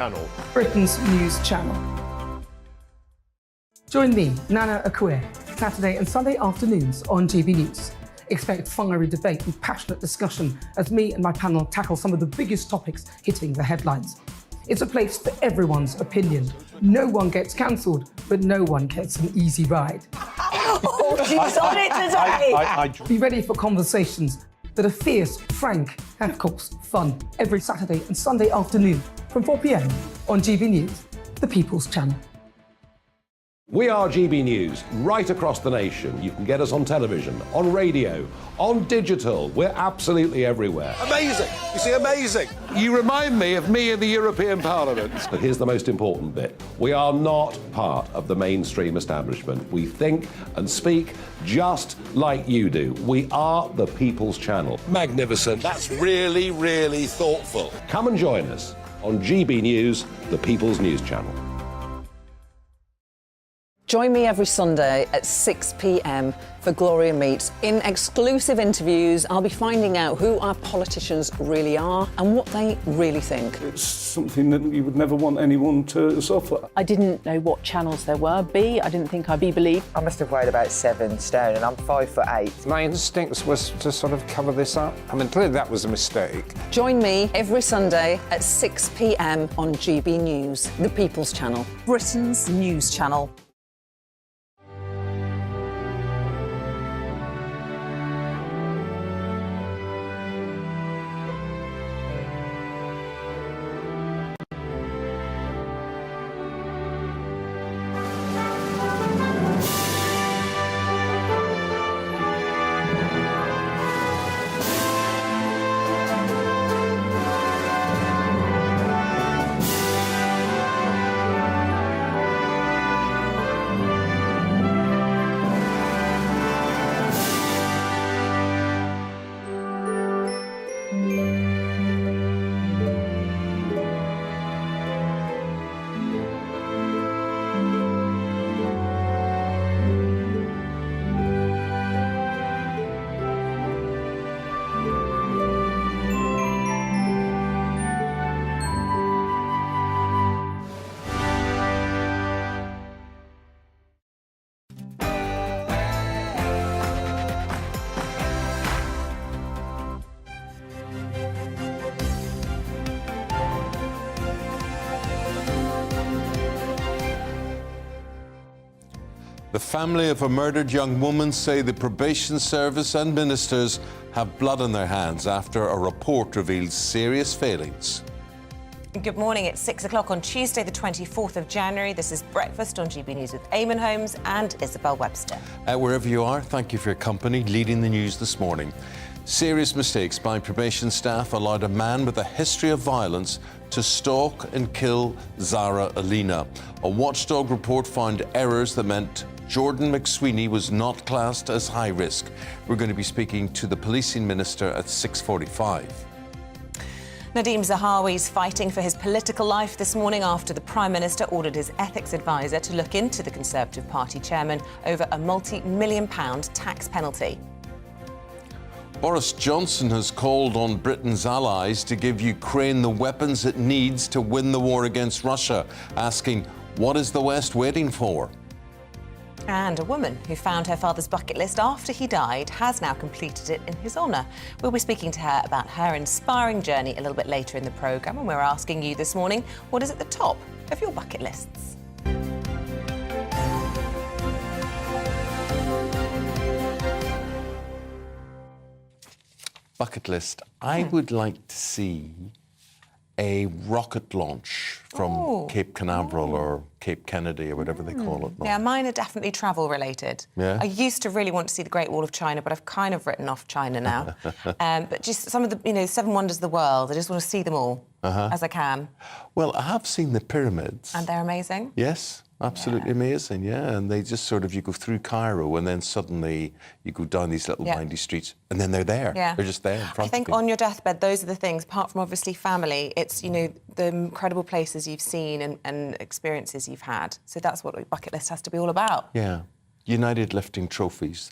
Channel. Britain's news channel. Join me, Nana Akue, Saturday and Sunday afternoons on GB News. Expect fiery debate and passionate discussion as me and my panel tackle some of the biggest topics hitting the headlines. It's a place for everyone's opinion. No one gets cancelled, but no one gets an easy ride. Oh, she's on it today! Be ready for conversations that are fierce, frank, and of course, fun. Every Saturday and Sunday afternoon from 4 p.m. on GB News, the People's Channel. We are GB News, right across the nation. You can get us on television, on radio, on digital. We're absolutely everywhere. Amazing! You see, amazing! You remind me of me in the European Parliament. But here's the most important bit. We are not part of the mainstream establishment. We think and speak just like you do. We are the People's Channel. Magnificent. That's really, really thoughtful. Come and join us on GB News, the People's News Channel. Join me every Sunday at 6 p.m. for Gloria Meets. In exclusive interviews, I'll be finding out who our politicians really are and what they really think. It's something that you would never want anyone to suffer. I didn't know what channels there were. I didn't think I'd be believed. I must have weighed about 7 stone and I'm 5'8". My instincts was to sort of cover this up. I mean, clearly that was a mistake. Join me every Sunday at 6 p.m. on GB News, the People's Channel. Britain's news channel. The family of a murdered young woman say the probation service and ministers have blood on their hands after a report reveals serious failings. Good morning. It's 6 o'clock on Tuesday, the 24th of January. This is Breakfast on GB News with Eamonn, Holmes and Isabel Webster. Wherever you are, thank you for your company. Leading the news this morning. Serious mistakes by probation staff allowed a man with a history of violence to stalk and kill Zara Aleena. A watchdog report found errors that meant Jordan McSweeney was not classed as high risk. We're going to be speaking to the policing minister at 6:45. Nadhim Zahawi is fighting for his political life this morning after the Prime Minister ordered his ethics advisor to look into the Conservative Party chairman over a multi-million-pound tax penalty. Boris Johnson has called on Britain's allies to give Ukraine the weapons it needs to win the war against Russia, asking, what is the West waiting for? And a woman who found her father's bucket list after he died has now completed it in his honour. We'll be speaking to her about her inspiring journey a little bit later in the programme, and we're asking you this morning, what is at the top of your bucket lists? Bucket list. I would like to see a rocket launch from Cape Canaveral or Cape Kennedy or whatever they call it now. Yeah, mine are definitely travel related. Yeah. I used to really want to see the Great Wall of China, but I've kind of written off China now. But just some of the, 7 wonders of the world, I just want to see them all as I can. Well, I have seen the pyramids. And they're amazing? Yes, absolutely amazing, yeah. And they just sort of, you go through Cairo and then suddenly you go down these little windy streets and then they're there. Yeah. They're just there in front of you. I think on your deathbed, those are the things, apart from obviously family, it's, the incredible places you've seen and experiences you've had. So that's what a bucket list has to be all about. Yeah. United lifting trophies.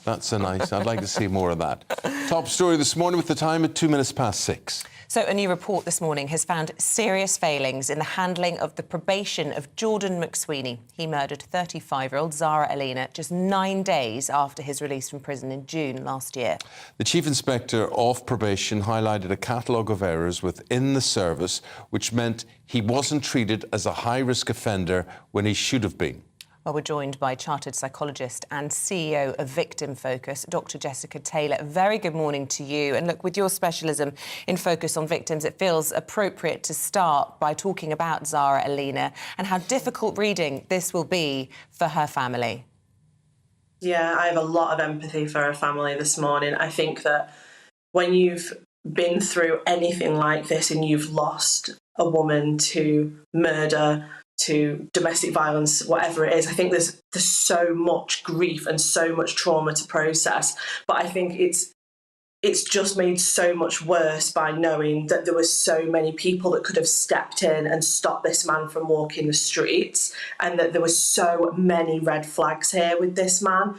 That's a nice. I'd like to see more of that. Top story this morning with the time at 6:02. So a new report this morning has found serious failings in the handling of the probation of Jordan McSweeney. He murdered 35-year-old Zara Aleena just 9 days after his release from prison in June last year. The Chief Inspector of Probation highlighted a catalogue of errors within the service, which meant he wasn't treated as a high-risk offender when he should have been. Well, we're joined by chartered psychologist and CEO of Victim Focus, Dr. Jessica Taylor. Very good morning to you. And look, with your specialism in focus on victims, it feels appropriate to start by talking about Zara Aleena and how difficult reading this will be for her family. Yeah, I have a lot of empathy for her family this morning. I think that when you've been through anything like this and you've lost a woman to murder, to domestic violence, whatever it is, I think there's so much grief and so much trauma to process. But I think it's just made so much worse by knowing that there were so many people that could have stepped in and stopped this man from walking the streets, and that there were so many red flags here with this man.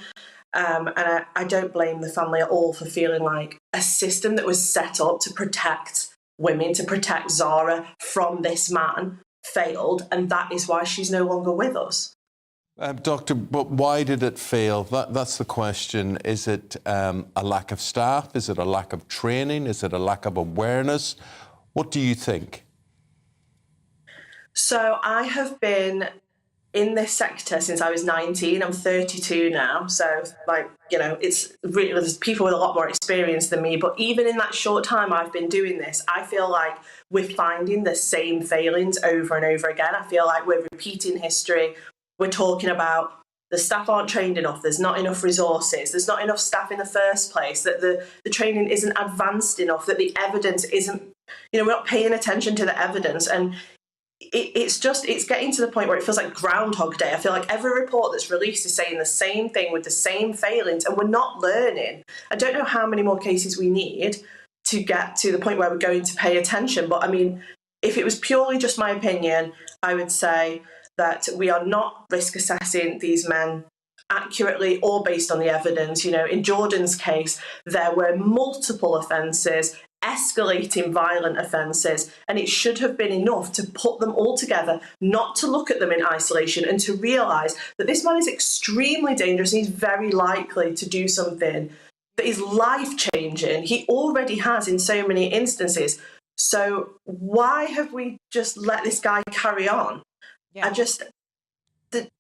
And I don't blame the family at all for feeling like a system that was set up to protect women, to protect Zara from this man, failed, and that is why she's no longer with us. Doctor, but why did it fail? That's the question. Is it a lack of staff? Is it a lack of training? Is it a lack of awareness? What do you think? So I have been in this sector since I was 19. I'm 32 now. So, it's really, there's people with a lot more experience than me. But even in that short time I've been doing this, I feel like we're finding the same failings over and over again. I feel like we're repeating history. We're talking about the staff aren't trained enough, there's not enough resources, there's not enough staff in the first place, that the training isn't advanced enough, that the evidence isn't, we're not paying attention to the evidence. And it's getting to the point where it feels like Groundhog Day. I feel like every report that's released is saying the same thing with the same failings, and we're not learning. I don't know how many more cases we need to get to the point where we're going to pay attention. But I mean, if it was purely just my opinion, I would say that we are not risk assessing these men accurately or based on the evidence. In Jordan's case, there were multiple offences, escalating violent offences, and it should have been enough to put them all together, not to look at them in isolation, and to realise that this man is extremely dangerous and he's very likely to do something that is life-changing. He already has in so many instances. So why have we just let this guy carry on? Yeah.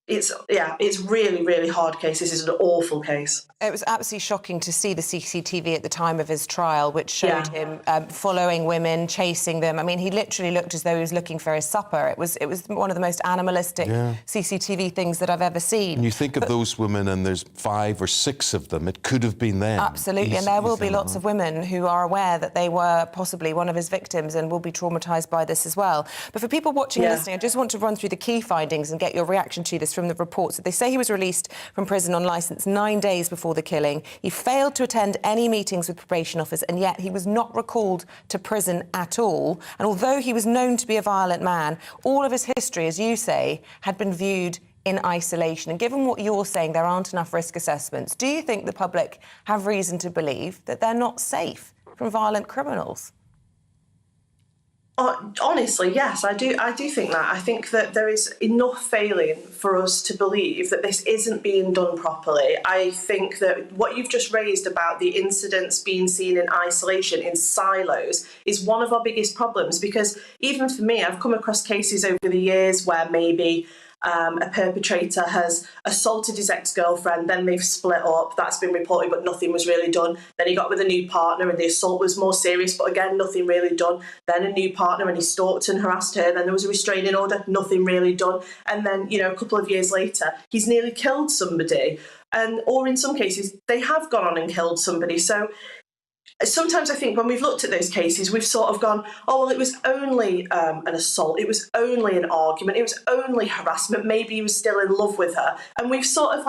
It's really, really hard case. This is an awful case. It was absolutely shocking to see the CCTV at the time of his trial, which showed him following women, chasing them. I mean, he literally looked as though he was looking for his supper. It was one of the most animalistic CCTV things that I've ever seen. And you think of those women, and there's 5 or 6 of them. It could have been them. Absolutely, and there will be lots of women who are aware that they were possibly one of his victims and will be traumatised by this as well. But for people watching and listening, I just want to run through the key findings and get your reaction to this from the reports. They say he was released from prison on licence 9 days before the killing. He failed to attend any meetings with probation officers, and yet he was not recalled to prison at all. And although he was known to be a violent man, all of his history, as you say, had been viewed in isolation. And given what you're saying, there aren't enough risk assessments. Do you think the public have reason to believe that they're not safe from violent criminals? Honestly, yes, I do think that. I think that there is enough failing for us to believe that this isn't being done properly. I think that what you've just raised about the incidents being seen in isolation, in silos, is one of our biggest problems, because even for me, I've come across cases over the years where maybe a perpetrator has assaulted his ex-girlfriend, then they've split up, that's been reported but nothing was really done. Then he got with a new partner and the assault was more serious, but again, nothing really done. Then a new partner and he stalked and harassed her, then there was a restraining order, nothing really done. And then, a couple of years later, he's nearly killed somebody. Or in some cases, they have gone on and killed somebody. So sometimes I think when we've looked at those cases, we've sort of gone, oh, well, it was only an assault, it was only an argument, it was only harassment, maybe he was still in love with her. And we've sort of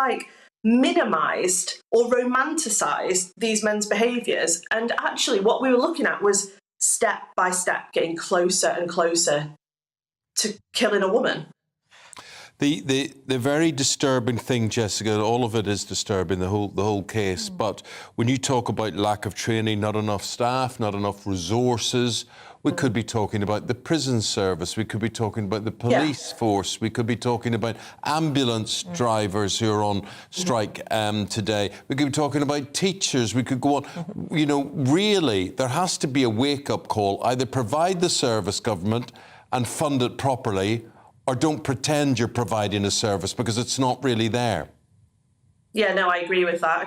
minimised or romanticised these men's behaviours. And actually what we were looking at was step by step getting closer and closer to killing a woman. The very disturbing thing, Jessica, all of it is disturbing, the whole case. But when you talk about lack of training, not enough staff, not enough resources, we could be talking about the prison service, we could be talking about the police force, we could be talking about ambulance drivers who are on strike today, we could be talking about teachers, we could go on. You know, really, there has to be a wake-up call. Either provide the service, government, and fund it properly, or don't pretend you're providing a service, because it's not really there. Yeah, no, I agree with that.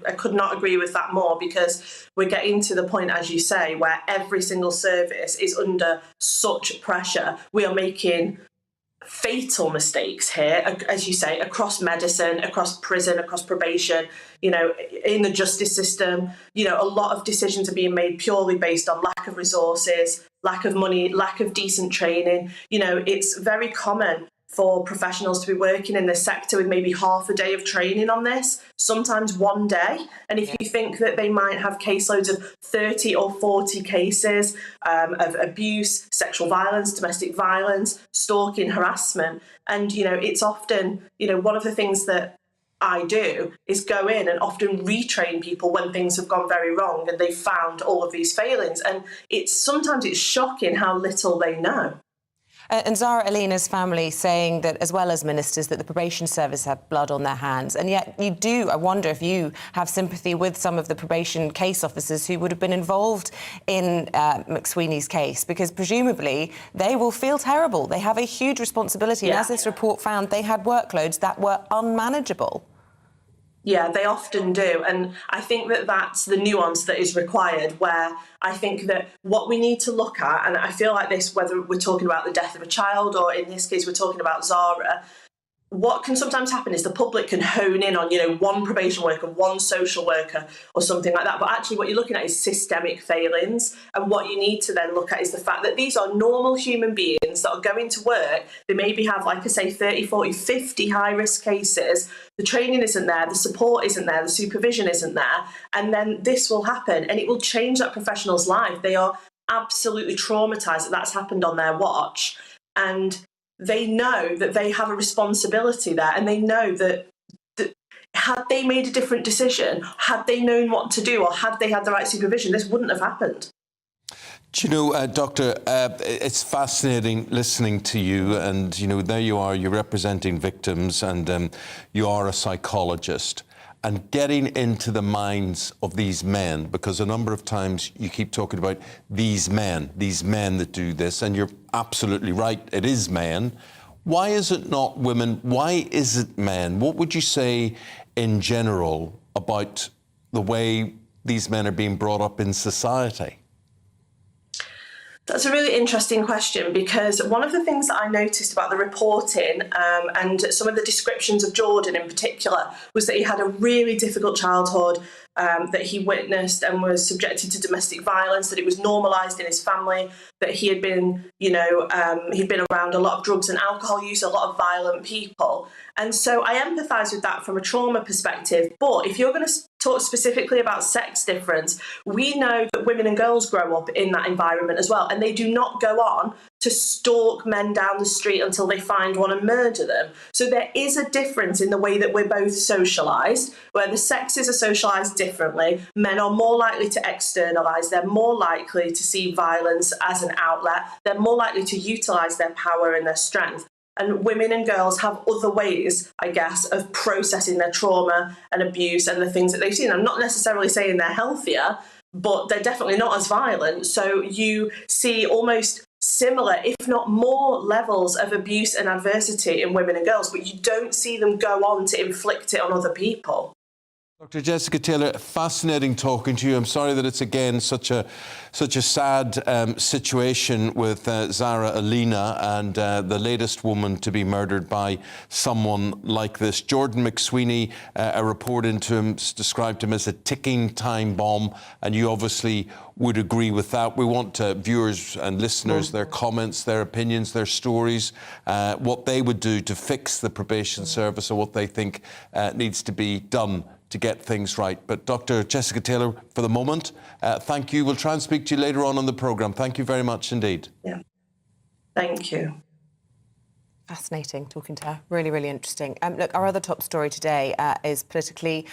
I could not agree with that more, because we're getting to the point, as you say, where every single service is under such pressure. We are making fatal mistakes here, as you say, across medicine, across prison, across probation, you know, in the justice system. You know, a lot of decisions are being made purely based on lack of resources, lack of money, lack of decent training. You know, it's very common for professionals to be working in this sector with maybe half a day of training on this, sometimes one day. And if you think that they might have caseloads of 30 or 40 cases of abuse, sexual violence, domestic violence, stalking, harassment, and, you know, it's often, you know, one of the things that I do is go in and often retrain people when things have gone very wrong and they've found all of these failings. And sometimes it's shocking how little they know. And Zara Aleena's family saying that, as well as ministers, that the probation service have blood on their hands. And yet you do, I wonder if you have sympathy with some of the probation case officers who would have been involved in McSweeney's case, because presumably they will feel terrible. They have a huge responsibility. And as this report found, they had workloads that were unmanageable. Yeah, they often do. And I think that that's the nuance that is required, where I think that what we need to look at, and I feel like this, whether we're talking about the death of a child or in this case we're talking about Zara, what can sometimes happen is the public can hone in on, you know, one probation worker, one social worker or something like that. But actually what you're looking at is systemic failings. And what you need to then look at is the fact that these are normal human beings that are going to work. They maybe have, like I say, 30, 40, 50 high-risk cases. The training isn't there, the support isn't there, the supervision isn't there. And then this will happen and it will change that professional's life. They are absolutely traumatised that that's happened on their watch. And they know that they have a responsibility there, and they know that had they made a different decision, had they known what to do, or had they had the right supervision, this wouldn't have happened. Do you know, Doctor, it's fascinating listening to you, and, you know, there you are, you're representing victims, and you are a psychologist. And getting into the minds of these men, because a number of times you keep talking about these men that do this, and you're absolutely right, it is men. Why is it not women? Why is it men? What would you say in general about the way these men are being brought up in society? That's a really interesting question, because one of the things that I noticed about the reporting and some of the descriptions of Jordan in particular was that he had a really difficult childhood, that he witnessed and was subjected to domestic violence, that it was normalised in his family, that he had been, you know, he'd been around a lot of drugs and alcohol use, a lot of violent people. And so I empathise with that from a trauma perspective. But if you're going to talk specifically about sex difference, we know that women and girls grow up in that environment as well, and they do not go on to stalk men down the street until they find one and murder them. So there is a difference in the way that we're both socialised, where the sexes are socialised differently. Men are more likely to externalise, they're more likely to see violence as an outlet, they're more likely to utilise their power and their strength. And women and girls have other ways, I guess, of processing their trauma and abuse and the things that they've seen. I'm not necessarily saying they're healthier, but they're definitely not as violent. So you see almost similar, if not more, levels of abuse and adversity in women and girls, but you don't see them go on to inflict it on other people. Dr. Jessica Taylor, fascinating talking to you. I'm sorry that it's again such a sad situation with Zara Aleena and the latest woman to be murdered by someone like this. Jordan McSweeney, a report into him described him as a ticking time bomb, and you obviously would agree with that. We want viewers and listeners, their comments, their opinions, their stories, what they would do to fix the probation service, or what they think needs to be done to get things right. But Dr. Jessica Taylor, for the moment, thank you. We'll try and speak to you later on the programme. Thank you very much indeed. Yeah. Thank you. Fascinating talking to her. Really, really interesting. Look, our other top story today is politically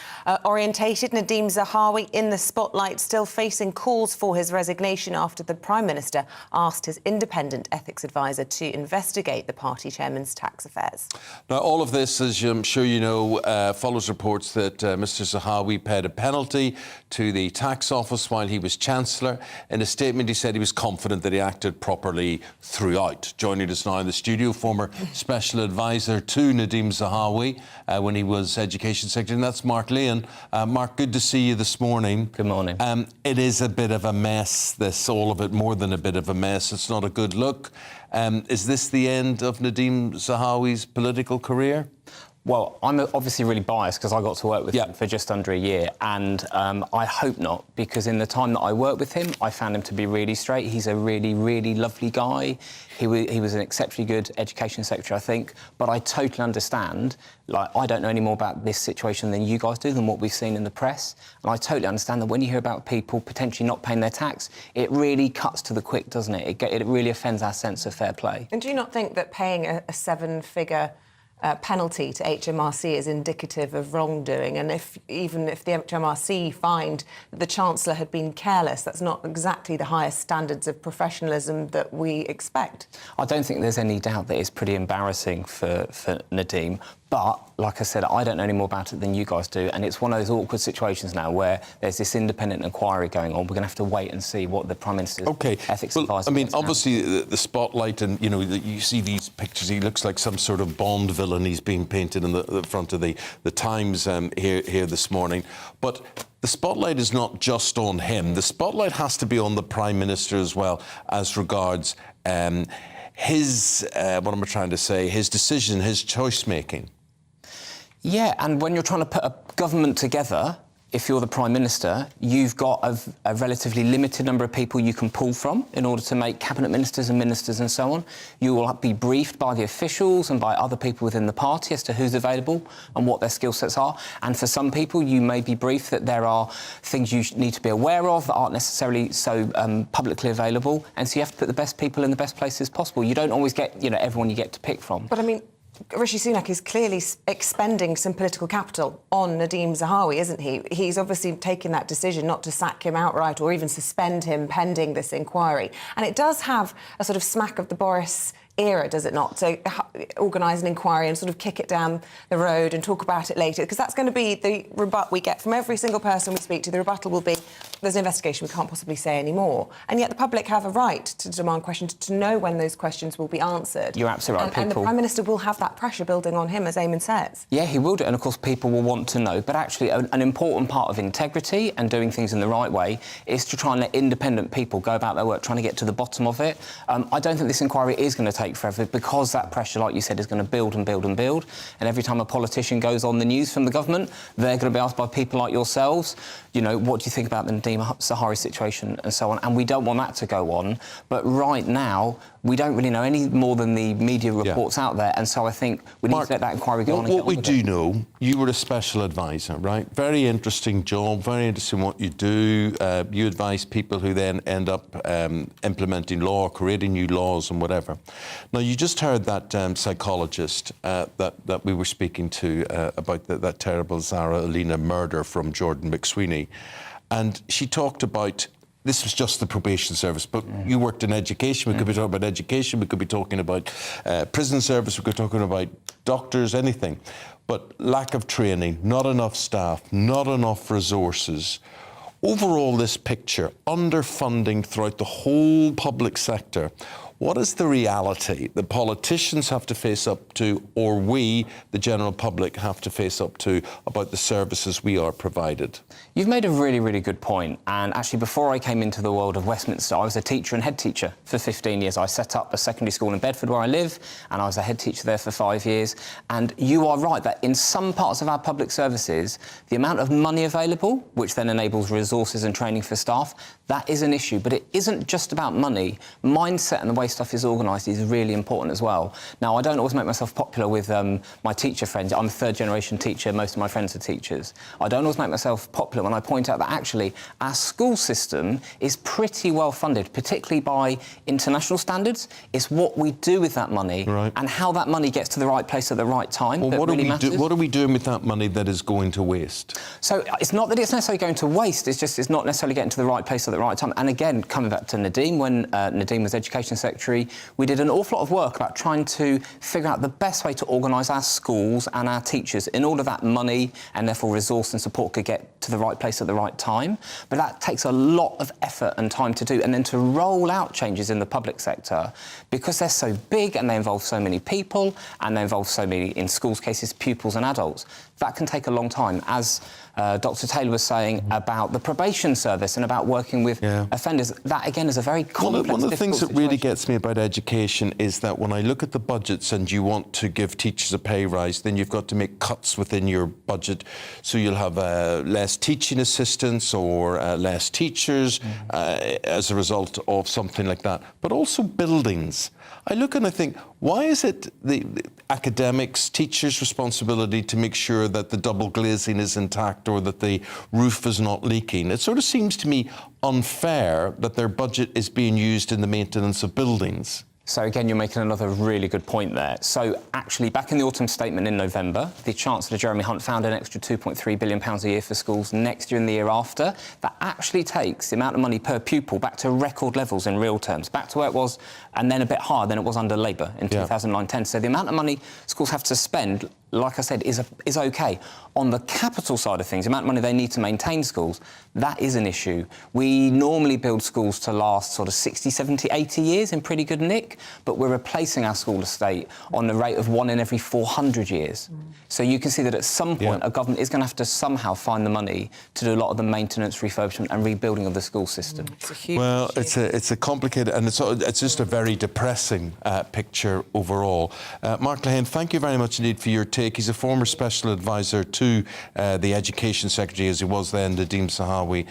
orientated. Nadhim Zahawi in the spotlight, still facing calls for his resignation after the Prime Minister asked his independent ethics advisor to investigate the party chairman's tax affairs. Now, all of this, as I'm sure you know, follows reports that Mr Zahawi paid a penalty to the tax office while he was Chancellor. In a statement, he said he was confident that he acted properly throughout. Joining us now in the studio, former Special Advisor to Nadhim Zahawi when he was Education Secretary, and that's Mark Leon. Mark, good to see you this morning. Good morning. It is a bit of a mess, this, all of it, more than a bit of a mess. It's not a good look. Is this the end of Nadhim Zahawi's political career? Well, I'm obviously really biased because I got to work with him for just under a year, and I hope not, because in the time that I worked with him, I found him to be really straight. He's a really, really lovely guy. He was an exceptionally good Education Secretary, I think, but I totally understand, like, I don't know any more about this situation than you guys do, than what we've seen in the press, and I totally understand that when you hear about people potentially not paying their tax, it really cuts to the quick, doesn't it? It really offends our sense of fair play. And do you not think that paying a seven-figure penalty to HMRC is indicative of wrongdoing, and even if the HMRC find that the Chancellor had been careless, that's not exactly the highest standards of professionalism that we expect? I don't think there's any doubt that it's pretty embarrassing for Nadhim, but, like I said, I don't know any more about it than you guys do, and it's one of those awkward situations now where there's this independent inquiry going on. We're going to have to wait and see what the Prime Minister's ethics advisor... I mean, obviously, the spotlight, and, you know, you see these pictures, he looks like some sort of Bond villain. He's being painted in the front of the Times here this morning. But the spotlight is not just on him. The spotlight has to be on the Prime Minister as well, as regards his, what am I trying to say, his decision, his choice-making. Yeah, and when you're trying to put a government together, if you're the Prime Minister, you've got a relatively limited number of people you can pull from in order to make cabinet ministers and ministers and so on. You will be briefed by the officials and by other people within the party as to who's available and what their skill sets are. And for some people, you may be briefed that there are things you need to be aware of that aren't necessarily so publicly available. And so you have to put the best people in the best places possible. You don't always get, you know, everyone you get to pick from. But I mean, Rishi Sunak is clearly expending some political capital on Nadhim Zahawi, isn't he? He's obviously taken that decision not to sack him outright or even suspend him pending this inquiry. And it does have a sort of smack of the Boris era, does it not? So organise an inquiry and sort of kick it down the road and talk about it later, because that's going to be the rebut we get from every single person we speak to. The rebuttal will be, there's an investigation, we can't possibly say any more. And yet the public have a right to demand questions, to know when those questions will be answered. You're absolutely right. And the Prime Minister will have that pressure building on him, as Eamonn says. Yeah, he will do, and of course people will want to know. But actually an important part of integrity and doing things in the right way is to try and let independent people go about their work, trying to get to the bottom of it. I don't think this inquiry is going to take forever, because that pressure, like you said, is going to build and build and build. And every time a politician goes on the news from the government, they're going to be asked by people like yourselves, you know, what do you think about the Nadhim Zahawi situation and so on. And we don't want that to go on. But right now, we don't really know any more than the media reports out there. And so I think we need to let that inquiry go on. What we do know, you were a special advisor, right? Very interesting job, very interesting what you do. You advise people who then end up implementing law, creating new laws and whatever. Now, you just heard that psychologist that we were speaking to about that terrible Zara Aleena murder from Jordan McSweeney. And she talked about, this was just the probation service, but you worked in education. We could be talking about education, we could be talking about prison service, we could be talking about doctors, anything. But lack of training, not enough staff, not enough resources. Overall, this picture, underfunding throughout the whole public sector. What is the reality that politicians have to face up to, or we, the general public, have to face up to about the services we are provided? You've made a really, really good point. And actually, before I came into the world of Westminster, I was a teacher and head teacher for 15 years. I set up a secondary school in Bedford where I live, and I was a head teacher there for 5 years. And you are right that in some parts of our public services, the amount of money available, which then enables resources and training for staff, that is an issue. But it isn't just about money. Mindset and the way stuff is organised is really important as well. Now, I don't always make myself popular with my teacher friends. I'm a third-generation teacher. Most of my friends are teachers. I don't always make myself popular when I point out that actually our school system is pretty well funded, particularly by international standards. It's what we do with that money and how that money gets to the right place at the right time that really matters. What are we doing with that money that is going to waste? So it's not that it's necessarily going to waste, it's just it's not necessarily getting to the right place at the right time. And again, coming back to Nadhim, when Nadhim was Education Secretary, we did an awful lot of work about trying to figure out the best way to organise our schools and our teachers in order that money and therefore resource and support could get to the right place at the right time. But that takes a lot of effort and time to do. And then to roll out changes in the public sector, because they're so big and they involve so many people and they involve so many, in schools cases, pupils and adults, that can take a long time. As Dr. Taylor was saying about the probation service and about working with offenders, that again is a very complex, One of the things that situation. really gets me about education is that when I look at the budgets and you want to give teachers a pay rise, then you've got to make cuts within your budget. So you'll have less teaching assistants or less teachers as a result of something like that. But also buildings. I look and I think, why is it the academics, teachers' responsibility to make sure that the double glazing is intact or that the roof is not leaking? It sort of seems to me unfair that their budget is being used in the maintenance of buildings. So again, you're making another really good point there. So actually, back in the autumn statement in November, the Chancellor Jeremy Hunt found an extra £2.3 billion a year for schools next year and the year after. That actually takes the amount of money per pupil back to record levels in real terms, back to where it was, and then a bit higher than it was under Labour in 2009-10. So the amount of money schools have to spend, like I said, is OK. On the capital side of things, the amount of money they need to maintain schools, that is an issue. We normally build schools to last sort of 60, 70, 80 years in pretty good nick, but we're replacing our school estate on the rate of 1 in every 400 years. So you can see that at some point a government is going to have to somehow find the money to do a lot of the maintenance, refurbishment and rebuilding of the school system. It's a huge Well, issue. it's a complicated and it's just a very depressing picture overall. Mark Lehane, thank you very much indeed for your take. He's a former special advisor to the Education Secretary, as he was then, Nadhim Zahawi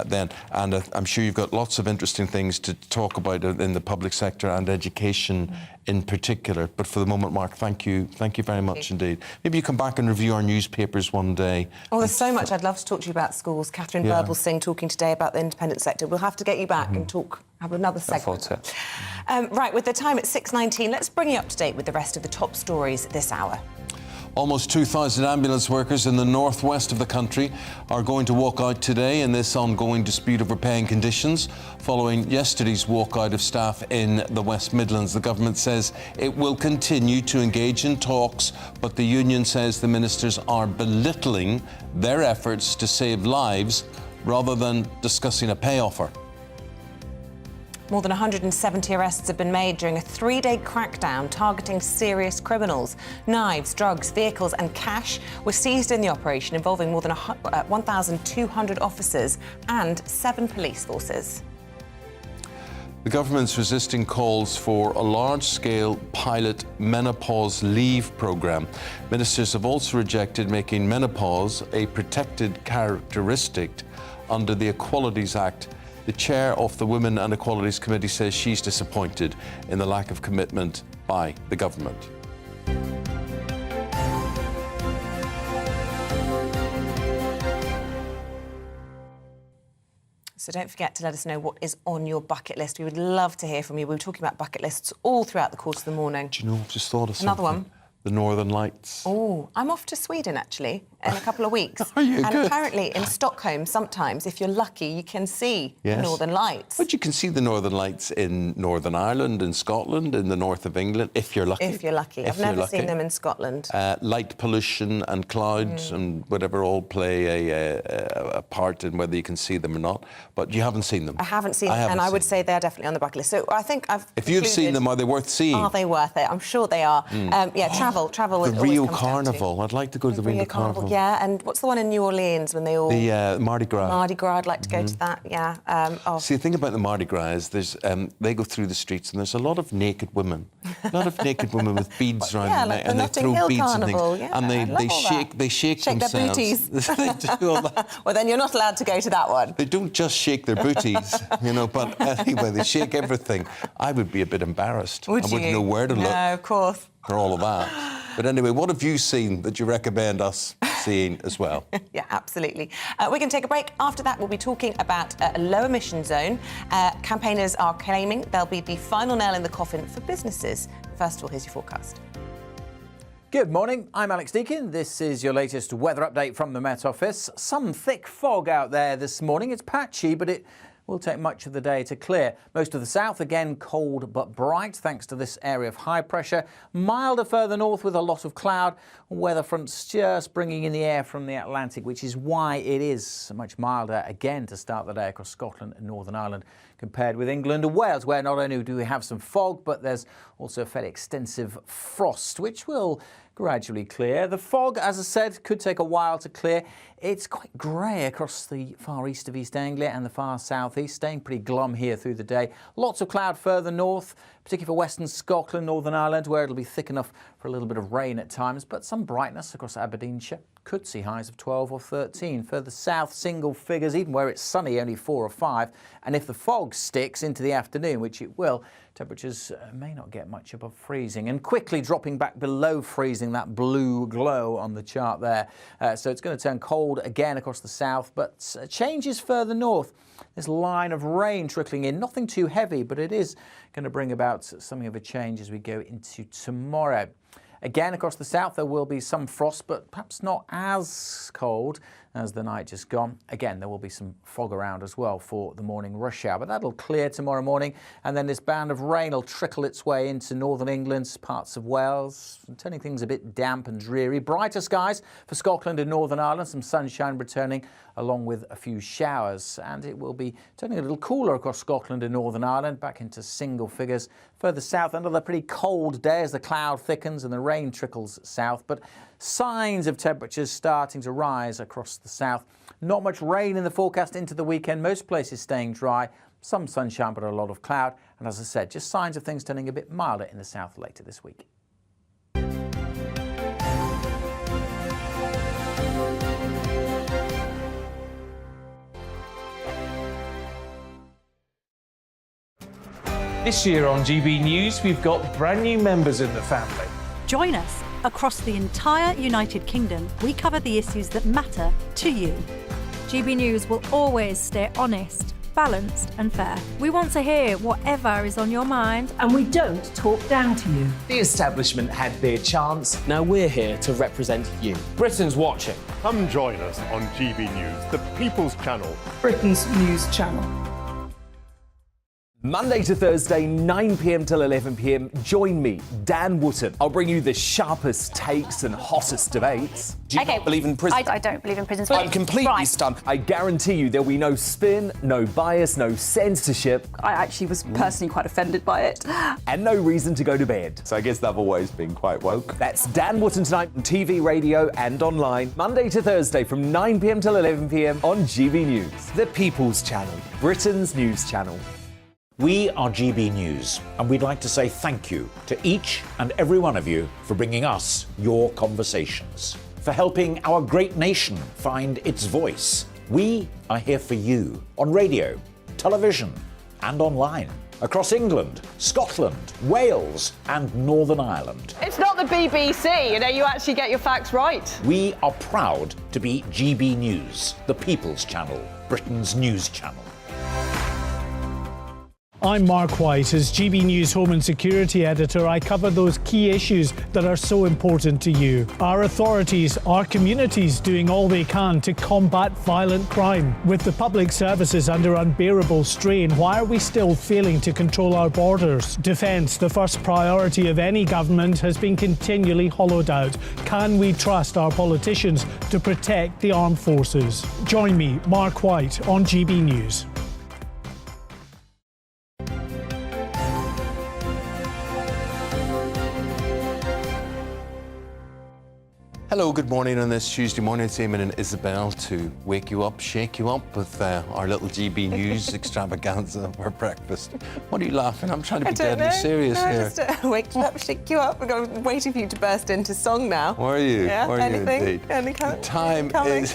then. And I'm sure you've got lots of interesting things to talk about in the public sector and education in particular. But for the moment, Mark, thank you very much indeed. Maybe you come back and review our newspapers one day. Oh, there's so much I'd love to talk to you about schools. Catherine Birbalsingh talking today about the independent sector. We'll have to get you back and have another segment. Right, with the time at 6:19, let's bring you up to date with the rest of the top stories this hour. Almost 2,000 ambulance workers in the northwest of the country are going to walk out today in this ongoing dispute over paying conditions following yesterday's walkout of staff in the West Midlands. The government says it will continue to engage in talks, but the union says the ministers are belittling their efforts to save lives rather than discussing a pay offer. More than 170 arrests have been made during a 3-day crackdown targeting serious criminals. Knives, drugs, vehicles and cash were seized in the operation, involving more than 1,200 officers and 7 police forces. The government's resisting calls for a large-scale pilot menopause leave programme. Ministers have also rejected making menopause a protected characteristic under the Equalities Act. The chair of the Women and Equalities Committee says she's disappointed in the lack of commitment by the government. So don't forget to let us know what is on your bucket list. We would love to hear from you. We were talking about bucket lists all throughout the course of the morning. Do you know, I've just thought of something. Another one. The Northern Lights. Oh, I'm off to Sweden, actually, in a couple of weeks. Are you? And Good. apparently in Stockholm, sometimes, if you're lucky, you can see the Northern Lights. But you can see the Northern Lights in Northern Ireland, in Scotland, in the north of England, if you're lucky. If you're lucky. I've never seen them in Scotland. Light pollution and clouds and whatever all play a part in whether you can see them or not. But you haven't seen them. I haven't seen them, and I would say they're definitely on the bucket list. So I think I've If you've seen them, are they worth seeing? Are they worth it? I'm sure they are. Yeah, travel travel. The Rio Carnival. I'd like to go to the Rio Carnival. Yeah, and what's the one in New Orleans when they all... The Mardi Gras. Mardi Gras, I'd like to go to that, yeah. See, the thing about the Mardi Gras is there's, they go through the streets and there's a lot of naked women. A lot of naked women with beads around their neck, and they throw beads Carnival, and things. yeah, and they shake themselves. Their booties. They do all that. Well, then you're not allowed to go to that one. They don't just shake their booties, but anyway, they shake everything. I would be a bit embarrassed. Would I wouldn't know where to look. No, of course. For all of that. But anyway, what have you seen that you recommend us seeing as well? Yeah, absolutely. We're going to take a break. After that, we'll be talking about a low emission zone. Campaigners are claiming they'll be the final nail in the coffin for businesses. First of all, here's your forecast. Good morning, I'm Alex Deakin. This is your latest weather update from the Met Office. Some thick fog out there this morning. It's patchy, but it will take much of the day to clear. Most of the south, again, cold but bright, thanks to this area of high pressure. Milder further north with a lot of cloud. Weather fronts just bringing in the air from the Atlantic, which is why it is much milder again to start the day across Scotland and Northern Ireland compared with England and Wales, where not only do we have some fog, but there's also a fairly extensive frost, which will gradually clear. The fog, as I said, could take a while to clear. It's quite grey across the far east of East Anglia and the far southeast, staying pretty glum here through the day. Lots of cloud further north, particularly for western Scotland, Northern Ireland, where it'll be thick enough for a little bit of rain at times, but some brightness across Aberdeenshire. Could see highs of 12 or 13. Further south, single figures, even where it's sunny, only 4 or 5. And if the fog sticks into the afternoon, which it will, temperatures may not get much above freezing. And quickly dropping back below freezing, that blue glow on the chart there. So it's going to turn cold again across the south, but changes further north. This line of rain trickling in, nothing too heavy, but it is going to bring about something of a change as we go into tomorrow. Again, across the south, there will be some frost, but perhaps not as cold as the night just gone. Again, there will be some fog around as well for the morning rush hour, but that'll clear tomorrow morning. And then this band of rain will trickle its way into northern England, parts of Wales, turning things a bit damp and dreary. Brighter skies for Scotland and Northern Ireland, some sunshine returning along with a few showers. And it will be turning a little cooler across Scotland and Northern Ireland, back into single figures. Further south, another pretty cold day as the cloud thickens and the rain trickles south, but signs of temperatures starting to rise across the south. Not much rain in the forecast into the weekend, most places staying dry, some sunshine but a lot of cloud, and as I said, just signs of things turning a bit milder in the south later this week. This year on GB News, we've got brand new members in the family. Join us. Across the entire United Kingdom, we cover the issues that matter to you. GB News will always stay honest, balanced and fair. We want to hear whatever is on your mind. And we don't talk down to you. The establishment had their chance. Now we're here to represent you. Britain's watching. Come join us on GB News, the People's Channel. Britain's news channel. Monday to Thursday, 9 p.m. till 11 p.m. Join me, Dan Wootton. I'll bring you the sharpest takes and hottest debates. Do you not believe in prison? I don't believe in prison. I'm completely stunned. I guarantee you there'll be no spin, no bias, no censorship. I actually was personally quite offended by it. And no reason to go to bed. So I guess they've always been quite woke. That's Dan Wootton tonight on TV, radio and online. Monday to Thursday from 9 p.m. till 11 p.m. on GB News. The People's Channel. Britain's news channel. We are GB News, and we'd like to say thank you to each and every one of you for bringing us your conversations, for helping our great nation find its voice. We are here for you on radio, television, and online, across England, Scotland, Wales, and Northern Ireland. It's not the BBC, you actually get your facts right. We are proud to be GB News, the People's Channel, Britain's news channel. I'm Mark White. As GB News Home and Security Editor, I cover those key issues that are so important to you. Our authorities, our communities doing all they can to combat violent crime. With the public services under unbearable strain, why are we still failing to control our borders? Defence, the first priority of any government, has been continually hollowed out. Can we trust our politicians to protect the armed forces? Join me, Mark White, on GB News. Hello, good morning on this Tuesday morning. It's Eamonn and Isabel to wake you up, shake you up with our little GB News extravaganza for breakfast. What are you laughing? I'm trying to be deadly serious here. Just wake you up, shake you up. I'm waiting for you to burst into song now. Were you? Yeah, Were anything? You indeed? The time is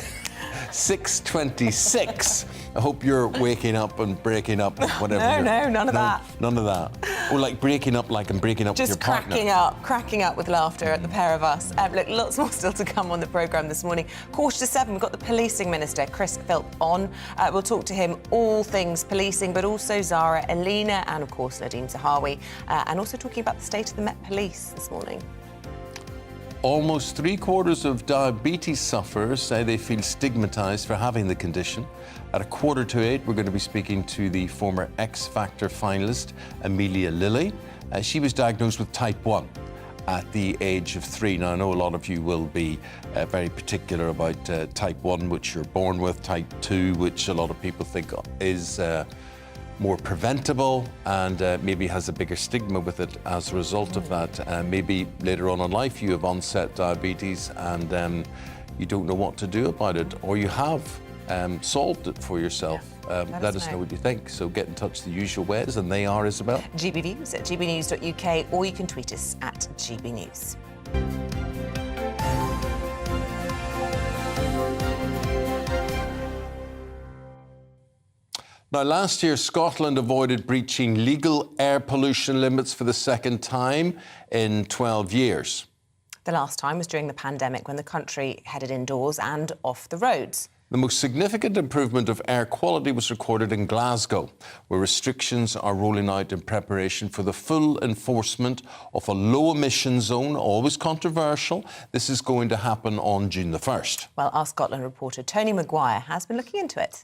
6:26. I hope you're waking up and breaking up with whatever. No, none of that. None of that. Or like breaking up like I'm breaking up with your partner. Just cracking up with laughter at the pair of us. Look, lots more still to come on the programme this morning. 7:15, we've got the Policing Minister, Chris Philp, on. We'll talk to him all things policing, but also Zara Aleena and, of course, Nadhim Zahawi, and also talking about the state of the Met Police this morning. Almost 3/4 of diabetes sufferers say they feel stigmatised for having the condition. At 7:45, we're going to be speaking to the former X Factor finalist, Amelia Lilly. She was diagnosed with type 1 at the age of 3. Now, I know a lot of you will be very particular about type 1, which you're born with, type 2, which a lot of people think is more preventable and maybe has a bigger stigma with it as a result of that. Maybe later on in life you have onset diabetes and you don't know what to do about it, or you have solved it for yourself. Let us know what you think. So get in touch the usual ways, and they are, Isabel? GB News at gbnews.uk, or you can tweet us at GB News. Now, last year, Scotland avoided breaching legal air pollution limits for the second time in 12 years. The last time was during the pandemic, when the country headed indoors and off the roads. The most significant improvement of air quality was recorded in Glasgow, where restrictions are rolling out in preparation for the full enforcement of a low-emission zone, always controversial. This is going to happen on June the 1st. Well, our Scotland reporter Tony Maguire has been looking into it.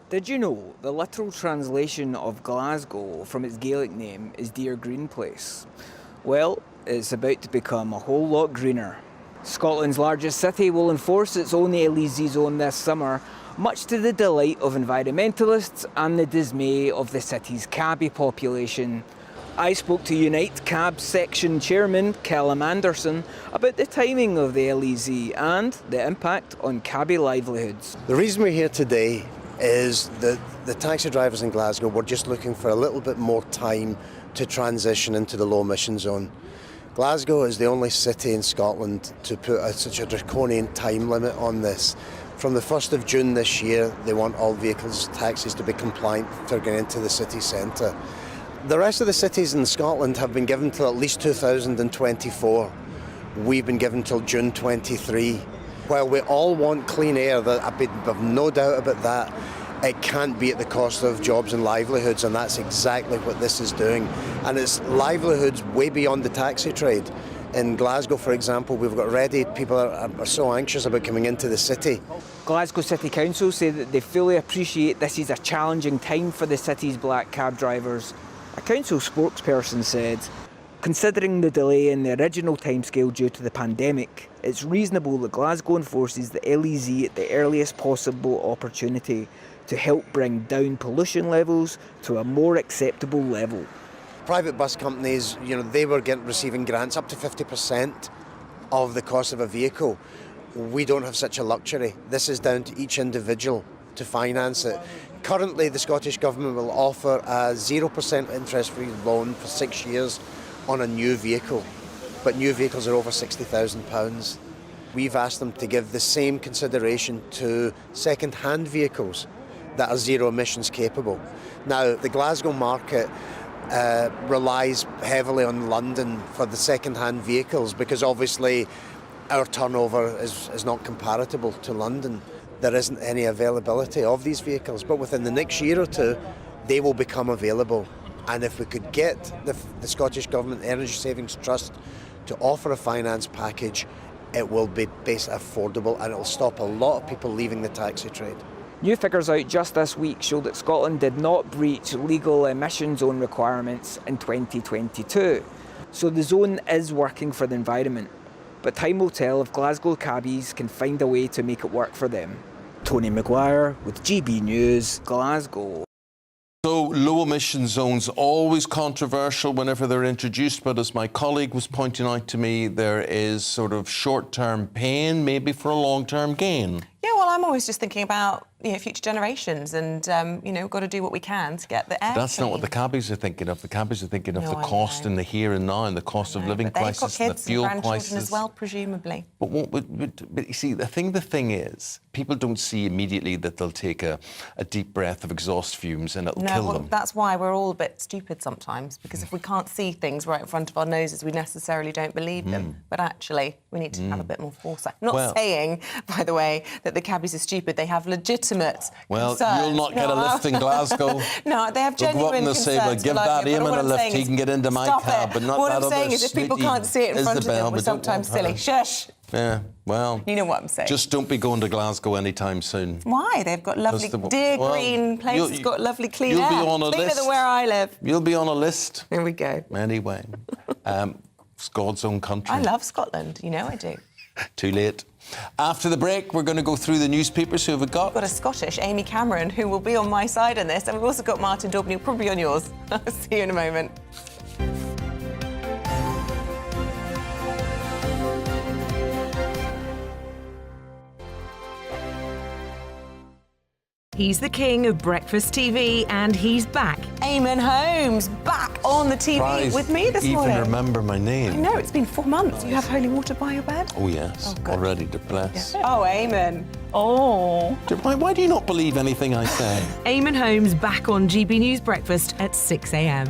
Did you know the literal translation of Glasgow from its Gaelic name is Dear Green Place? Well, it's about to become a whole lot greener. Scotland's largest city will enforce its own LEZ zone this summer, much to the delight of environmentalists and the dismay of the city's cabbie population. I spoke to Unite Cab Section Chairman Callum Anderson about the timing of the LEZ and the impact on cabbie livelihoods. The reason we're here today is that the taxi drivers in Glasgow were just looking for a little bit more time to transition into the low emission zone. Glasgow is the only city in Scotland to put such a draconian time limit on this. From the 1st of June this year, they want all vehicles, taxis to be compliant for getting into the city centre. The rest of the cities in Scotland have been given till at least 2024. We've been given till June 23. While we all want clean air, I've no doubt about that, it can't be at the cost of jobs and livelihoods, and that's exactly what this is doing. And it's livelihoods way beyond the taxi trade. In Glasgow, for example, we've got already people are so anxious about coming into the city. Glasgow City Council say that they fully appreciate this is a challenging time for the city's black cab drivers. A council spokesperson said, considering the delay in the original timescale due to the pandemic, it's reasonable that Glasgow enforces the LEZ at the earliest possible opportunity to help bring down pollution levels to a more acceptable level. Private bus companies, they were receiving grants up to 50% of the cost of a vehicle. We don't have such a luxury. This is down to each individual to finance it. Currently, the Scottish Government will offer a 0% interest-free loan for 6 years on a new vehicle, but new vehicles are over £60,000. We've asked them to give the same consideration to second-hand vehicles that are zero emissions capable. Now, the Glasgow market relies heavily on London for the second-hand vehicles because obviously our turnover is not comparable to London. There isn't any availability of these vehicles, but within the next year or two, they will become available. And if we could get the Scottish Government Energy Savings Trust to offer a finance package, it will be basically affordable and it will stop a lot of people leaving the taxi trade. New figures out just this week show that Scotland did not breach legal emission zone requirements in 2022. So the zone is working for the environment. But time will tell if Glasgow cabbies can find a way to make it work for them. Tony Maguire with GB News, Glasgow. So low emission zones, always controversial whenever they're introduced, but as my colleague was pointing out to me, there is sort of short-term pain, maybe for a long-term gain. Yeah, well, I'm always just thinking about future generations, and we've got to do what we can to get the air. That's not what the cabbies are thinking of. The cabbies are thinking of the cost in the here and now, and the cost of living crisis, and the fuel and grandchildren crisis as well, presumably. But you see, the thing is, people don't see immediately that they'll take a deep breath of exhaust fumes and it'll kill them. That's why we're all a bit stupid sometimes, because if we can't see things right in front of our noses, we necessarily don't believe them. But actually, we need to have a bit more foresight. Not saying, by the way, that the cabbies are stupid. They have legitimate concerns. You'll not get a lift in Glasgow. No, they have genuine concerns. They'll go up and they'll say, well, give that Eamonn a lift, he can get into my cab, but not what that I'm saying is if people can't see it in front of them, we're sometimes silly. Shush! Yeah, well... You know what I'm saying. Just don't be going to Glasgow anytime soon. Why? They've got lovely, green place. It's got lovely clean air. You'll be on a list. Cleaner than where I live. You'll be on a list. Here we go. Anyway, it's God's own country. I love Scotland. You know I do. Too late. After the break, we're going to go through the newspapers. Who have we got? We've got a Scottish, Amy Cameron, who will be on my side on this. And we've also got Martin Daubney, who'll probably be on yours. I'll see you in a moment. He's the king of breakfast TV, and he's back. Eamonn Holmes, back on the TV with me this morning. Even remember my name. I know, it's been 4 months. You have holy water by your bed? Oh, yes. Already to bless. Yeah. Oh, Eamonn. Oh. Why do you not believe anything I say? Eamonn Holmes back on GB News Breakfast at 6 a.m.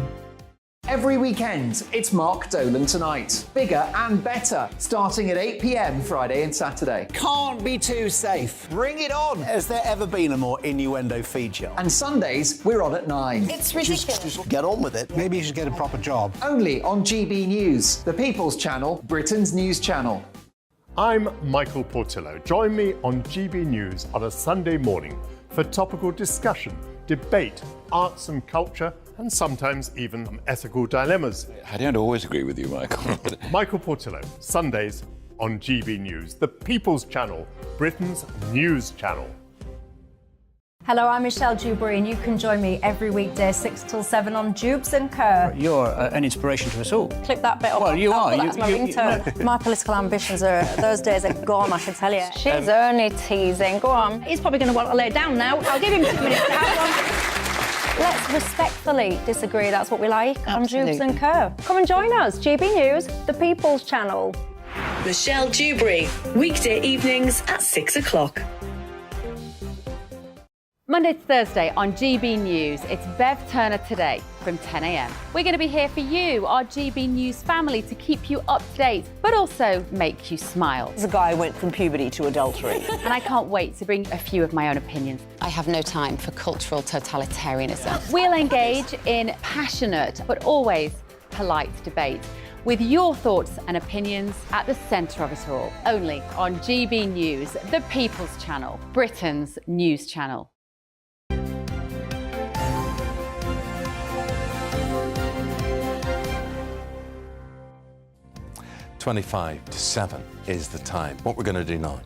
Every weekend, it's Mark Dolan Tonight. Bigger and better, starting at 8 p.m. Friday and Saturday. Can't be too safe. Bring it on. Has there ever been a more innuendo feature? And Sundays, we're on at 9. It's ridiculous. Just get on with it. Maybe you should get a proper job. Only on GB News, the People's Channel, Britain's news channel. I'm Michael Portillo. Join me on GB News on a Sunday morning for topical discussion, debate, arts and culture, and sometimes even ethical dilemmas. I don't always agree with you, Michael. Michael Portillo, Sundays on GB News, the People's Channel, Britain's news channel. Hello, I'm Michelle Dewberry, and you can join me every weekday 6 till 7 on Jubes and Kerr. You're an inspiration to us all. Clip that bit up. Well, you are. That's my ringtone. My political ambitions those days are gone, I can tell you. She's only teasing. Go on. He's probably going to want to lay down now. I'll give him 2 minutes. Let's respectfully disagree. That's what we like on Jubes and Kerr. Come and join us. GB News, the People's Channel. Michelle Dewberry, weekday evenings at 6 o'clock. Monday to Thursday on GB News, it's Bev Turner Today from 10 a.m. We're going to be here for you, our GB News family, to keep you up to date, but also make you smile. The guy went from puberty to adultery. And I can't wait to bring a few of my own opinions. I have no time for cultural totalitarianism. We'll engage in passionate, but always polite debate, with your thoughts and opinions at the centre of it all. Only on GB News, the People's Channel, Britain's news channel. 25 to 7 is the time. What we're going to do now?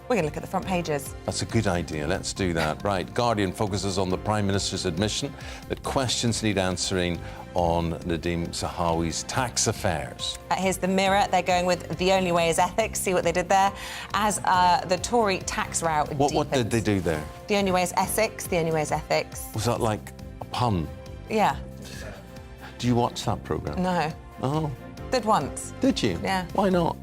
We're going to look at the front pages. That's a good idea. Let's do that. Right. Guardian focuses on the Prime Minister's admission that questions need answering on Nadhim Zahawi's tax affairs. Here's the Mirror. They're going with the only way is ethics. See what they did there? As the Tory tax row deepens. What did they do there? The only way is Essex. The only way is ethics. Was that like a pun? Yeah. Do you watch that programme? No. Oh. Did once. Did you? Yeah. Why not?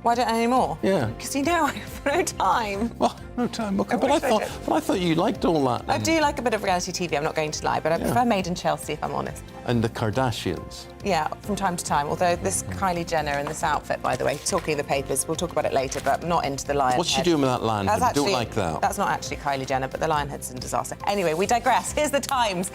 Why don't I anymore? Yeah. Because you know I have no time. Well, no time. Okay, but I thought you liked all that. I do like a bit of reality TV. I'm not going to lie, but I prefer Made in Chelsea, if I'm honest. And the Kardashians. Yeah, from time to time. Although this Kylie Jenner in this outfit, by the way, talking in the papers, we'll talk about it later, but I'm not into the lion. What's she doing with that lion head? I don't like that. That's not actually Kylie Jenner, but the lion head's a disaster. Anyway, we digress. Here's the Times.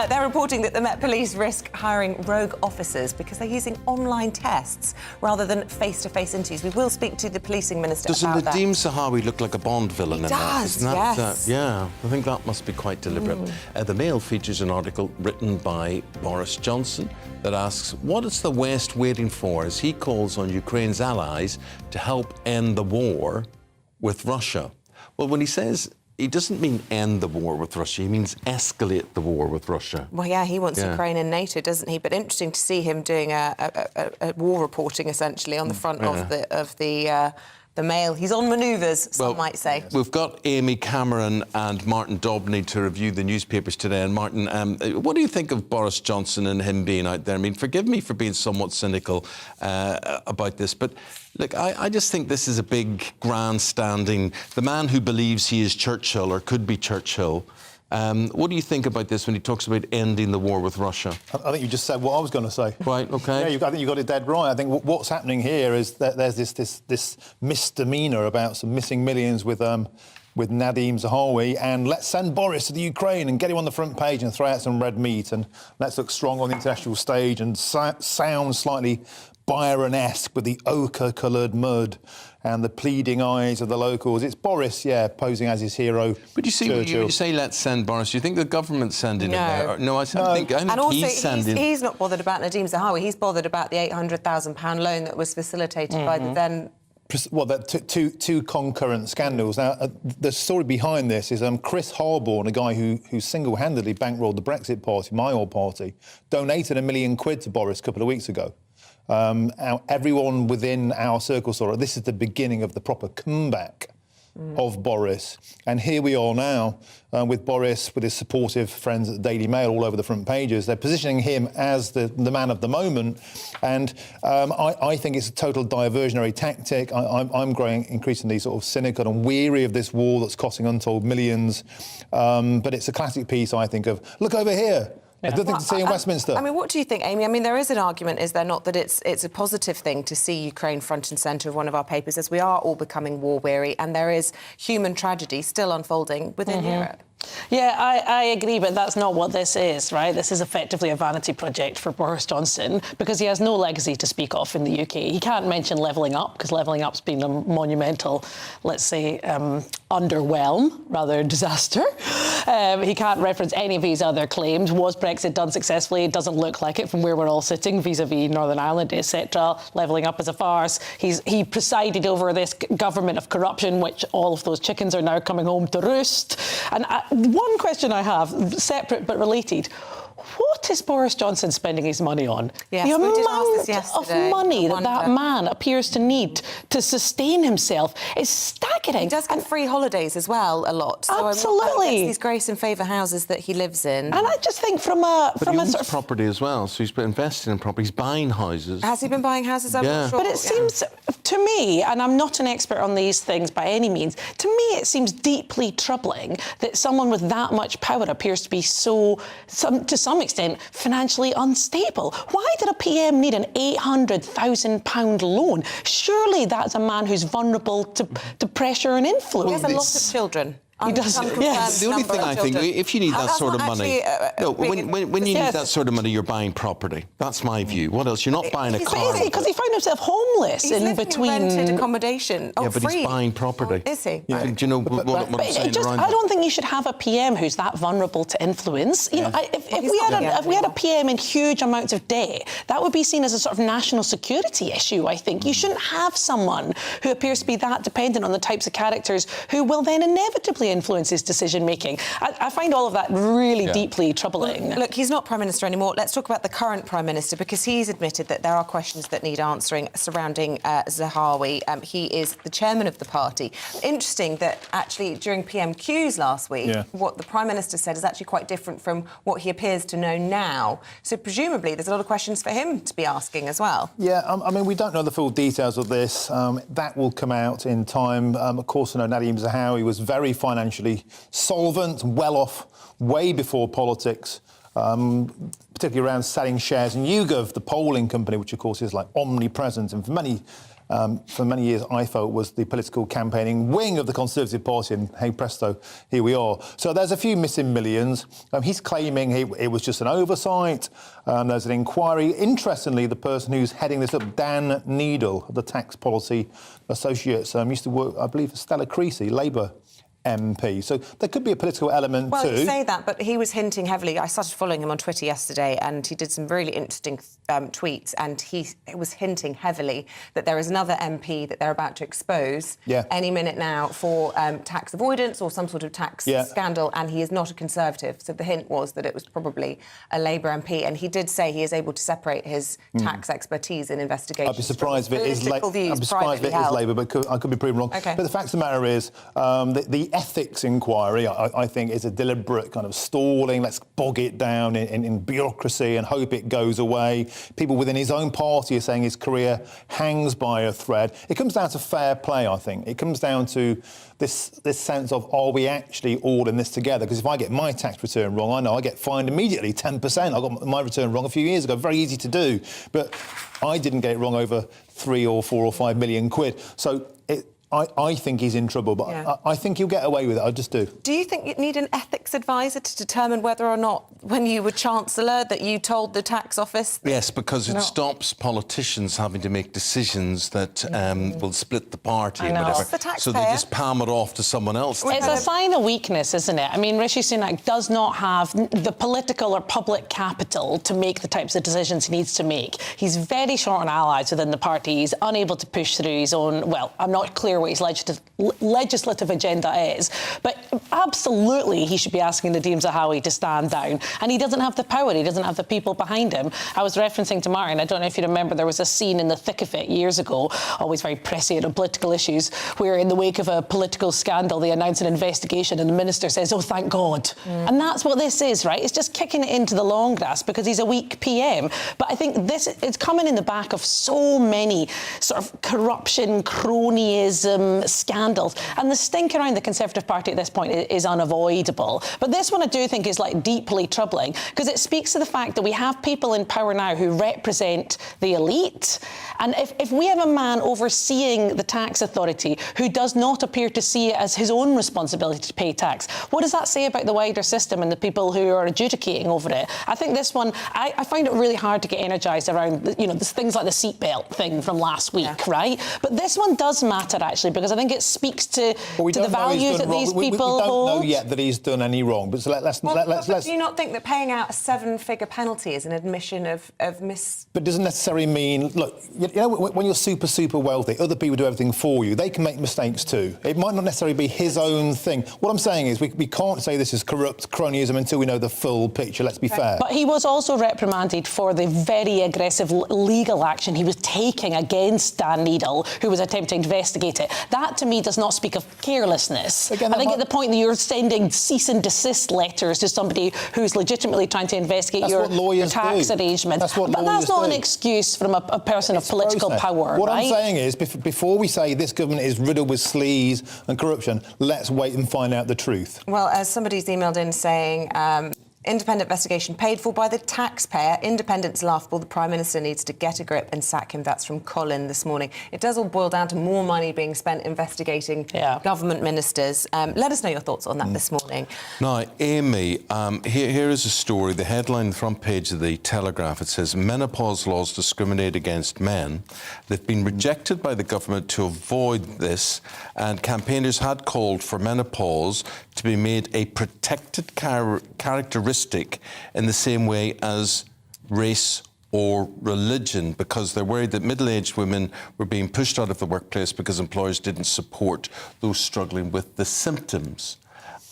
They're reporting that the Met Police risk hiring rogue officers because they're using online tests rather than face-to-face interviews. We will speak to the policing minister about that. Doesn't Nadhim Zahawi look like a Bond villain in that? Does, Isn't that, yes. yeah, I think that must be quite deliberate. The Mail features an article written by Boris Johnson that asks, what is the West waiting for as he calls on Ukraine's allies to help end the war with Russia? Well, when he says he doesn't mean end the war with Russia. He means escalate the war with Russia. Well, yeah, he wants Ukraine in NATO, doesn't he? But interesting to see him doing a war reporting, essentially, on the front of the Mail. He's on manoeuvres, some might say. We've got Amy Cameron and Martin Dobney to review the newspapers today. And Martin, what do you think of Boris Johnson and him being out there? I mean, forgive me for being somewhat cynical about this, but look, I just think this is a big grandstanding. The man who believes he is Churchill or could be Churchill. What do you think about this when he talks about ending the war with Russia? I think you just said what I was going to say. Right, OK. Yeah, I think you got it dead right. I think what's happening here is that there's this misdemeanour about some missing millions with Nadhim Zahawi, and let's send Boris to the Ukraine and get him on the front page and throw out some red meat, and let's look strong on the international stage and sound slightly Byron-esque with the ochre-coloured mud and the pleading eyes of the locals. It's Boris, posing as his hero. But you see, when you say let's send Boris, do you think the government's sending him there? No, I think and also, he's sending... he's not bothered about Nadhim Zahawi. He's bothered about the £800,000 loan that was facilitated by the then... Well, two concurrent scandals. Now, the story behind this is Chris Harborne, a guy who single-handedly bankrolled the Brexit Party, my old party, donated £1 million to Boris a couple of weeks ago. Everyone within our circle saw it. This is the beginning of the proper comeback of Boris. And here we are now with Boris, with his supportive friends at the Daily Mail all over the front pages. They're positioning him as the man of the moment. And I think it's a total diversionary tactic. I'm growing increasingly sort of cynical and weary of this war that's costing untold millions. But it's a classic piece, I think, of, look over here. There's nothing to see in Westminster. I mean, what do you think, Amy? I mean, there is an argument, is there not, that it's a positive thing to see Ukraine front and centre of one of our papers, as we are all becoming war-weary, and there is human tragedy still unfolding within Europe? Yeah, I agree, but that's not what this is, right? This is effectively a vanity project for Boris Johnson because he has no legacy to speak of in the UK. He can't mention levelling up because levelling up's been a monumental, let's say, underwhelm, rather disaster. He can't reference any of his other claims. Was Brexit done successfully? It doesn't look like it from where we're all sitting vis-a-vis Northern Ireland, etc. Levelling up is a farce. He presided over this government of corruption, which all of those chickens are now coming home to roost. And one question I have, separate but related, what is Boris Johnson spending his money on? Yes, the we did ask this yesterday. of money that man appears to need to sustain himself is staggering. He does get free holidays as well, a lot. So absolutely. These grace and favour houses that he lives in. And I just think from a... But he owns property as well, so he's been investing in property. He's buying houses. Has he been buying houses? I'm not sure. But it seems, to me, and I'm not an expert on these things by any means, to me it seems deeply troubling that someone with that much power appears to be so, to some extent, financially unstable. Why did a PM need an £800,000 loan? Surely that's a man who's vulnerable to pressure and influence. He has a lot of children. He does. Yes. The only thing I think, if you need that sort of money, when you need that sort of money, you're buying property. That's my view. What else? You're not buying a car. Because he found himself homeless in between. He's living in rented accommodation. Yeah, but he's buying property. Is he? Yeah. Do you know what I'm saying? I don't think you should have a PM who's that vulnerable to influence. You know, if we had a PM in huge amounts of debt, that would be seen as a sort of national security issue. I think you shouldn't have someone who appears to be that dependent on the types of characters who will then inevitably influence his decision-making. I find all of that really deeply troubling. Look, he's not Prime Minister anymore. Let's talk about the current Prime Minister, because he's admitted that there are questions that need answering surrounding Zahawi. He is the chairman of the party. Interesting that actually during PMQs last week, what the Prime Minister said is actually quite different from what he appears to know now. So presumably there's a lot of questions for him to be asking as well. Yeah, I mean, we don't know the full details of this. That will come out in time. Of course, I know Nadhim Zahawi was very financially solvent, well off, way before politics, particularly around selling shares in YouGov, the polling company, which of course is like omnipresent, and for many years I felt was the political campaigning wing of the Conservative Party, and hey presto, here we are. So there's a few missing millions. He's claiming it was just an oversight. There's an inquiry. Interestingly, the person who's heading this up, Dan Needle, the Tax Policy Associates, used to work, I believe, for Stella Creasy, Labour MP. So there could be a political element well, too. you say that, but he was hinting heavily. I started following him on Twitter yesterday, and he did some really interesting tweets, and he was hinting heavily that there is another MP that they're about to expose any minute now for tax avoidance or some sort of tax scandal, and he is not a Conservative. So the hint was that it was probably a Labour MP, and he did say he is able to separate his tax expertise in investigations. I'd be surprised if it is Labour, but I could be proven wrong. Okay. But the fact of the matter is, the ethics inquiry, I think, is a deliberate kind of stalling. Let's bog it down in bureaucracy and hope it goes away. People within his own party are saying his career hangs by a thread. It comes down to fair play, I think. It comes down to this sense of, are we actually all in this together? Because if I get my tax return wrong, I know I get fined immediately 10%. I got my return wrong a few years ago. Very easy to do. But I didn't get it wrong over 3 or 4 or 5 million quid. So I think he's in trouble, but I think he'll get away with it. I just do. Do you think you'd need an ethics advisor to determine whether or not, when you were Chancellor, that you told the tax office? Yes, because it stops politicians having to make decisions that will split the party and whatever. So they just palm it off to someone else. It's a sign of weakness, isn't it? I mean, Rishi Sunak does not have the political or public capital to make the types of decisions he needs to make. He's very short on allies within the party. He's unable to push through his own, well, I'm not clear what his legislative agenda is, but absolutely he should be asking Nadhim Zahawi to stand down, and he doesn't have the power, he doesn't have the people behind him. I was referencing to Martin, I don't know if you remember, there was a scene in The Thick of It years ago, always very prescient on political issues, where in the wake of a political scandal they announce an investigation and the minister says, oh thank God. And that's what this is, right? It's just kicking it into the long grass because he's a weak PM. But I think this is coming in the back of so many sort of corruption, cronyism, scandals, and the stink around the Conservative Party at this point is unavoidable. But this one I do think is like deeply troubling because it speaks to the fact that we have people in power now who represent the elite, and if we have a man overseeing the tax authority who does not appear to see it as his own responsibility to pay tax, what does that say about the wider system and the people who are adjudicating over it? I think this one, I find it really hard to get energised around, you know, things like the seatbelt thing from last week, right? But this one does matter actually, because I think it speaks to the values that these people hold. We don't know yet that he's done any wrong, but so let's. Do you not think that paying out a 7-figure penalty is an admission of But doesn't necessarily mean, look, you know, when you're super wealthy, other people do everything for you. They can make mistakes too. It might not necessarily be his own thing. What I'm saying is we can't say this is corrupt cronyism until we know the full picture, let's be fair. But he was also reprimanded for the very aggressive legal action he was taking against Dan Needle, who was attempting to investigate it. That, to me, does not speak of carelessness. Again, I think at the point that you're sending cease and desist letters to somebody who's legitimately trying to investigate your tax arrangements. But that's not an excuse from a person of political power, What right? I'm saying is, before we say this government is riddled with sleaze and corruption, let's wait and find out the truth. Well, as somebody's emailed in saying, independent investigation paid for by the taxpayer. Independent's laughable. The Prime Minister needs to get a grip and sack him. That's from Colin this morning. It does all boil down to more money being spent investigating government ministers. Let us know your thoughts on that this morning. Now, Amy, here is a story. The headline, the front page of the Telegraph, it says, menopause laws discriminate against men. They've been rejected by the government to avoid this, and campaigners had called for menopause to be made a protected characteristic in the same way as race or religion, because they're worried that middle-aged women were being pushed out of the workplace because employers didn't support those struggling with the symptoms.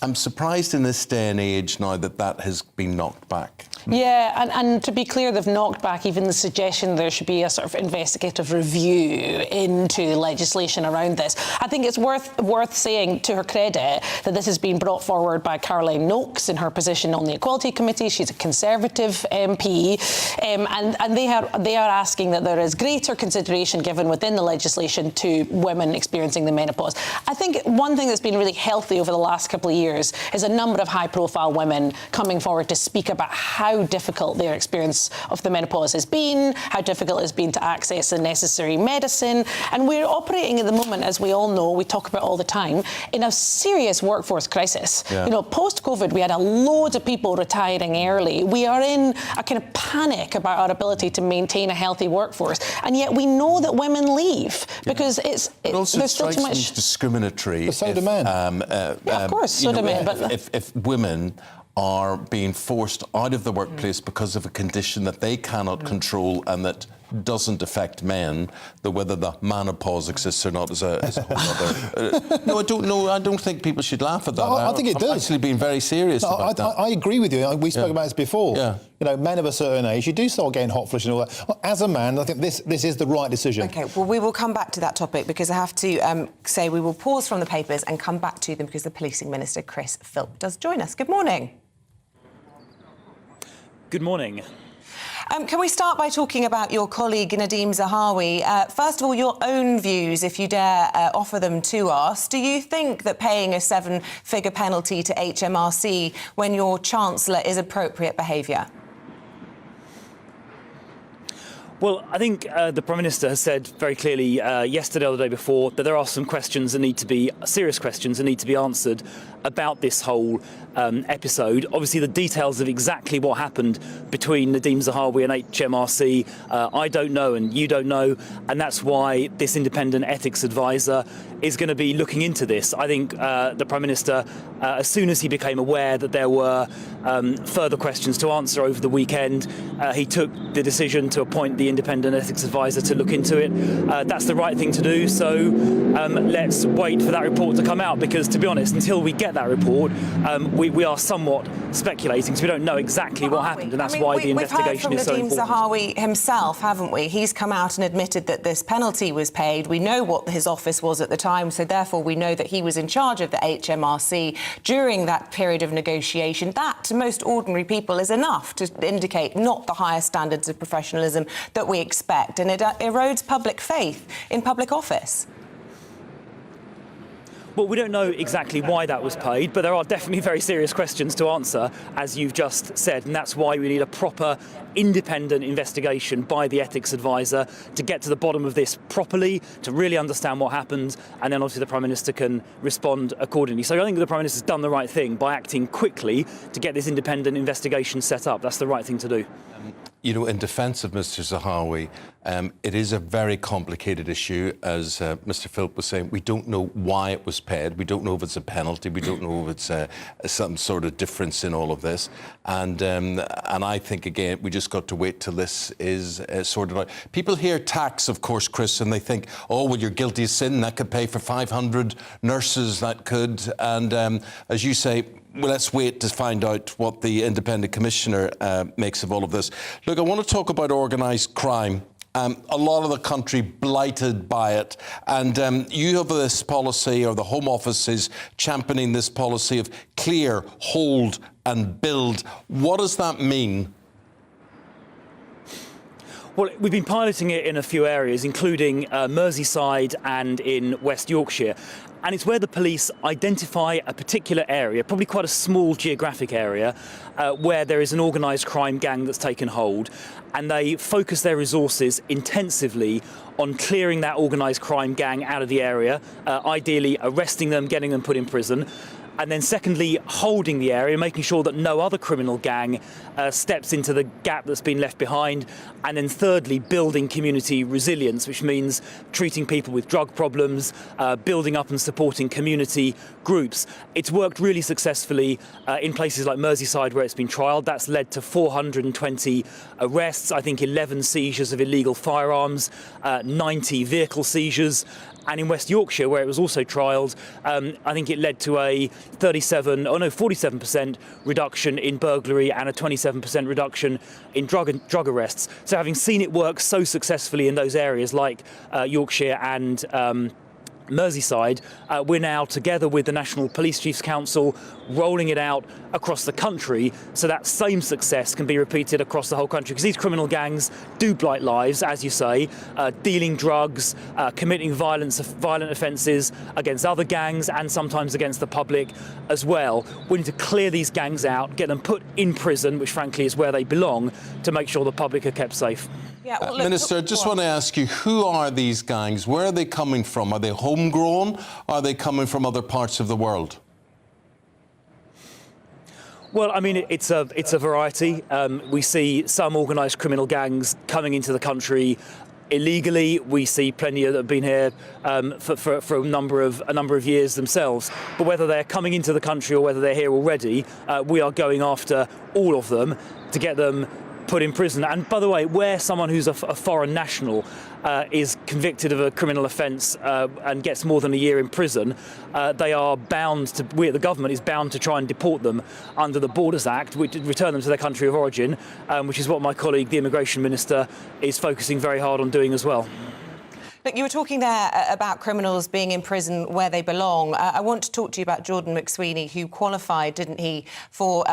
I'm surprised in this day and age now that has been knocked back. Yeah, and to be clear, they've knocked back even the suggestion there should be a sort of investigative review into legislation around this. I think it's worth saying, to her credit, that this has been brought forward by Caroline Noakes in her position on the Equality Committee. She's a Conservative MP, and they are asking that there is greater consideration given within the legislation to women experiencing the menopause. I think one thing that's been really healthy over the last couple of years years is a number of high-profile women coming forward to speak about how difficult their experience of the menopause has been, how difficult it's been to access the necessary medicine. And we're operating at the moment, as we all know, we talk about all the time, in a serious workforce crisis. Yeah. You know, post-COVID, we had a load of people retiring early. We are in a kind of panic about our ability to maintain a healthy workforce, and yet we know that women leave because also there's still too much discriminatory. But so do men. Of course, so do men. But if women are being forced out of the workplace because of a condition that they cannot control and that doesn't affect men, whether the menopause exists or not is a whole other... No, I don't know. I don't think people should laugh at that. I think it does. I'm actually being very serious about that. I agree with you. We spoke about this before. Yeah. You know, men of a certain age, you do start getting hot flush and all that. Well, as a man, I think this is the right decision. OK, well, we will come back to that topic because I have to say we will pause from the papers and come back to them because the Policing Minister, Chris Philp, does join us. Good morning. Good morning. Can we start by talking about your colleague Nadhim Zahawi? First of all, your own views, if you dare offer them to us. Do you think that paying a 7-figure penalty to HMRC when your Chancellor is appropriate behaviour? Well, I think the Prime Minister has said very clearly yesterday or the day before that there are some questions that need to be, serious questions that need to be answered about this whole episode. Obviously, the details of exactly what happened between Nadhim Zahawi and HMRC, I don't know and you don't know, and that's why this independent ethics advisor is going to be looking into this. I think the Prime Minister, as soon as he became aware that there were further questions to answer over the weekend, he took the decision to appoint the independent ethics advisor to look into it. That's the right thing to do, so let's wait for that report to come out, because to be honest, until we get that report, we are somewhat speculating, because we don't know exactly what happened, and that's why the investigation is so important. We've heard from Nadhim Zahawi himself, haven't we? He's come out and admitted that this penalty was paid. We know what his office was at the time, so therefore we know that he was in charge of the HMRC during that period of negotiation. That, to most ordinary people, is enough to indicate not the highest standards of professionalism that we expect, and it erodes public faith in public office. Well, we don't know exactly why that was paid, but there are definitely very serious questions to answer, as you've just said, and that's why we need a proper independent investigation by the ethics advisor to get to the bottom of this properly, to really understand what happened, and then obviously the Prime Minister can respond accordingly. So I think the Prime Minister's done the right thing by acting quickly to get this independent investigation set up. That's the right thing to do. You know, in defence of Mr Zahawi, it is a very complicated issue, as Mr Philp was saying. We don't know why it was paid. We don't know if it's a penalty. We don't know if it's some sort of difference in all of this. And I think, again, we just got to wait till this is sorted out. People hear tax, of course, Chris, and they think, oh, well, you're guilty of sin. That could pay for 500 nurses, that could. And as you say, well, let's wait to find out what the independent commissioner makes of all of this. Look, I want to talk about organised crime. A lot of the country blighted by it. And you have this policy, or the Home Office is championing this policy of clear, hold and build. What does that mean? Well, we've been piloting it in a few areas, including Merseyside and in West Yorkshire. And it's where the police identify a particular area, probably quite a small geographic area, where there is an organised crime gang that's taken hold. And they focus their resources intensively on clearing that organised crime gang out of the area, ideally arresting them, getting them put in prison. And then secondly, holding the area, making sure that no other criminal gang steps into the gap that's been left behind. And then thirdly, building community resilience, which means treating people with drug problems, building up and supporting community groups. It's worked really successfully in places like Merseyside, where it's been trialled. That's led to 420 arrests, I think 11 seizures of illegal firearms, 90 vehicle seizures. And in West Yorkshire, where it was also trialled, I think it led to a 47% reduction in burglary and a 27% reduction in drug arrests. So having seen it work so successfully in those areas like Yorkshire and Merseyside, we're now, together with the National Police Chiefs Council, rolling it out across the country so that same success can be repeated across the whole country. Because these criminal gangs do blight lives, as you say, dealing drugs, committing violent offences against other gangs and sometimes against the public as well. We need to clear these gangs out, get them put in prison, which frankly is where they belong, to make sure the public are kept safe. Yeah, well, look, Minister, I just want to ask you, who are these gangs? Where are they coming from? Are they homegrown? Are they coming from other parts of the world? Well, I mean, it's a variety. We see some organised criminal gangs coming into the country illegally. We see plenty that have been here for a number of years themselves. But whether they're coming into the country or whether they're here already, we are going after all of them to get them put in prison. And by the way, where someone who's a foreign national is convicted of a criminal offence and gets more than a year in prison, they are bound to, the government is bound to try and deport them under the Borders Act, which return them to their country of origin, which is what my colleague, the Immigration Minister, is focusing very hard on doing as well. Look, you were talking there about criminals being in prison where they belong. I want to talk to you about Jordan McSweeney, who qualified, didn't he, for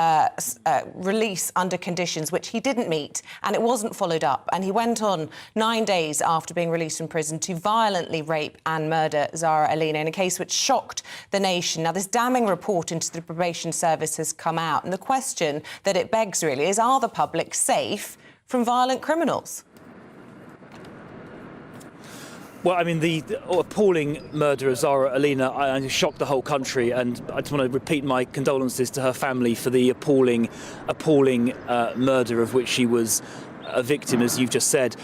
release under conditions which he didn't meet, and it wasn't followed up. And he went on 9 days after being released from prison to violently rape and murder Zara Aleena in a case which shocked the nation. Now, this damning report into the Probation Service has come out, and the question that it begs, really, is, are the public safe from violent criminals? Well, I mean, the appalling murder of Zara Aleena shocked the whole country, and I just want to repeat my condolences to her family for the appalling murder of which she was a victim, as you've just said.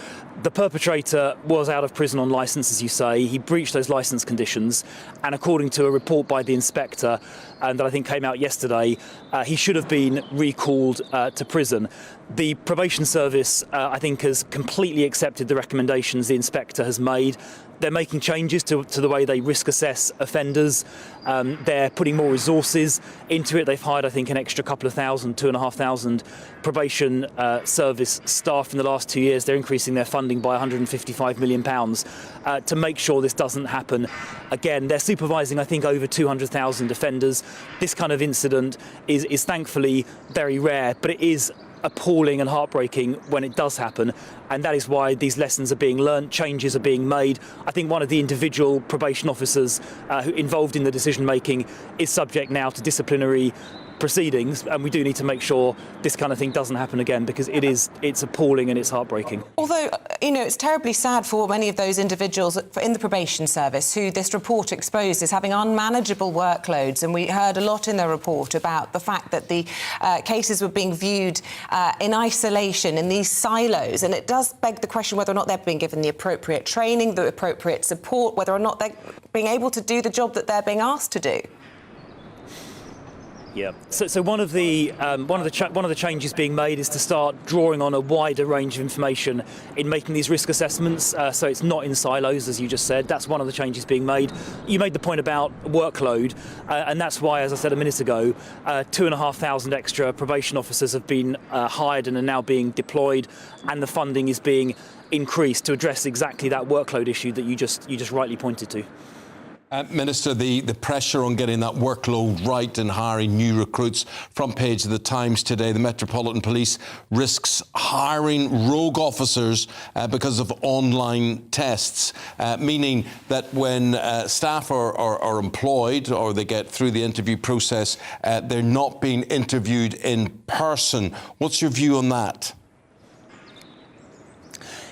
The perpetrator was out of prison on licence, as you say. He breached those licence conditions, and according to a report by the inspector, and that I think came out yesterday, he should have been recalled to prison. The Probation Service, I think, has completely accepted the recommendations the inspector has made. They're making changes to the way they risk assess offenders. They're putting more resources into it. They've hired, I think, an extra couple of thousand, 2,500 probation service staff in the last 2 years. They're increasing their funding by £155 million to make sure this doesn't happen again. They're supervising, I think, over 200,000 offenders. This kind of incident is thankfully very rare, but it is appalling and heartbreaking when it does happen, and that is why these lessons are being learnt, changes are being made. I think one of the individual probation officers who involved in the decision making is subject now to disciplinary proceedings, and we do need to make sure this kind of thing doesn't happen again, because it's appalling and it's heartbreaking. Although, you know, it's terribly sad for many of those individuals in the probation service who this report exposed as having unmanageable workloads, and we heard a lot in the report about the fact that the cases were being viewed in isolation, in these silos, and it does beg the question whether or not they're being given the appropriate training, the appropriate support, whether or not they're being able to do the job that they're being asked to do. Yeah. So one of the changes being made is to start drawing on a wider range of information in making these risk assessments. So it's not in silos, as you just said. That's one of the changes being made. You made the point about workload, and that's why, as I said a minute ago, 2,500 extra probation officers have been hired and are now being deployed, and the funding is being increased to address exactly that workload issue that you just rightly pointed to. Minister, the pressure on getting that workload right and hiring new recruits. Front page of the Times today, the Metropolitan Police risks hiring rogue officers because of online tests, meaning that when staff are employed or they get through the interview process, they're not being interviewed in person. What's your view on that?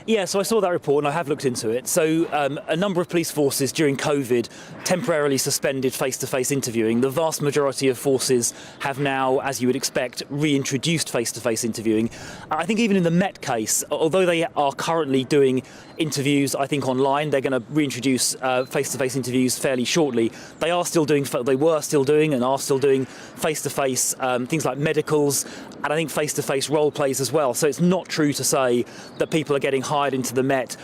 Yeah, so I saw that report and I have looked into it. So a number of police forces during COVID temporarily suspended face-to-face interviewing. The vast majority of forces have now, as you would expect, reintroduced face-to-face interviewing. I think even in the Met case, although they are currently doing interviews, I think online, they're going to reintroduce face-to-face interviews fairly shortly. They were still doing and are still doing face-to-face things like medicals, and I think face-to-face role plays as well. So it's not true to say that people are getting hired into the Met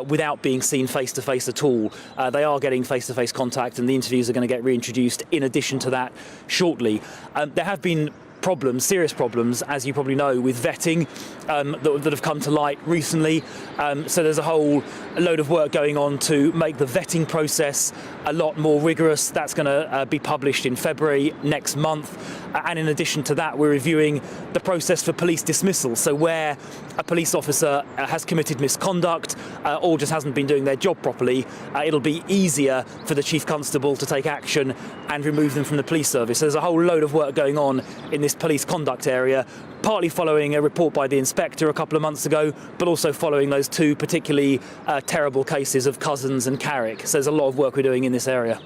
without being seen face-to-face at all. They are getting face-to-face contact, and the interviews are going to get reintroduced in addition to that shortly. There have been problems, serious problems, as you probably know, with vetting that have come to light recently. So there's a whole load of work going on to make the vetting process a lot more rigorous. That's going to be published in February next month. And in addition to that, we're reviewing the process for police dismissal. So where a police officer has committed misconduct or just hasn't been doing their job properly, it'll be easier for the chief constable to take action and remove them from the police service. So there's a whole load of work going on in this police conduct area, partly following a report by the inspector a couple of months ago, but also following those two particularly terrible cases of Cousins and Carrick. So there's a lot of work we're doing in this area.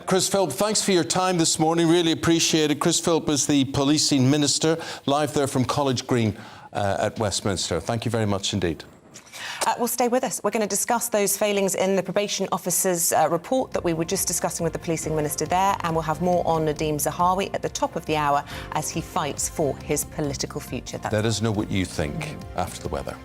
Chris Philp, thanks for your time this morning. Really appreciate it. Chris Philp is the policing minister, live there from College Green at Westminster. Thank you very much indeed. Well, stay with us. We're going to discuss those failings in the probation officer's report that we were just discussing with the policing minister there, and we'll have more on Nadhim Zahawi at the top of the hour as he fights for his political future. Let us know what you think after the weather.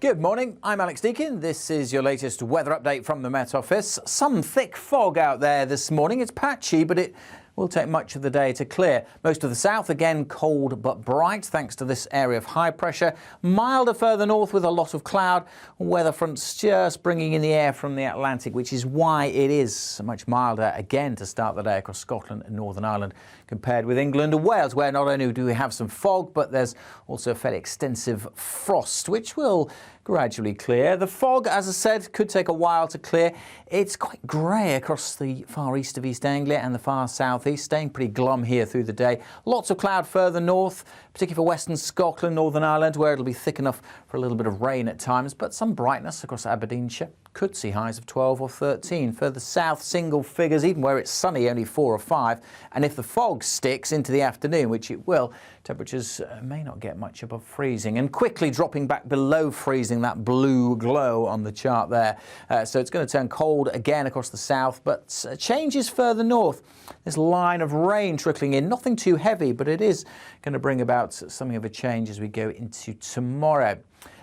Good morning, I'm Alex Deakin. This is your latest weather update from the Met Office. Some thick fog out there this morning. It's patchy, but it will take much of the day to clear. Most of the south, again, cold but bright, thanks to this area of high pressure. Milder further north with a lot of cloud. Weather fronts just bringing in the air from the Atlantic, which is why it is much milder again to start the day across Scotland and Northern Ireland compared with England and Wales, where not only do we have some fog, but there's also a fairly extensive frost, which will gradually clear. The fog, as I said, could take a while to clear. It's quite grey across the far east of East Anglia and the far southeast, staying pretty glum here through the day. Lots of cloud further north, particularly for western Scotland, Northern Ireland, where it'll be thick enough for a little bit of rain at times, but some brightness across Aberdeenshire. Could see highs of 12 or 13. Further south, single figures, even where it's sunny, only 4 or 5. And if the fog sticks into the afternoon, which it will, temperatures may not get much above freezing. And quickly dropping back below freezing, that blue glow on the chart there. So it's going to turn cold again across the south, but changes further north. This line of rain trickling in, nothing too heavy, but it is going to bring about something of a change as we go into tomorrow.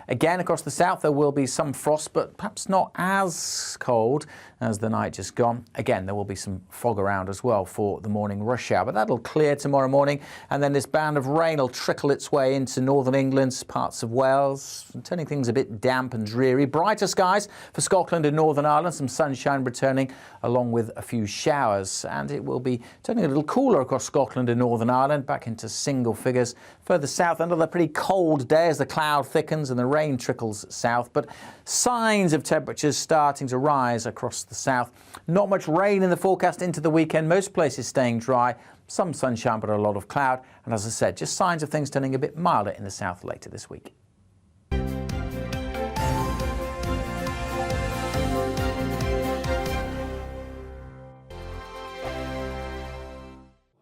Again, across the south, there will be some frost, but perhaps not as cold as the night just gone. Again, there will be some fog around as well for the morning rush hour, but that'll clear tomorrow morning. And then this band of rain will trickle its way into northern England, parts of Wales, turning things a bit damp and dreary. Brighter skies for Scotland and Northern Ireland, some sunshine returning along with a few showers. And it will be turning a little cooler across Scotland and Northern Ireland, back into single figures. Further south, another pretty cold day as the cloud thickens and the rain trickles south, but signs of temperatures starting to rise across the south. Not much rain in the forecast into the weekend. Most places staying dry. Some sunshine, but a lot of cloud. And as I said, just signs of things turning a bit milder in the south later this week.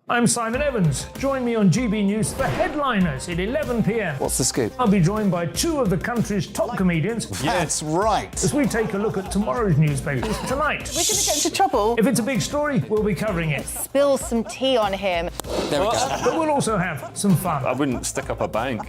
I'm Simon Evans. Join me on GB News for Headliners at 11 p.m. What's the scoop? I'll be joined by two of the country's top comedians. That's right. As we take a look at tomorrow's newspapers tonight. We're going to get into trouble. If it's a big story, we'll be covering it. Spill some tea on him. There we go. But we'll also have some fun. I wouldn't stick up a bank.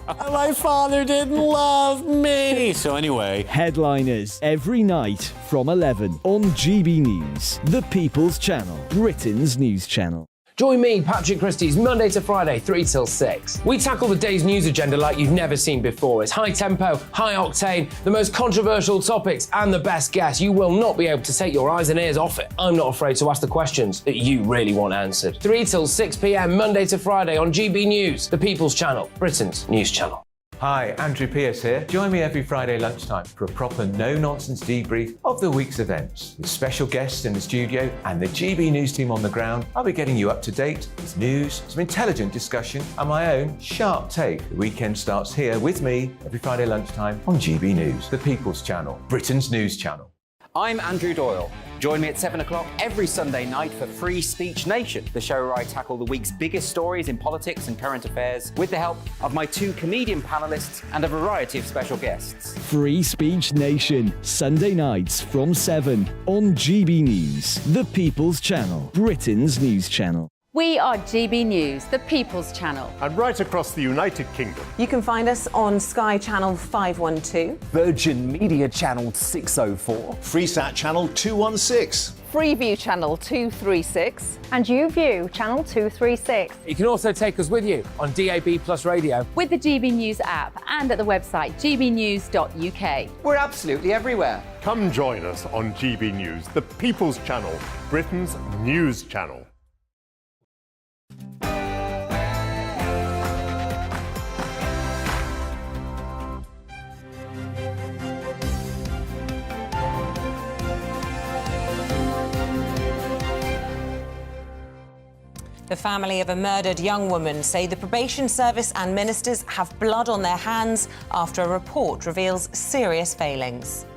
My father didn't love me. So anyway. Headliners every night from 11 on GB News, the People's Channel, Britain's news channel. Join me, Patrick Christie's, Monday to Friday, 3 till 6. We tackle the day's news agenda like you've never seen before. It's high tempo, high octane, the most controversial topics, and the best guests. You will not be able to take your eyes and ears off it. I'm not afraid to ask the questions that you really want answered. 3 till 6 p.m, Monday to Friday on GB News, the People's Channel, Britain's news channel. Hi, Andrew Pierce here. Join me every Friday lunchtime for a proper no-nonsense debrief of the week's events. With special guests in the studio and the GB News team on the ground, I'll be getting you up to date with news, some intelligent discussion, and my own sharp take. The weekend starts here with me every Friday lunchtime on GB News, the People's Channel, Britain's news channel. I'm Andrew Doyle. Join me at 7 o'clock every Sunday night for Free Speech Nation, the show where I tackle the week's biggest stories in politics and current affairs with the help of my two comedian panellists and a variety of special guests. Free Speech Nation, Sunday nights from 7 on GB News, the People's Channel, Britain's news channel. We are GB News, the People's Channel. And right across the United Kingdom. You can find us on Sky Channel 512, Virgin Media Channel 604, Freesat Channel 216, Freeview Channel 236, and YouView Channel 236. You can also take us with you on DAB Plus Radio, with the GB News app and at the website gbnews.uk. We're absolutely everywhere. Come join us on GB News, the People's Channel, Britain's news channel. The family of a murdered young woman say the probation service and ministers have blood on their hands after a report reveals serious failings.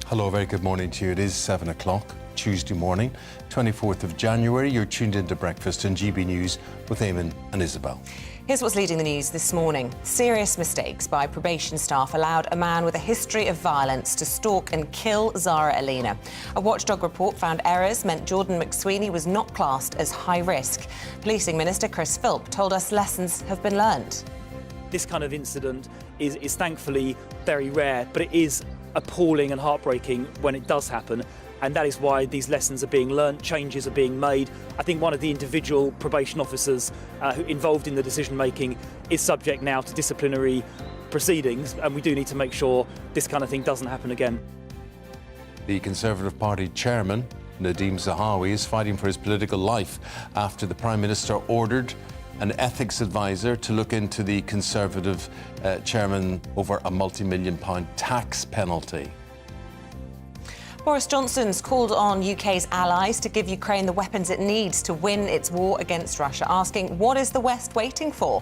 Hello, very good morning to you. It is 7 o'clock, Tuesday morning, 24th of January. You're tuned into Breakfast on GB News with Eamonn and Isabel. Here's what's leading the news this morning. Serious mistakes by probation staff allowed a man with a history of violence to stalk and kill Zara Aleena. A watchdog report found errors meant Jordan McSweeney was not classed as high risk. Policing Minister Chris Philp told us lessons have been learned. This kind of incident is thankfully very rare, but it is appalling and heartbreaking when it does happen. And that is why these lessons are being learnt, changes are being made. I think one of the individual probation officers who involved in the decision-making is subject now to disciplinary proceedings, and we do need to make sure this kind of thing doesn't happen again. The Conservative Party chairman, Nadhim Zahawi, is fighting for his political life after the Prime Minister ordered an ethics advisor to look into the Conservative chairman over a multi-million-pound tax penalty. Boris Johnson's called on UK's allies to give Ukraine the weapons it needs to win its war against Russia, asking what is the West waiting for?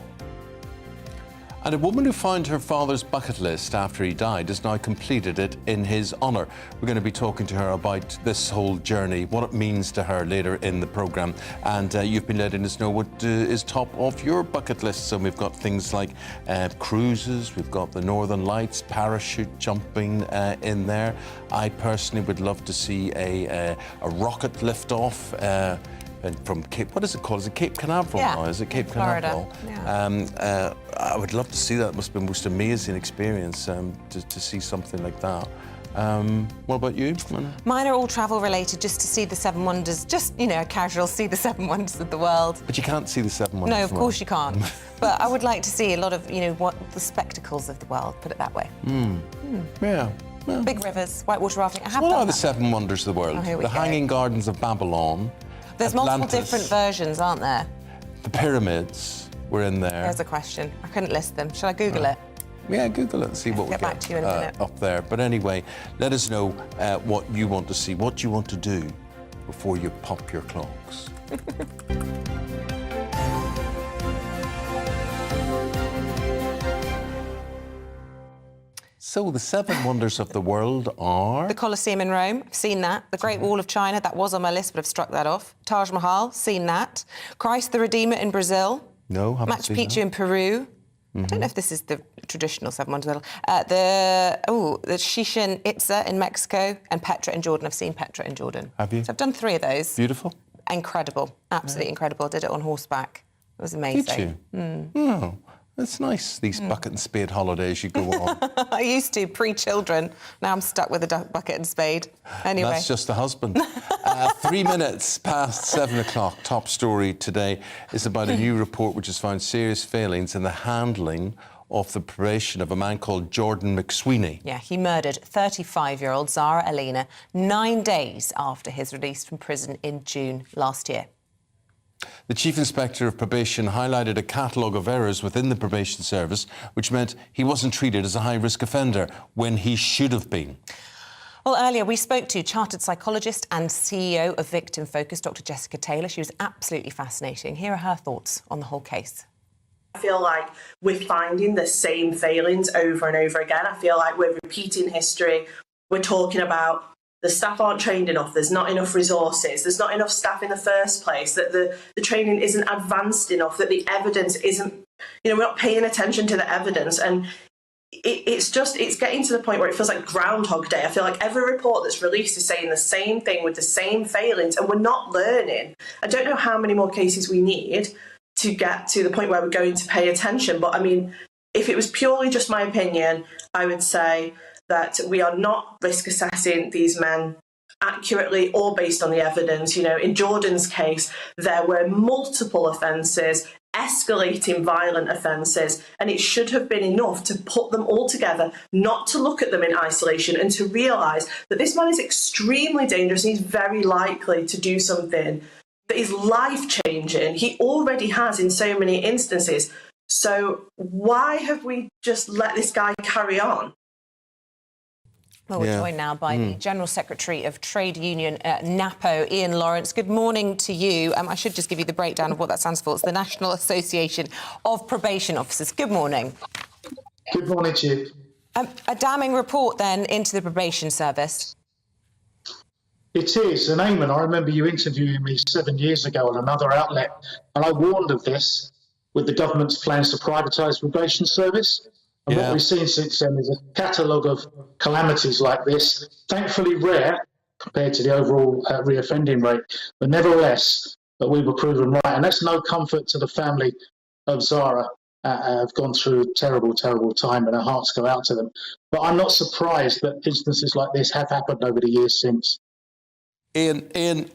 And a woman who found her father's bucket list after he died has now completed it in his honour. We're going to be talking to her about this whole journey, what it means to her later in the programme. And you've been letting us know what is top of your bucket list. So we've got things like cruises, we've got the Northern Lights, parachute jumping in there. I personally would love to see a rocket lift off. And from Cape, what is it called? Is it Cape Canaveral now? Is it Cape Canaveral? Yeah. I would love to see that. It must be the most amazing experience to see something like that. What about you? Mine are all travel related, just to see the Seven Wonders, just, you know, a casual see the Seven Wonders of the world. But you can't see the Seven Wonders. No, of course you can't. But I would like to see a lot of, you know, what the spectacles of the world, put it that way. Yeah. Big rivers, whitewater rafting. I have what done are the that. Seven Wonders of the world? Oh, the Hanging Gardens of Babylon. There's Atlantis, multiple different versions, aren't there? The pyramids were in there. There's a question. I couldn't list them. Shall I Google it? Yeah, Google it and see what we get back to you in a minute. Up there. But anyway, let us know what you want to see, what you want to do before you pop your clogs. So the Seven Wonders of the world are? The Colosseum in Rome, I've seen that. The Great Wall of China, that was on my list, but I've struck that off. Taj Mahal, seen that. Christ the Redeemer in Brazil. No, haven't Machu seen Picchu that. in Peru. I don't know if this is the traditional Seven Wonders. The Chichen Itza in Mexico and Petra in Jordan. I've seen Petra in Jordan. Have you? So I've done 3 of those. Beautiful. Incredible, absolutely incredible. Did it on horseback. It was amazing. Did you? Oh, it's nice, these bucket and spade holidays you go on. I used to, pre-children. Now I'm stuck with a bucket and spade. Anyway. That's just the husband. 3 minutes past 7 o'clock. Top story today is about a new report which has found serious failings in the handling of the probation of a man called Jordan McSweeney. Yeah, he murdered 35-year-old Zara Aleena 9 days after his release from prison in June last year. The Chief Inspector of Probation highlighted a catalogue of errors within the probation service, which meant he wasn't treated as a high-risk offender when he should have been. Well, earlier we spoke to chartered psychologist and CEO of Victim Focus, Dr. Jessica Taylor. She was absolutely fascinating. Here are her thoughts on the whole case. I feel like we're finding the same failings over and over again. I feel like we're repeating history. We're talking about the staff aren't trained enough, there's not enough resources, there's not enough staff in the first place, that the training isn't advanced enough, that the evidence isn't, we're not paying attention to the evidence. And it's getting to the point where it feels like Groundhog Day. I feel like every report that's released is saying the same thing with the same failings, and we're not learning. I don't know how many more cases we need to get to the point where we're going to pay attention. But I mean, if it was purely just my opinion, I would say that we are not risk assessing these men accurately or based on the evidence. You know, in Jordan's case, there were multiple offences, escalating violent offences, and it should have been enough to put them all together, not to look at them in isolation, and to realise that this man is extremely dangerous and he's very likely to do something that is life-changing. He already has in so many instances. So why have we just let this guy carry on? Well, we're joined now by the General Secretary of Trade Union NAPO, Ian Lawrence. Good morning to you. I should just give you the breakdown of what that stands for. It's the National Association of Probation Officers. Good morning. Good morning to you. A damning report, then, into the probation service. It is. And Eamonn, I remember you interviewing me 7 years ago on another outlet, and I warned of this with the government's plans to privatise probation service. And what we've seen since then is a catalogue of calamities like this, thankfully rare compared to the overall reoffending rate, but nevertheless, we were proven right. And that's no comfort to the family of Zara. Have gone through a terrible, terrible time, and our hearts go out to them. But I'm not surprised that instances like this have happened over the years since. Ian,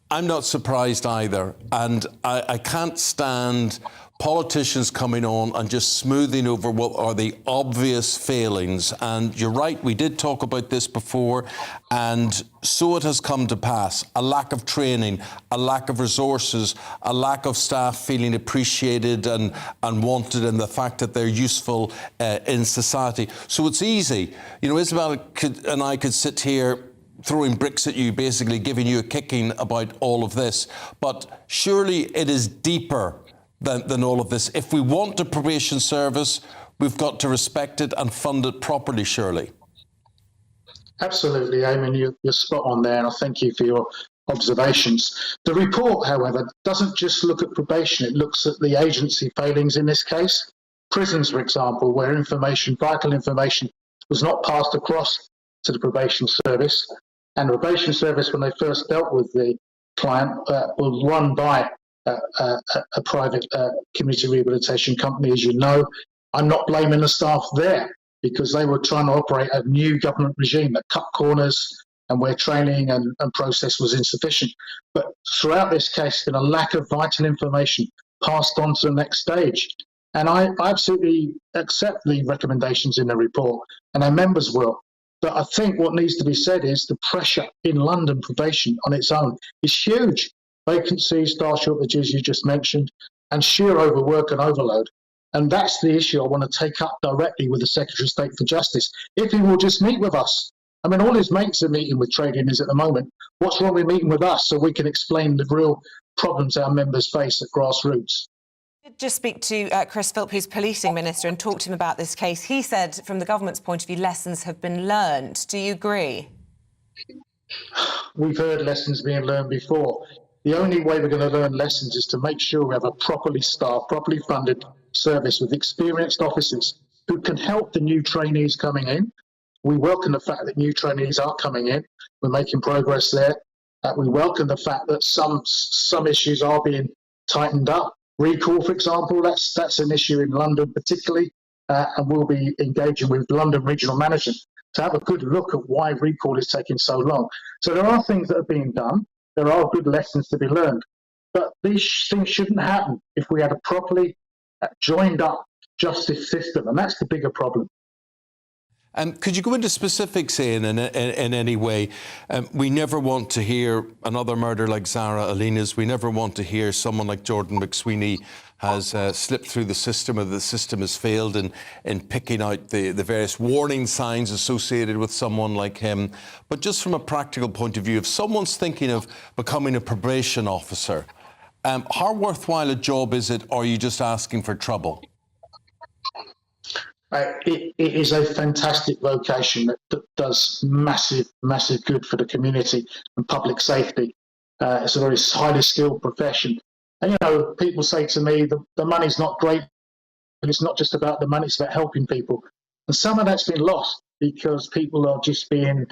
I'm not surprised either. And I can't stand politicians coming on and just smoothing over what are the obvious failings. And you're right, we did talk about this before, and so it has come to pass. A lack of training, a lack of resources, a lack of staff feeling appreciated and wanted, and the fact that they're useful in society. So it's easy. You know, Isabel and I could sit here throwing bricks at you, basically giving you a kicking about all of this. But surely it is deeper than all of this. If we want a probation service, we've got to respect it and fund it properly, surely. Absolutely, Eamonn, you're spot on there, and I thank you for your observations. The report, however, doesn't just look at probation, it looks at the agency failings in this case. Prisons, for example, where vital information was not passed across to the probation service. And the probation service, when they first dealt with the client, was run by a private community rehabilitation company, as you know. I'm not blaming the staff there, because they were trying to operate a new government regime that cut corners and where training and process was insufficient. But throughout this case, there's been a lack of vital information passed on to the next stage. And I absolutely accept the recommendations in the report, and our members will. But I think what needs to be said is the pressure in London probation on its own is huge. Vacancies, staff shortages you just mentioned, and sheer overwork and overload. And that's the issue I want to take up directly with the Secretary of State for Justice, if he will just meet with us. I mean, all his mates are meeting with trade unions at the moment. What's wrong with meeting with us so we can explain the real problems our members face at grassroots? I did just speak to Chris Philp, who's Policing Minister, and talk to him about this case. He said, from the government's point of view, lessons have been learned. Do you agree? We've heard lessons being learned before. The only way we're going to learn lessons is to make sure we have a properly staffed, properly funded service with experienced officers who can help the new trainees coming in. We welcome the fact that new trainees are coming in. We're making progress there. We welcome the fact that some issues are being tightened up. Recall, for example, that's an issue in London particularly, and we'll be engaging with London Regional Management to have a good look at why recall is taking so long. So there are things that are being done. There are good lessons to be learned. But these things shouldn't happen if we had a properly joined up justice system, and that's the bigger problem. Could you go into specifics, Ian, in any way? We never want to hear another murder like Zara Aleena's. We never want to hear someone like Jordan McSweeney has slipped through the system, or the system has failed in picking out the various warning signs associated with someone like him. But just from a practical point of view, if someone's thinking of becoming a probation officer, how worthwhile a job is it, or are you just asking for trouble? It is a fantastic vocation that does massive good for the community and public safety. It's a very highly skilled profession. And, you know, people say to me, the money's not great, and it's not just about the money, it's about helping people. And some of that's been lost because people are just being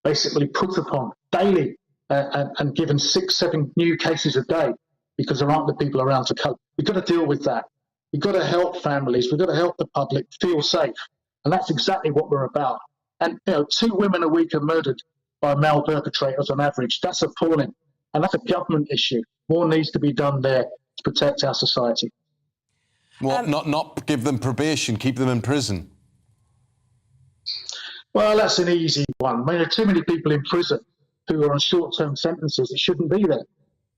basically put upon daily and given 6-7 new cases a day because there aren't the people around to cope. We've got to deal with that. We've got to help families. We've got to help the public feel safe. And that's exactly what we're about. And, 2 women a week are murdered by male perpetrators on average. That's appalling. And that's a government issue. More needs to be done there to protect our society. Well, not give them probation, keep them in prison. Well, that's an easy one. I mean, there are too many people in prison who are on short-term sentences that shouldn't be there.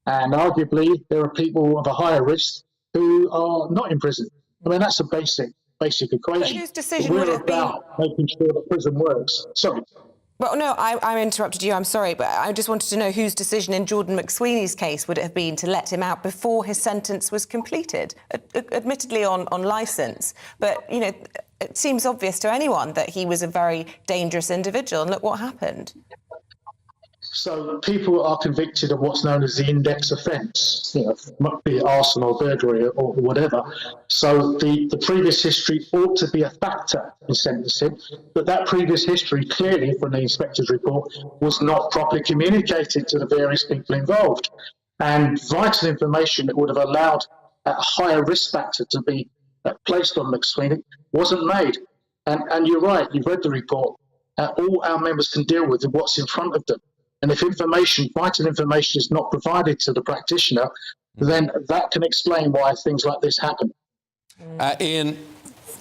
And arguably, there are people of a higher risk who are not in prison. I mean, that's a basic equation. But whose decision We're would it be? about making sure that prison works. Sorry. Well, no, I interrupted you, I'm sorry, but I just wanted to know whose decision in Jordan McSweeney's case would it have been to let him out before his sentence was completed, admittedly on licence. But, it seems obvious to anyone that he was a very dangerous individual, and look what happened. So people are convicted of what's known as the index offence, be it arson or burglary or whatever. So the previous history ought to be a factor in sentencing, but that previous history clearly, from the inspector's report, was not properly communicated to the various people involved. And vital information that would have allowed a higher risk factor to be placed on McSweeney wasn't made. And you're right, you've read the report. All our members can deal with what's in front of them. And if vital information is not provided to the practitioner, then that can explain why things like this happen. Ian,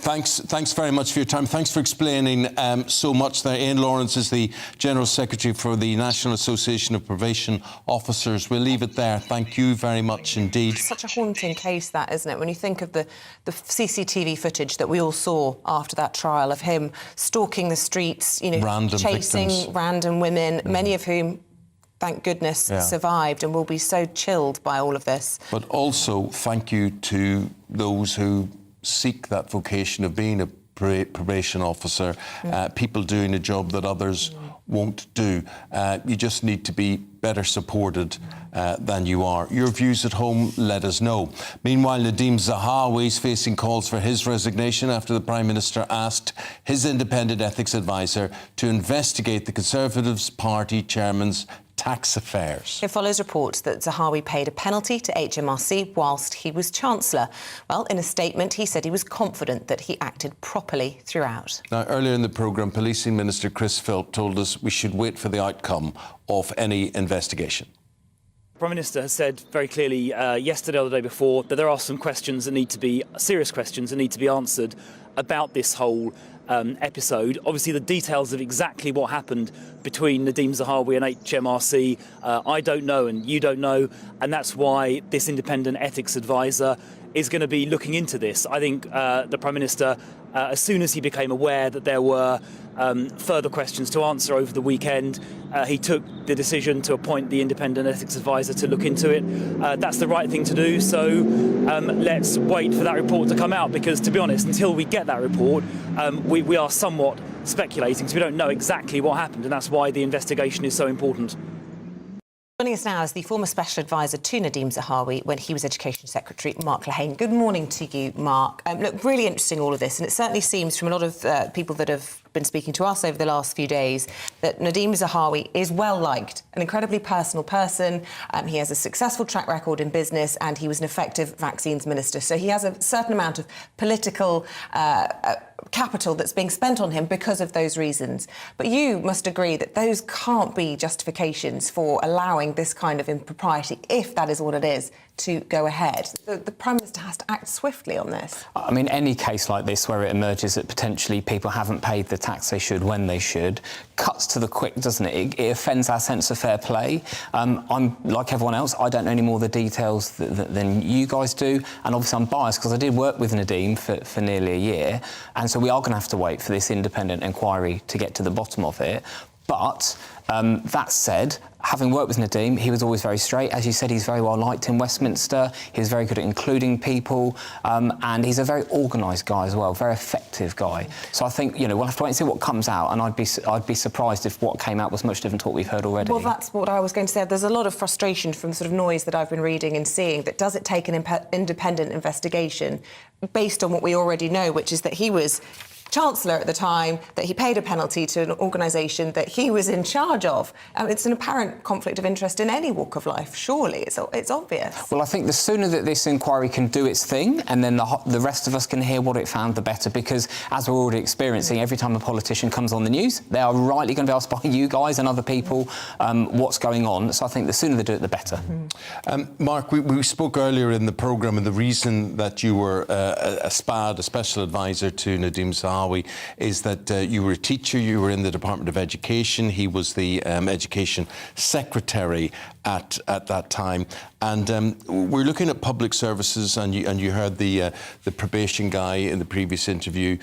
thanks very much for your time. Thanks for explaining so much there. Ian Lawrence is the General Secretary for the National Association of Probation Officers. We'll leave it there. Thank you very much indeed. It's such a haunting case, that, isn't it? When you think of the CCTV footage that we all saw after that trial of him stalking the streets, chasing victims. Random women, many of whom, thank goodness, survived and will be so chilled by all of this. But also, thank you to those who seek that vocation of being a probation officer, people doing a job that others won't do. You just need to be better supported than you are. Your views at home, let us know. Meanwhile, Nadhim Zahawi is facing calls for his resignation after the Prime Minister asked his independent ethics advisor to investigate the Conservative Party chairman's tax affairs. It follows reports that Zahawi paid a penalty to HMRC whilst he was Chancellor. Well, in a statement, he said he was confident that he acted properly throughout. Now, earlier in the programme, Policing Minister Chris Philp told us we should wait for the outcome of any investigation. The Prime Minister has said very clearly yesterday or the day before that there are some questions that need to be, serious questions that need to be answered about this whole episode. Obviously, the details of exactly what happened between Nadhim Zahawi and HMRC, I don't know and you don't know, and that's why this independent ethics advisor is going to be looking into this. I think the Prime Minister, as soon as he became aware that there were further questions to answer over the weekend, he took the decision to appoint the independent ethics advisor to look into it. That's the right thing to do, so let's wait for that report to come out, because, to be honest, until we get that report, we are somewhat speculating, because we don't know exactly what happened, and that's why the investigation is so important. Joining us now is the former Special Advisor to Nadhim Zahawi when he was Education Secretary, Mark Lehane. Good morning to you, Mark. Look, really interesting, all of this, and it certainly seems from a lot of people that have been speaking to us over the last few days that Nadhim Zahawi is well-liked, an incredibly personal person. He has a successful track record in business, and he was an effective vaccines minister. So he has a certain amount of political capital that's being spent on him because of those reasons. But you must agree that those can't be justifications for allowing this kind of impropriety, if that is what it is, to go ahead. The Prime Minister has to act swiftly on this. I mean, any case like this where it emerges that potentially people haven't paid the tax they should when they should cuts to the quick, doesn't it? It offends our sense of fair play. I'm like everyone else, I don't know any more of the details than you guys do, and obviously I'm biased because I did work with Nadhim for nearly a year, and so we are going to have to wait for this independent inquiry to get to the bottom of it. But that said, having worked with Nadhim, he was always very straight. As you said, he's very well liked in Westminster. He was very good at including people, and he's a very organised guy as well, very effective guy. So I think, we'll have to wait and see what comes out, and I'd be surprised if what came out was much different to what we've heard already. Well, that's what I was going to say. There's a lot of frustration from the sort of noise that I've been reading and seeing that does it take an independent investigation based on what we already know, which is that he was Chancellor at the time, that he paid a penalty to an organisation that he was in charge of. It's an apparent conflict of interest in any walk of life, surely. It's obvious. Well, I think the sooner that this inquiry can do its thing and then the rest of us can hear what it found, the better, because as we're already experiencing, every time a politician comes on the news, they are rightly going to be asked by you guys and other people what's going on. So I think the sooner they do it, the better. Mark, we spoke earlier in the programme, and the reason that you were a SPAD, a special advisor to Nadhim Zahawi, is that you were a teacher, you were in the Department of Education, he was the Education Secretary at that time. And we're looking at public services, and you heard the probation guy in the previous interview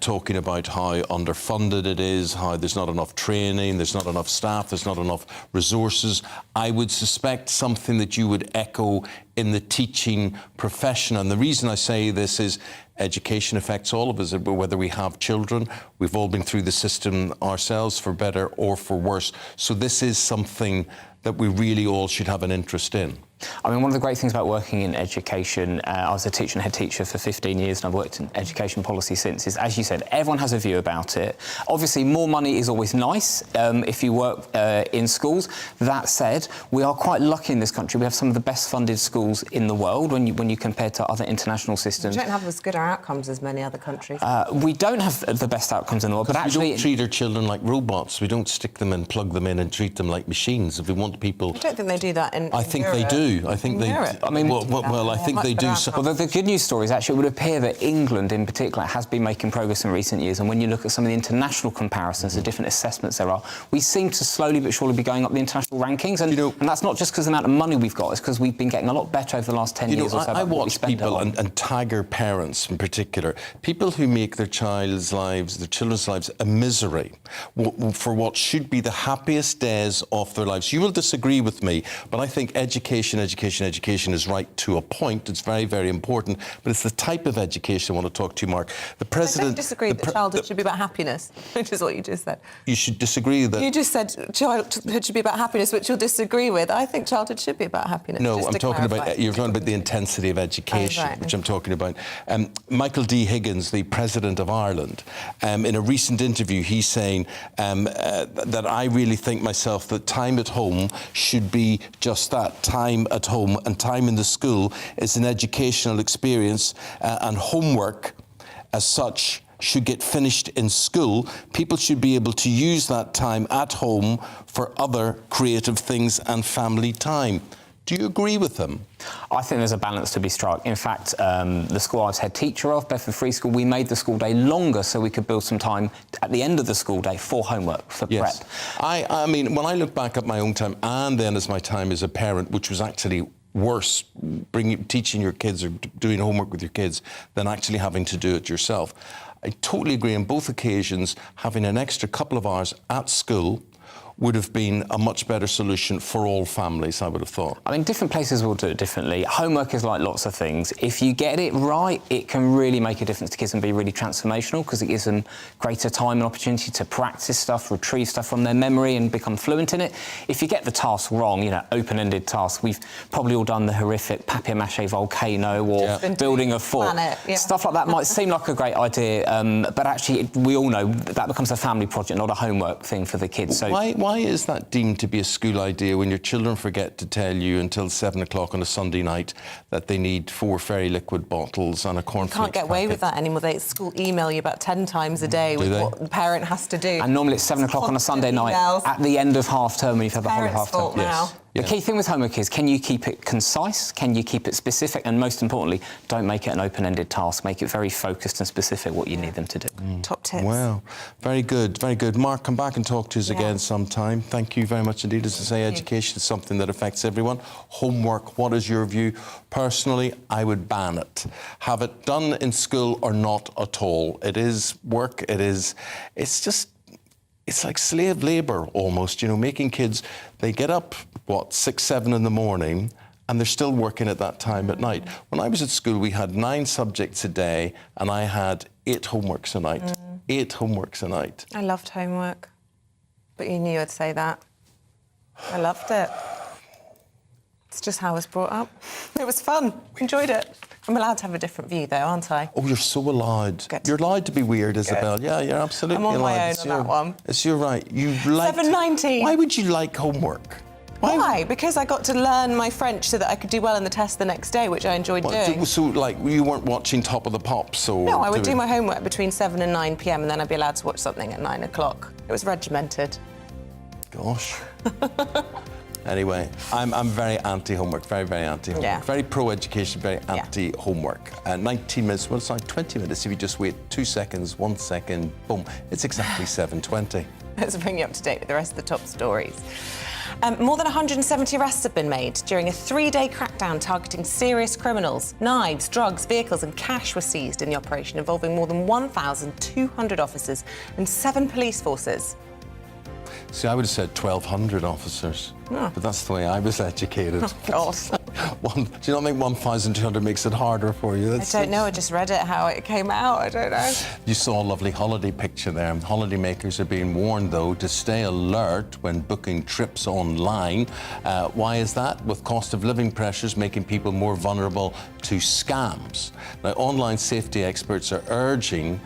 talking about how underfunded it is, how there's not enough training, there's not enough staff, there's not enough resources. I would suspect something that you would echo in the teaching profession. And the reason I say this is education affects all of us, whether we have children. We've all been through the system ourselves, for better or for worse. So this is something that we really all should have an interest in. I mean, one of the great things about working in education, I was a teacher and head teacher for 15 years and I've worked in education policy since, is, as you said, everyone has a view about it. Obviously, more money is always nice if you work in schools. That said, we are quite lucky in this country. We have some of the best funded schools in the world when you compare to other international systems. We don't have as good outcomes as many other countries. We don't have the best outcomes in the world, but actually... we don't treat our children like robots. We don't stick them and plug them in and treat them like machines. If we want people... I don't think they do that in I think Europe. They do. I think they. I mean, well, I think they do. Well, the good news story is actually it would appear that England, in particular, has been making progress in recent years. And when you look at some of the international comparisons, the different assessments there are, we seem to slowly but surely be going up the international rankings. And, and that's not just because of the amount of money we've got; it's because we've been getting a lot better over the last 10 years or so. I watch people and tiger parents in particular, people who make their children's lives a misery for what should be the happiest days of their lives. You will disagree with me, but I think education is right to a point. It's very, very important, but it's the type of education I want to talk to you, Mark. The president... I don't disagree that childhood should be about happiness, which is what you just said. You should disagree that... You just said childhood should be about happiness, which you'll disagree with. I think childhood should be about happiness. No, I'm talking about... You're talking about the intensity of education, which I'm talking about. Michael D. Higgins, the President of Ireland, in a recent interview, he's saying that I really think myself that time at home should be just that, time at home, and time in the school is an educational experience, and homework as such should get finished in school. People should be able to use that time at home for other creative things and family time. Do you agree with him? I think there's a balance to be struck. In fact, the school I was head teacher of, Bedford Free School, we made the school day longer so we could build some time at the end of the school day for homework, for prep. I mean, when I look back at my own time and then as my time as a parent, which was actually worse, teaching your kids or doing homework with your kids than actually having to do it yourself. I totally agree on both occasions. Having an extra couple of hours at school would have been a much better solution for all families, I would have thought. I mean, different places will do it differently. Homework is like lots of things. If you get it right, it can really make a difference to kids and be really transformational because it gives them greater time and opportunity to practice stuff, retrieve stuff from their memory and become fluent in it. If you get the task wrong, open-ended tasks, we've probably all done the horrific papier-mâché volcano or building a fort. Stuff like that might seem like a great idea, but actually we all know that becomes a family project, not a homework thing for the kids. So Why is that deemed to be a school idea when your children forget to tell you until 7 o'clock on a Sunday night that they need 4 fairy liquid bottles and a cornflakes You can't get away with that anymore. They school email you about 10 times a day with what the parent has to do. And normally it's 7 o'clock on a Sunday night at the end of half term when you've had the whole half term. Yes. The key thing with homework is, can you keep it concise? Can you keep it specific? And most importantly, don't make it an open-ended task. Make it very focused and specific what you need them to do. Top tips. Wow. Very good, very good. Mark, come back and talk to us again sometime. Thank you very much indeed. As I say, education is something that affects everyone. Homework, what is your view? Personally, I would ban it. Have it done in school or not at all. It is work, it's like slave labour almost, making kids, they get up, 6, 7 in the morning, and they're still working at that time at night. When I was at school, we had 9 subjects a day, and I had 8 homeworks a night. 8 homeworks a night. I loved homework, but you knew I'd say that. I loved it. It's just how I was brought up. It was fun. Enjoyed it. I'm allowed to have a different view, though, aren't I? Oh, you're so allowed. Good. You're allowed to be weird, Isabel. Good. Yeah, you're absolutely I'm on allowed. my own on that one. It's your right. You like 7:19. Why would you like homework? Why? Because I got to learn my French so that I could do well in the test the next day, which I enjoyed doing. So, like, you weren't watching Top of the Pops, or No, I would do my homework between 7 and 9 p.m. and then I'd be allowed to watch something at 9 o'clock. It was regimented. Gosh. Anyway, I'm very anti-homework, very, very anti-homework. Yeah. Very pro-education, very anti-homework. 19 minutes, well, it's like 20 minutes if you just wait 2 seconds, 1 second, boom, it's exactly 7:20. Let's bring you up to date with the rest of the top stories. More than 170 arrests have been made during a 3-day crackdown targeting serious criminals. Knives, drugs, vehicles and cash were seized in the operation involving more than 1,200 officers and 7 police forces. See, I would have said 1,200 officers, but that's the way I was educated. Oh, God. Do you not think 1,200 makes it harder for you? I don't know, I just read it how it came out, I don't know. You saw a lovely holiday picture there. Holiday makers are being warned, though, to stay alert when booking trips online. Why is that? With cost of living pressures making people more vulnerable to scams. Now, online safety experts are urging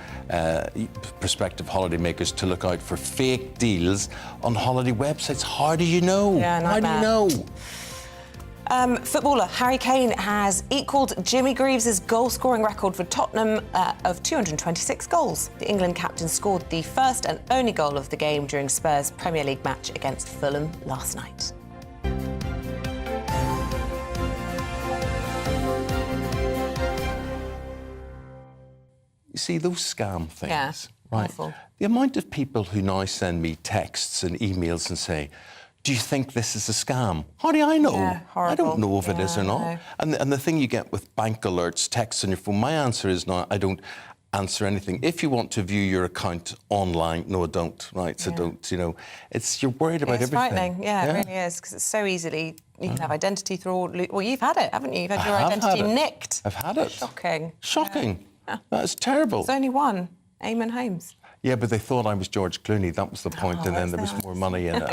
prospective holiday makers to look out for fake deals on holiday websites. How do you know? Yeah, How do you know? Footballer Harry Kane has equalled Jimmy Greaves' goal-scoring record for Tottenham of 226 goals. The England captain scored the first and only goal of the game during Spurs' Premier League match against Fulham last night. You see, those scam things, Yeah, right? awful. The amount of people who now send me texts and emails and say, do you think this is a scam? How do I know? Yeah, horrible. I don't know if it is or Yeah, not. no. And the thing you get with bank alerts, texts on your phone, my answer is no, I don't answer anything. If you want to view your account online, no, I don't, right? So don't, you know, you're worried about It's everything. frightening, yeah, it really is, because it's so easily, you can have identity fraud. Well, you've had it, haven't you? You've had your identity nicked. I've had it. Shocking. Shocking. Yeah. That's terrible. There's only one, Eamonn Holmes. Yeah, but they thought I was George Clooney. That was the point, and then there was more money in it.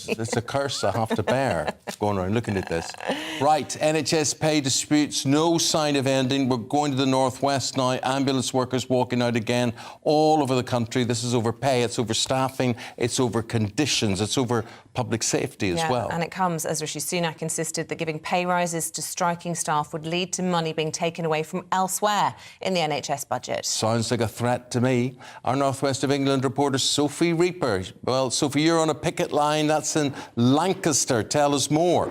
It's a curse I have to bear, going around looking at this. Right, NHS pay disputes, no sign of ending. We're going to the northwest now. Ambulance workers walking out again all over the country. This is over pay, it's over staffing, it's over conditions, it's over public safety as well. And it comes as Rishi Sunak insisted that giving pay rises to striking staff would lead to money being taken away from elsewhere in the NHS budget. Sounds like a threat to me. Our Northwest of England reporter Sophie Reaper. Well, Sophie, you're on a picket line. That's in Lancaster. Tell us more.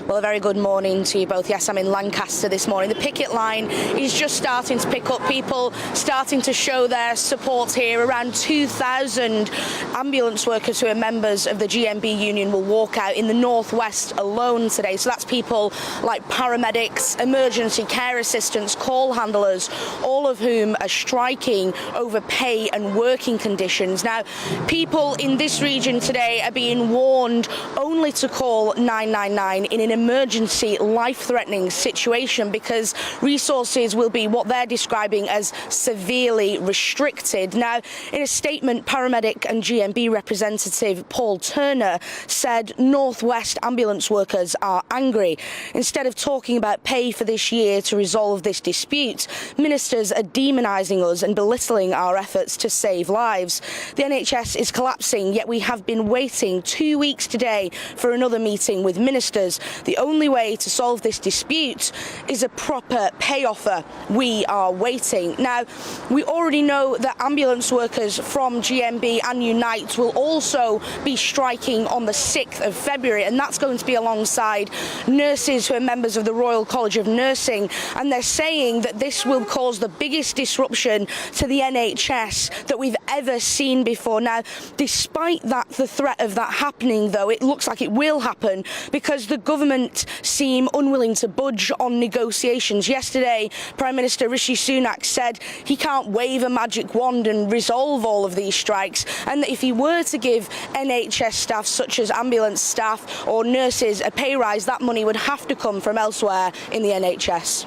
Well, a very good morning to you both. Yes, I'm in Lancaster this morning. The picket line is just starting to pick up. People starting to show their support here. Around 2,000 ambulance workers who are members of the GMB union will walk out in the northwest alone today. So that's people like paramedics, emergency care assistants, call handlers, all of whom are striking over pay and working conditions. Now, people in this region today are being warned only to call 999 in an emergency life-threatening situation, because resources will be what they're describing as severely restricted. Now, in a statement, paramedic and GMB representative Paul Turner said Northwest ambulance workers are angry. Instead of talking about pay for this year to resolve this dispute, ministers are demonising us and belittling our efforts to save lives. The NHS is collapsing, yet we have been waiting 2 weeks today for another meeting with ministers. The only way to solve this dispute is a proper pay offer. We are waiting. Now, we already know that ambulance workers from GMB and Unite will also be striking on the 6th of February, and that's going to be alongside nurses who are members of the Royal College of Nursing, and they're saying that this will cause the biggest disruption to the NHS that we've ever seen before. Now, despite that, the threat of that happening, though, it looks like it will happen because the government seem unwilling to budge on negotiations. Yesterday, Prime Minister Rishi Sunak said he can't wave a magic wand and resolve all of these strikes, and that if he were to give NHS staff such as ambulance staff or nurses a pay rise, that money would have to come from elsewhere in the NHS.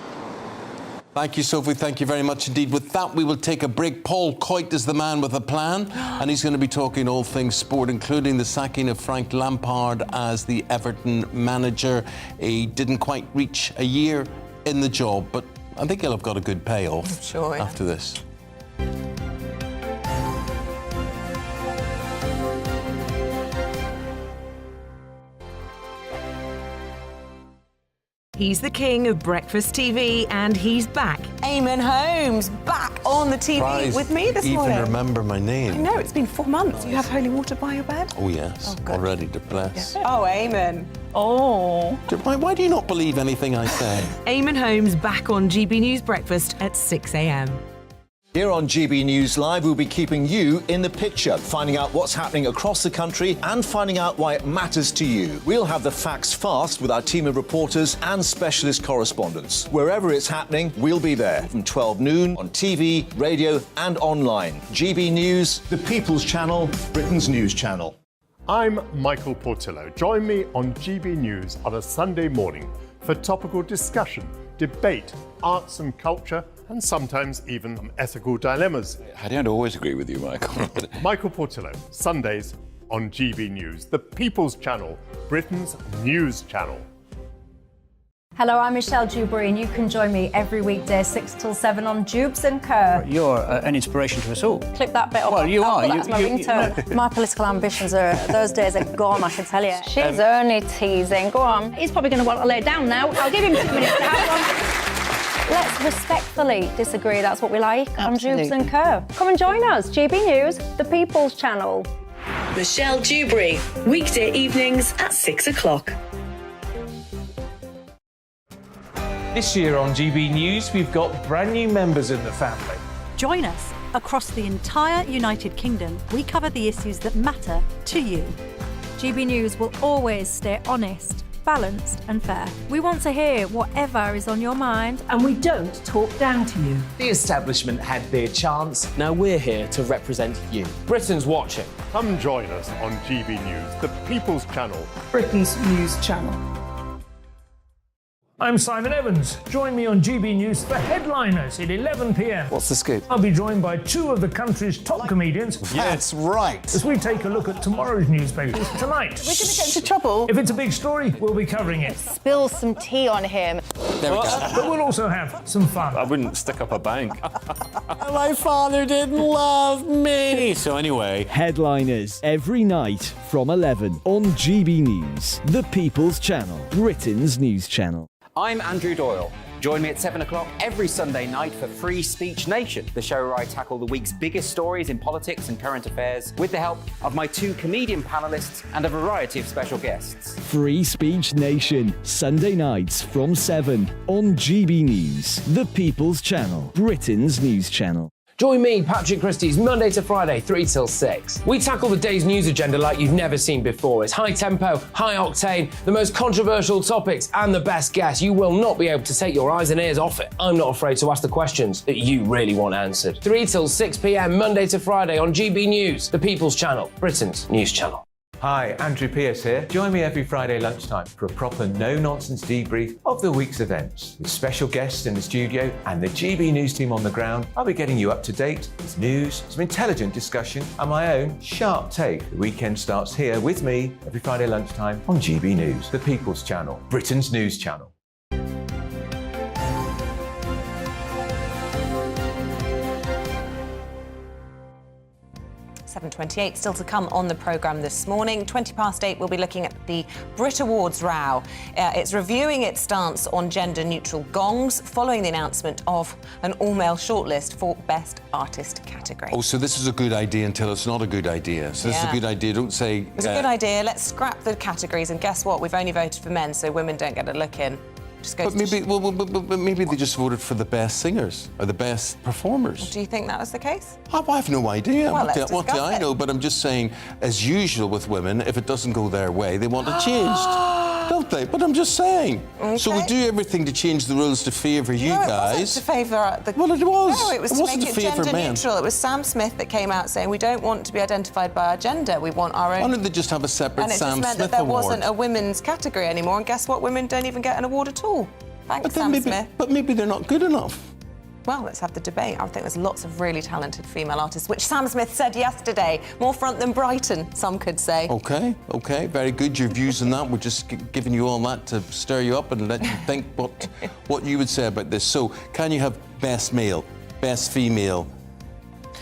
Thank you, Sophie. Thank you very much indeed. With that, we will take a break. Paul Coit is the man with a plan, and he's going to be talking all things sport, including the sacking of Frank Lampard as the Everton manager. He didn't quite reach a year in the job, but I think he'll have got a good payoff after this. He's the king of breakfast TV, and he's back. Eamonn Holmes back on the TV Surprised with me this morning. even remember my name. I know, it's been 4 months. You have holy water by your bed? Oh, yes. Already to bless. Oh, Eamonn. Oh. Why do you not believe anything I say? Eamonn Holmes back on GB News Breakfast at 6 a.m. Here on GB News Live, we'll be keeping you in the picture, finding out what's happening across the country and finding out why it matters to you. We'll have the facts fast with our team of reporters and specialist correspondents. Wherever it's happening, we'll be there from 12 noon on TV, radio and online. GB News, the People's Channel, Britain's news channel. I'm Michael Portillo. Join me on GB News on a Sunday morning for topical discussion, debate, arts and culture, and sometimes even ethical dilemmas. I don't always agree with you, Michael. Michael Portillo, Sundays on GB News, the People's Channel, Britain's news channel. Hello, I'm Michelle Dewberry, and you can join me every weekday 6 till 7 on Jubes and Kerr. You're an inspiration to us all. Clip that bit up. Well, you are. That's my ringtone. My political ambitions are, those days are gone, I can tell you. She's only teasing. Go on. He's probably going to want to lay down now. I'll give him 2 minutes. Let's respectfully disagree. That's what we like on Jubes and Kerr. Come and join us. GB News, the People's Channel. Michelle Dewberry, weekday evenings at 6 o'clock. This year on GB News, we've got brand new members in the family. Join us. Across the entire United Kingdom, we cover the issues that matter to you. GB News will always stay honest, balanced and fair. We want to hear whatever is on your mind. And we don't talk down to you. The establishment had their chance. Now we're here to represent you. Britain's watching. Come join us on GB News, the People's Channel, Britain's news channel. I'm Simon Evans. Join me on GB News for Headliners at 11 p.m. What's the scoop? I'll be joined by 2 of the country's top comedians. That's right. As we take a look at tomorrow's newspapers tonight. We're going to get into trouble. If it's a big story, we'll be covering it. Spill some tea on him. There we go. But we'll also have some fun. I wouldn't stick up a bank. My father didn't love me. So anyway. Headliners every night from 11 on GB News, the People's Channel, Britain's news channel. I'm Andrew Doyle. Join me at 7 o'clock every Sunday night for Free Speech Nation, the show where I tackle the week's biggest stories in politics and current affairs with the help of my 2 comedian panellists and a variety of special guests. Free Speech Nation, Sunday nights from 7 on GB News, the People's Channel, Britain's news channel. Join me, Patrick Christie's, Monday to Friday, 3 till 6. We tackle the day's news agenda like you've never seen before. It's high tempo, high octane, the most controversial topics and the best guests. You will not be able to take your eyes and ears off it. I'm not afraid to ask the questions that you really want answered. 3 till 6 p.m, Monday to Friday on GB News, the People's Channel, Britain's news channel. Hi, Andrew Pierce here. Join me every Friday lunchtime for a proper no-nonsense debrief of the week's events. With special guests in the studio and the GB News team on the ground, I'll be getting you up to date with news, some intelligent discussion and my own sharp take. The weekend starts here with me every Friday lunchtime on GB News, the People's Channel, Britain's news channel. 7:28 still to come on the programme this morning. 8:20, we'll be looking at the Brit Awards row. It's reviewing its stance on gender-neutral gongs following the announcement of an all-male shortlist for Best Artist category. Oh, so this is a good idea until it's not a good idea. So this is a good idea. Don't say... It's a good idea. Let's scrap the categories. And guess what? We've only voted for men, so women don't get a look in. But maybe they just voted for the best singers or the best performers. Do you think that was the case? I have no idea. Well, what do I know? But I'm just saying, as usual with women, if it doesn't go their way, they want it changed. Don't they? But I'm just saying. Okay. So we do everything to change the rules to favour you guys. It wasn't to favour the... Well, it was. No, it was it to wasn't make to it favour gender men. neutral. It was Sam Smith that came out saying we don't want to be identified by our gender. We want our own... Why don't they just have a separate and Sam it just meant Smith that there award? wasn't a women's category anymore. And guess what? Women don't even get an award at all. Thanks, Sam Smith. But maybe they're not good enough. well, let's have the debate. I think there's lots of really talented female artists, which Sam Smith said yesterday. More front than Brighton, some could say. OK, very good. Your views on that. We're just giving you all that to stir you up and let you think what you would say about this. So, can you have best male, best female,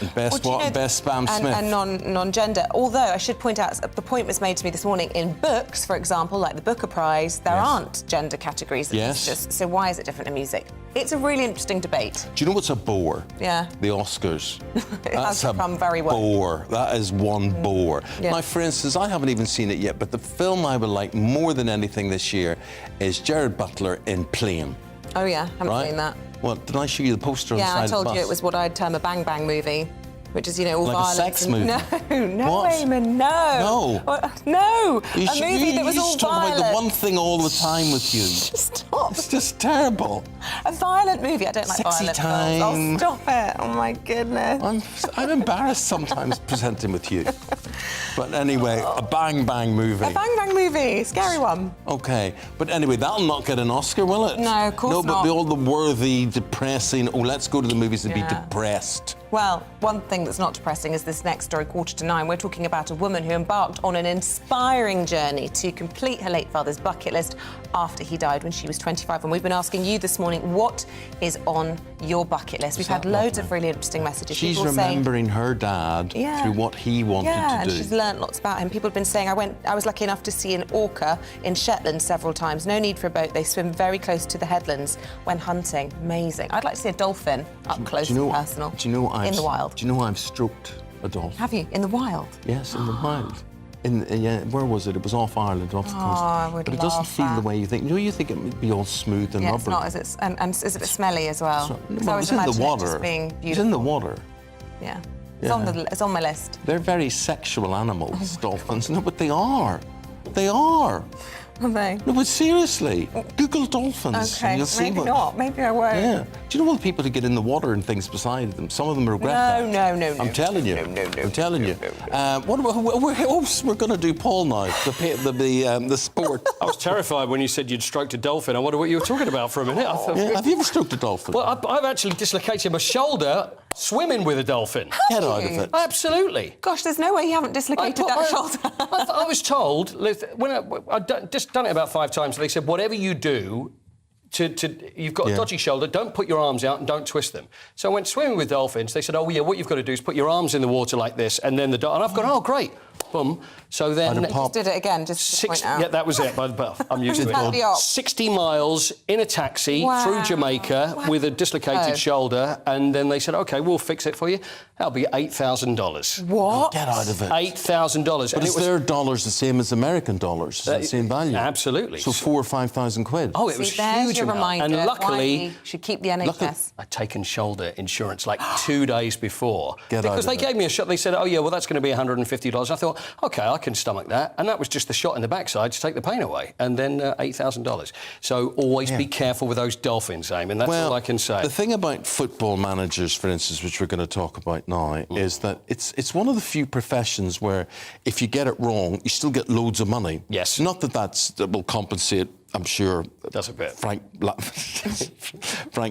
and best best Sam Smith? And non-gender. Although, I should point out, the point was made to me this morning, in books, for example, like the Booker Prize, there aren't gender categories. Yes. So why is it different in music? It's a really interesting debate. Do you know what's a bore? Yeah. The Oscars. That's become very well. Bore. That is one bore. Yeah. Now, for instance, I haven't even seen it yet, but the film I would like more than anything this year is Gerard Butler in Plane. Oh, yeah, haven't seen that. Well, did I show you the poster on the side Yeah, I of the told bus? you it was what I'd term a bang-bang movie, which is, all like violence. a sex movie? No, What? Eamonn, no. No, You a movie that was all just talk violent. about the one thing all the time with you. Stop. It's just terrible. A violent movie. I don't like Sexy violent time. films. Oh, stop it. Oh, my goodness. I'm embarrassed sometimes presenting with you. But anyway, a bang-bang movie. A bang-bang movie. Scary one. OK. But anyway, that'll not get an Oscar, will it? No, of course not. not. No, but all the worthy, depressing, let's go to the movies and be depressed. Well, one thing that's not depressing is this next story, 8:45. We're talking about a woman who embarked on an inspiring journey to complete her late father's bucket list after he died when she was 25. And we've been asking you this morning, what is on your bucket list? We've had loads of really interesting messages. She's People saying, remembering her dad through what he wanted to and do. she's learnt lots about him. People have been saying, I was lucky enough to see an orca in Shetland several times. No need for a boat. They swim very close to the headlands when hunting. Amazing. I'd like to see a dolphin up close and personal. Do you know in the wild? Do you know I've stroked a dolphin? Have you? In the wild? Yes, in the wild. Where was it? It was off Ireland, off the coast. I would but it doesn't love feel that. the way you think. You think it would be all smooth and Yeah, rubbery. it's not, is it? And is it a bit smelly as well? Well, I it's in the water. Being It's in the water. Yeah. It's on my list. They're very sexual animals, dolphins. No, but they are. They are. Are they? No, but seriously, Google dolphins. Okay, and you'll see maybe what... not. Maybe I won't. Yeah. Do you know all the people who get in the water and things beside them? Some of them regret that. No. I'm telling you. I'm telling you. We're going to do Paul now, the sport. I was terrified when you said you'd stroked a dolphin. I wonder what you were talking about for a minute. Have you ever stroked a dolphin? Well, I've actually dislocated my shoulder swimming with a dolphin. Get out of it. Absolutely. Gosh, there's no way you haven't dislocated that shoulder. I was told, when I'd just done it about 5 times, they said, whatever you do, you've got a dodgy shoulder, don't put your arms out and don't twist them. So I went swimming with dolphins. They said, what you've got to do is put your arms in the water like this, and then and I've gone, oh, great. Boom. So then... Just did it again, just to point out. Yeah, that was it. But I'm used to it. 60 miles in a taxi through Jamaica with a dislocated shoulder, and then they said, OK, we'll fix it for you. That'll be $8,000. What? Get out of it. $8,000. But is their dollars the same as American dollars? Is it the same value? Absolutely. So 4,000 or 5,000 quid? Oh, it was huge. Your reminder. And luckily... You should keep the NHS. I'd taken shoulder insurance like 2 days before. Because they gave me a shot. They said, oh, yeah, well, that's going to be $150. I thought, OK, I can stomach that. And that was just the shot in the backside to take the pain away. And then $8,000. So always be careful with those dolphins, Eamonn. That's all I can say. The thing about football managers, for instance, which we're going to talk about now, is that it's one of the few professions where if you get it wrong, you still get loads of money. Yes. Not that will compensate, I'm sure. That's a bit. Frank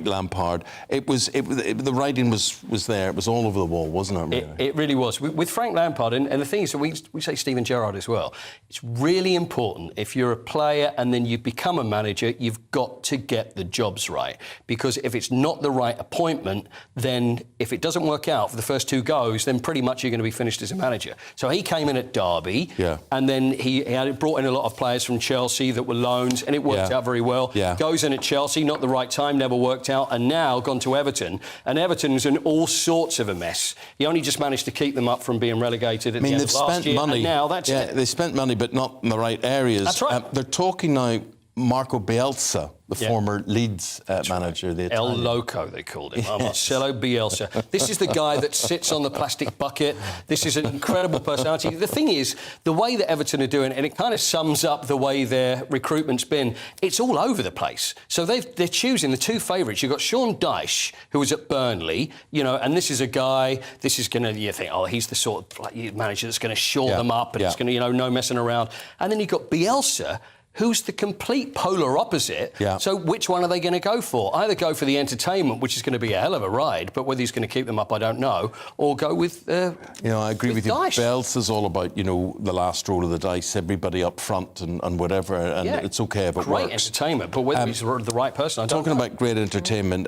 Lampard. The writing was there. It was all over the wall, wasn't it? Really? It really was. With Frank Lampard, and the thing is, that we say Steven Gerrard as well. It's really important if you're a player and then you become a manager, you've got to get the jobs right. Because if it's not the right appointment, then if it doesn't work out for the first 2 goes, then pretty much you're going to be finished as a manager. So he came in at Derby, and then he had brought in a lot of players from Chelsea that were loans, and it worked out very well. Goes in at Chelsea, not the right time, never worked out, and now gone to Everton. And Everton's in all sorts of a mess. He only just managed to keep them up from being relegated at the end of last year. Money. And now that's it. They spent money, but not in the right areas. That's right. They're talking now. Marco Bielsa, the former Leeds manager, the El Italian. Loco, they called him. Marcelo Bielsa. This is the guy that sits on the plastic bucket. This is an incredible personality. The thing is, the way that Everton are doing, and it kind of sums up the way their recruitment's been, it's all over the place. So they're choosing the 2 favourites. You've got Sean Dyche, who was at Burnley, and this is a guy, this is going to, you think, he's the sort of manager that's going to shore them up, and it's going to, no messing around. And then you've got Bielsa, who's the complete polar opposite. Yeah. So which one are they going to go for? Either go for the entertainment, which is going to be a hell of a ride, but whether he's going to keep them up, I don't know, or go with I agree with you. dice. Belts is all about, the last roll of the dice, everybody up front and whatever, and it's okay if it Great works. entertainment, but whether he's the right person, I don't Talking know. about great entertainment,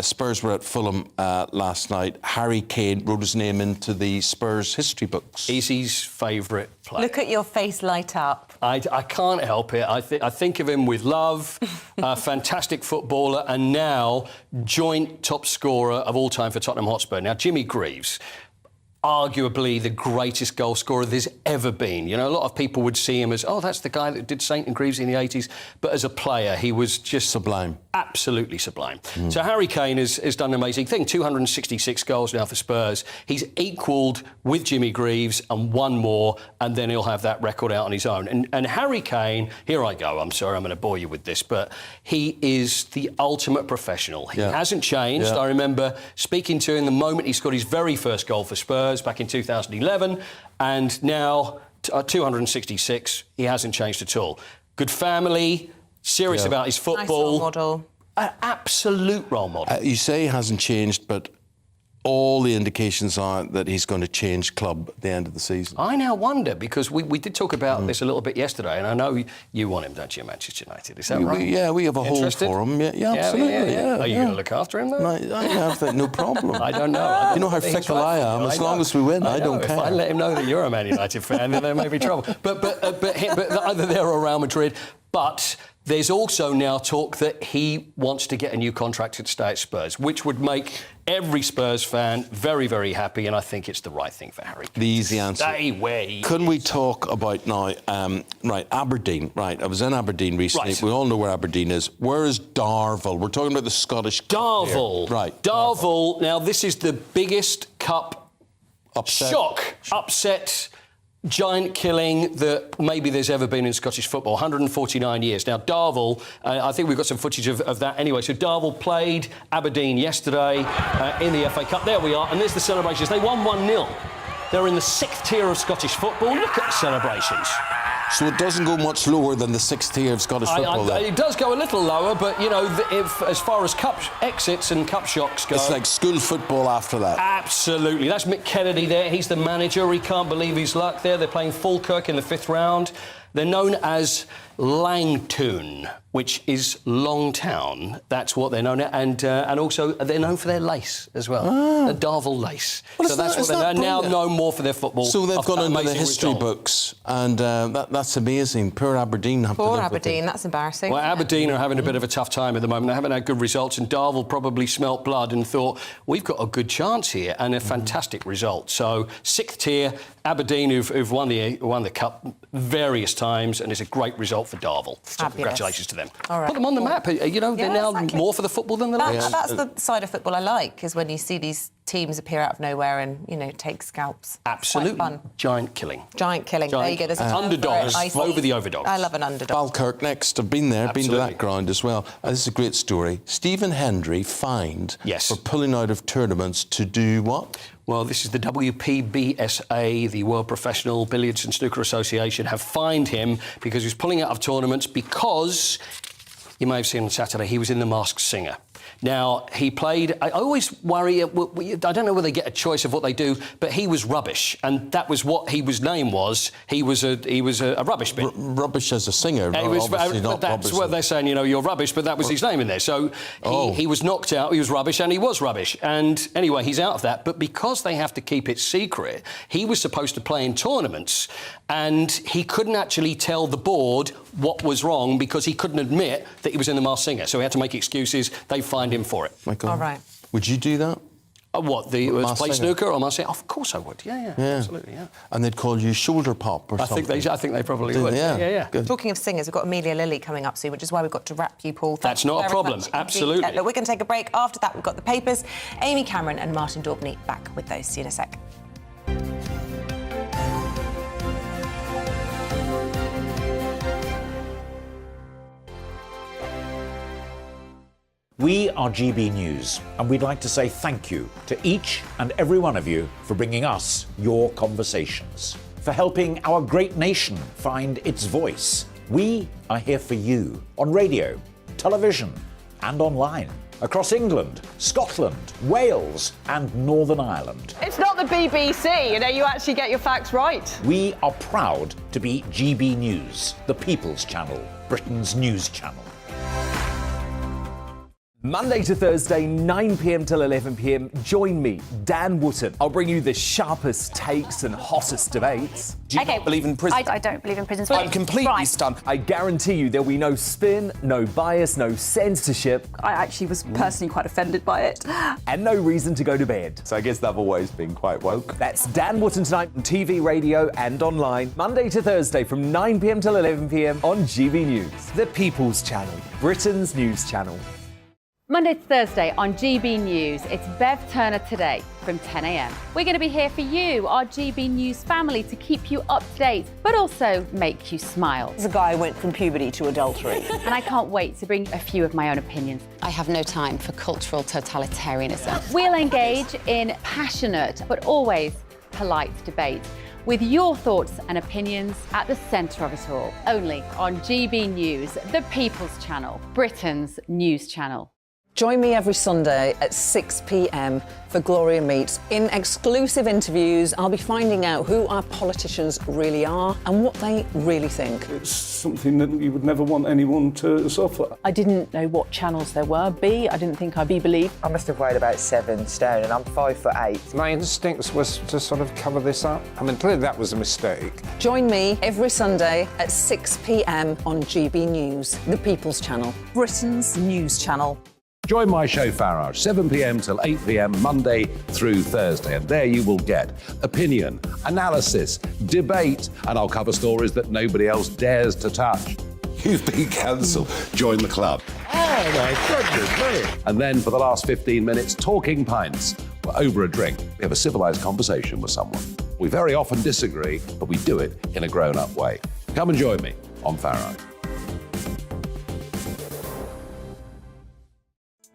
Spurs were at Fulham last night. Harry Kane wrote his name into the Spurs history books. He's his favourite player. Look at your face light up. I can't help it. I think of him with love, a fantastic footballer, and now joint top scorer of all time for Tottenham Hotspur. Now, Jimmy Greaves, arguably the greatest goal scorer there's ever been. A lot of people would see him as, that's the guy that did St and Greaves in the 80s. But as a player, he was just sublime. Absolutely sublime. So Harry Kane has done an amazing thing. 266 goals now for Spurs. He's equalled with Jimmy Greaves and one more, and then he'll have that record out on his own. And Harry Kane, here I go, I'm sorry, I'm going to bore you with this, but he is the ultimate professional. He hasn't changed. I remember speaking to him the moment he scored his very first goal for Spurs back in 2011, and now 266, he hasn't changed at all. Good family, serious about his football. Nice role model. An absolute role model. You say he hasn't changed, but all the indications are that he's going to change club at the end of the season. I now wonder, because we did talk about this a little bit yesterday, and I know you want him, don't you, Manchester United? Is that right? We have a hold for him. Yeah, absolutely. Yeah. Are you going to look after him, though? I have that, no problem. I don't know. You know how fickle I am. As long as we win, I don't care. If I let him know that you're a Man United fan, then there may be trouble. But either there or Real Madrid. But there's also now talk that he wants to get a new contract to stay at Spurs, which would make every Spurs fan very, very happy, and I think it's the right thing for Harry. The easy answer. Stay where he Couldn't we talk about now, Aberdeen, right? I was in Aberdeen recently. Right. We all know where Aberdeen is. Where is Darvel? We're talking about the Scottish Cup here. Darvel. Right. Darvel. Now, this is the biggest cup upset, giant killing that maybe there's ever been in Scottish football, 149 years. Now, Darvel, I think we've got some footage of that anyway. So Darvel played Aberdeen yesterday in the FA Cup. There we are, and there's the celebrations. They won 1-0. They're in the 6th tier of Scottish football. Look at the celebrations. So it doesn't go much lower than the 6th tier of Scottish football, then? It does go a little lower, but, as far as cup exits and cup shocks go... It's like school football after that. Absolutely. That's Mick Kennedy there. He's the manager. He can't believe his luck there. They're playing Falkirk in the 5th round. They're known as Langtoon, which is Long Town. That's what they're known as. And also they're known for their lace as well. The Darvel lace. Well, so that's what they're now known more for their football. So they've gone into the amazing history result. books, and that's amazing. Poor Aberdeen have to Poor live with Aberdeen, it. that's embarrassing. Well, Aberdeen are having a bit of a tough time at the moment. They haven't had good results, and Darvel probably smelt blood and thought, we've got a good chance here, and a fantastic result. So, 6th tier, Aberdeen, who've won the Cup various times, and it's a great result for Darvel. So congratulations to them. All right. Put them on the map. They're now more for the football than the legs. That's the side of football I like, is when you see these teams appear out of nowhere and, take scalps. Absolutely. It's quite fun. Giant killing. Giant killing. There you go. There's a term underdogs for it. over the overdogs. I love an underdog. Falkirk next. I've been there, been to Absolutely. that ground as well. This is a great story. Stephen Hendry fined Yes. for pulling out of tournaments to do what? Well, this is the WPBSA, the World Professional Billiards and Snooker Association, have fined him because he was pulling out of tournaments because, you may have seen on Saturday, he was in The Masked Singer. Now, he played... I always worry... I don't know whether they get a choice of what they do, but he was rubbish, and that was what his name was. He was a rubbish bin. Rubbish as a singer, But that's what they're saying, you're rubbish, but that was his name in there. So he was knocked out, he was rubbish, and he was rubbish. And anyway, he's out of that. But because they have to keep it secret, he was supposed to play in tournaments, and he couldn't actually tell the board what was wrong because he couldn't admit that he was in The Masked Singer. So he had to make excuses. They fined him for it. Michael, all right. Would you do that? What, play snooker or Masked Singer? Of course I would. Yeah, absolutely, yeah. And they'd call you shoulder pop or something. I think they probably would. Yeah. Good. Talking of singers, we've got Amelia Lilly coming up soon, which is why we've got to wrap you, Paul. That's not a problem. Absolutely. Look, we're going to take a break. After that, we've got the papers. Amy Cameron and Martin Daubney back with those. See you in a sec. We are GB News, and we'd like to say thank you to each and every one of you for bringing us your conversations, for helping our great nation find its voice, We are here for you on radio, television, and online. Across England, Scotland, Wales, and Northern Ireland. It's not the BBC, you actually get your facts right. We are proud to be GB News, the People's Channel, Britain's news channel. Monday to Thursday, 9 p.m. till 11 p.m. Join me, Dan Wootton. I'll bring you the sharpest takes and hottest debates. Do you not believe in prison? I don't believe in prison. I'm completely stunned. I guarantee you there'll be no spin, no bias, no censorship. I actually was personally quite offended by it. And no reason to go to bed. So I guess they've always been quite woke. That's Dan Wootton tonight on TV, radio and online. Monday to Thursday from 9 p.m. till 11 p.m. on GB News. The People's Channel, Britain's news channel. Monday to Thursday on GB News, it's Bev Turner Today from 10 a.m. We're going to be here for you, our GB News family, to keep you up to date, but also make you smile. The guy went from puberty to adultery. And I can't wait to bring a few of my own opinions. I have no time for cultural totalitarianism. We'll engage in passionate, but always polite debate, with your thoughts and opinions at the centre of it all. Only on GB News, the People's Channel, Britain's news channel. Join me every Sunday at 6 p.m. for Gloria Meets. In exclusive interviews, I'll be finding out who our politicians really are and what they really think. It's something that you would never want anyone to suffer. I didn't know what channels there were. I didn't think I'd be believed. I must have weighed about 7 stone and I'm 5'8". My instincts was to sort of cover this up. I mean, clearly that was a mistake. Join me every Sunday at 6 p.m. on GB News, the People's Channel, Britain's news channel. Join my show Farage, 7 p.m. till 8 p.m. Monday through Thursday, and there you will get opinion, analysis, debate, and I'll cover stories that nobody else dares to touch. You've been cancelled. Join the club. Oh my goodness me! And then for the last 15 minutes, talking pints. We're over a drink. We have a civilised conversation with someone. We very often disagree, but we do it in a grown-up way. Come and join me on Farage.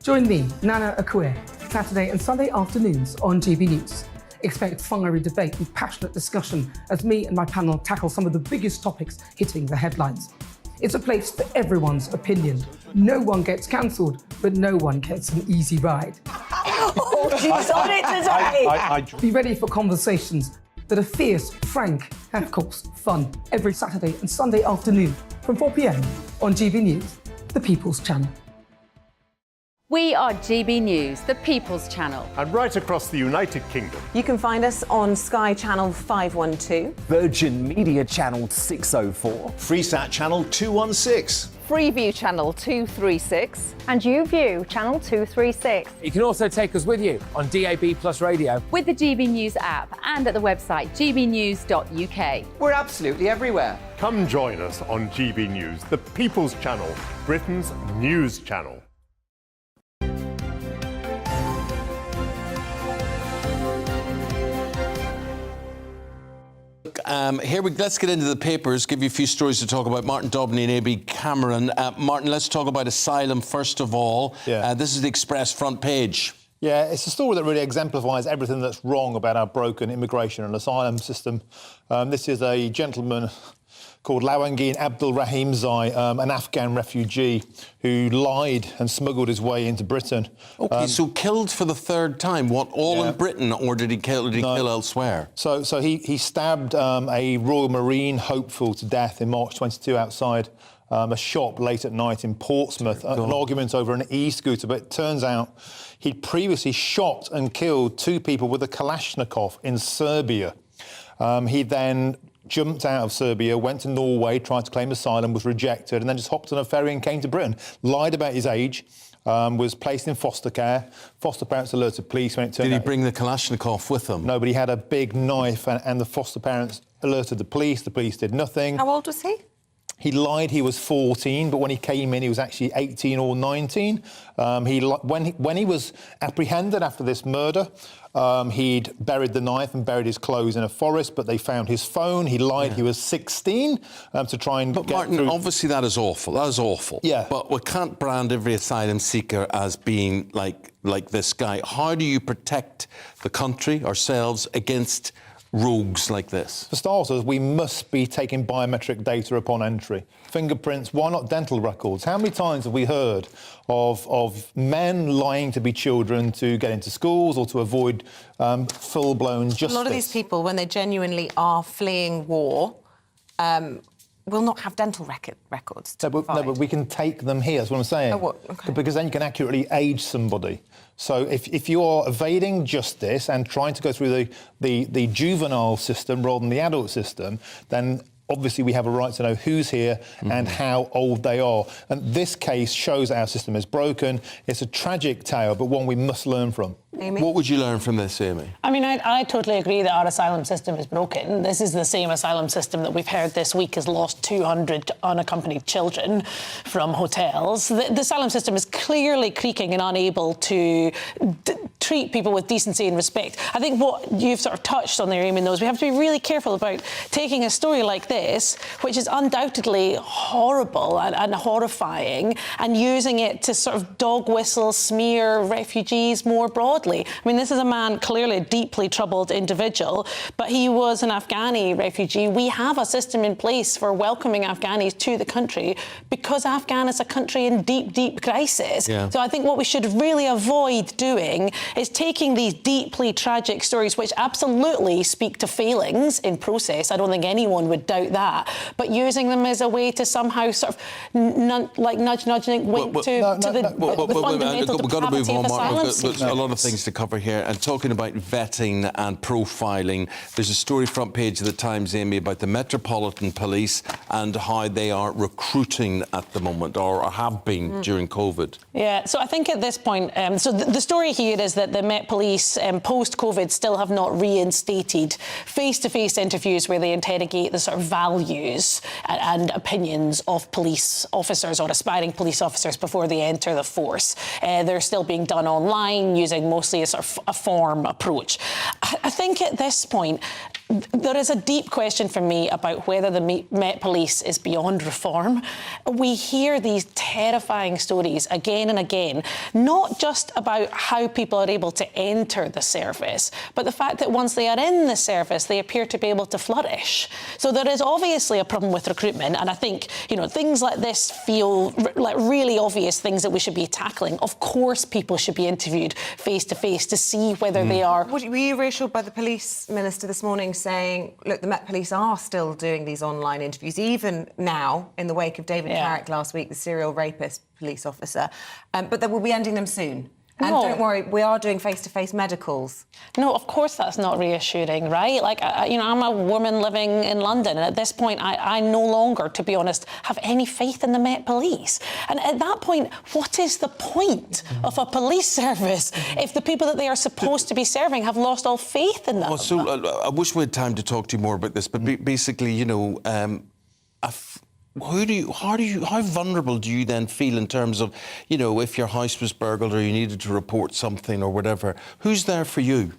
Join me, Nana Akue, Saturday and Sunday afternoons on GB News. Expect fiery debate and passionate discussion as me and my panel tackle some of the biggest topics hitting the headlines. It's a place for everyone's opinion. No one gets cancelled, but no one gets an easy ride. Oh, she's on it today! Be ready for conversations that are fierce, frank, and of course, fun. Every Saturday and Sunday afternoon from 4 p.m. on GB News, the People's Channel. We are GB News, the People's Channel. And right across the United Kingdom. You can find us on Sky Channel 512. Virgin Media Channel 604. Freesat Channel 216. Freeview Channel 236. And YouView Channel 236. You can also take us with you on DAB Plus Radio. With the GB News app and at the website gbnews.uk. We're absolutely everywhere. Come join us on GB News, the People's Channel, Britain's news channel. Let's get into the papers, give you a few stories to talk about. Martin Dobney and A.B. Cameron. Martin, let's talk about asylum first of all. This is the Express front page. Yeah, it's a story that really exemplifies everything that's wrong about our broken immigration and asylum system. This is a gentleman called Lawangin Abdul Rahim Zai, an Afghan refugee who lied and smuggled his way into Britain. OK, so killed for the third time. What, all in Britain, or did he kill elsewhere? So he stabbed a Royal Marine hopeful to death in March 22 outside a shop late at night in Portsmouth, an argument over an e-scooter. But it turns out he'd previously shot and killed 2 people with a Kalashnikov in Serbia. He then jumped out of Serbia, went to Norway, tried to claim asylum, was rejected, and then just hopped on a ferry and came to Britain. Lied about his age, was placed in foster care. Foster parents alerted police when it turned out... Did he bring the Kalashnikov with him? No, but he had a big knife, and the foster parents alerted the police. The police did nothing. How old was he? He lied he was 14, but when he came in, he was actually 18 or 19. When he was apprehended after this murder, he'd buried the knife and buried his clothes in a forest, but they found his phone. He lied he was 16 to try and get Martin, through. obviously that is awful. That is awful. Yeah. But we can't brand every asylum seeker as being like this guy. How do you protect the country, ourselves, against rogues like this? For starters, we must be taking biometric data upon entry. Fingerprints, why not dental records? How many times have we heard of men lying to be children to get into schools or to avoid full-blown justice? A lot of these people, when they genuinely are fleeing war, will not have dental records. No, but we can take them here, that's what I'm saying. Oh, what? Okay. Because then you can accurately age somebody. So if you are evading justice and trying to go through the juvenile system rather than the adult system, then obviously we have a right to know who's here and how old they are. And this case shows our system is broken. It's a tragic tale, but one we must learn from. Amy? What would you learn from this, Amy? I mean, I totally agree that our asylum system is broken. This is the same asylum system that we've heard this week has lost 200 unaccompanied children from hotels. The asylum system is clearly creaking and unable to treat people with decency and respect. I think what you've sort of touched on there, Eamonn, though, is we have to be really careful about taking a story like this, which is undoubtedly horrible and horrifying, and using it to sort of dog whistle smear refugees more broadly. I mean, this is a man, clearly a deeply troubled individual, but he was an Afghani refugee. We have a system in place for welcoming Afghanis to the country because Afghan is a country in deep, deep crisis. Yeah. So I think what we should really avoid doing is taking these deeply tragic stories, which absolutely speak to failings in process. I don't think anyone would doubt that, but using them as a way to somehow sort of nudging wink to the fundamental depravity of asylum seekers. There's a lot of things to cover here. And talking about vetting and profiling, there's a story front page of the Times, Amy, about the Metropolitan Police and how they are recruiting at the moment, or have been during COVID. Yeah, so I think at this point, so the story here is that the Met Police, post-COVID, still have not reinstated face-to-face interviews where they interrogate the sort of values and opinions of police officers or aspiring police officers before they enter the force. They're still being done online, using mostly a sort of a form approach. I think at this point, there is a deep question for me about whether the Met Police is beyond reform. We hear these terrifying stories again and again, not just about how people are able to enter the service, but the fact that once they are in the service, they appear to be able to flourish. So there is obviously a problem with recruitment, and I think, you know, things like this feel like really obvious things that we should be tackling. Of course, people should be interviewed face-to-face to see whether they are... Were you reassured by the police minister this morning saying, look, the Met Police are still doing these online interviews, even now, in the wake of David Carrick last week, the serial rapist police officer, but they will be ending them soon? And don't worry, we are doing face-to-face medicals. No, of course that's not reassuring, right? Like, you know, I'm a woman living in London, and at this point, I no longer, to be honest, have any faith in the Met Police. And at that point, what is the point of a police service if the people that they are supposed to be serving have lost all faith in them? Well, so I wish we had time to talk to you more about this, but basically, you know, how vulnerable do you then feel in terms of, you know, if your house was burgled or you needed to report something or whatever, who's there for you?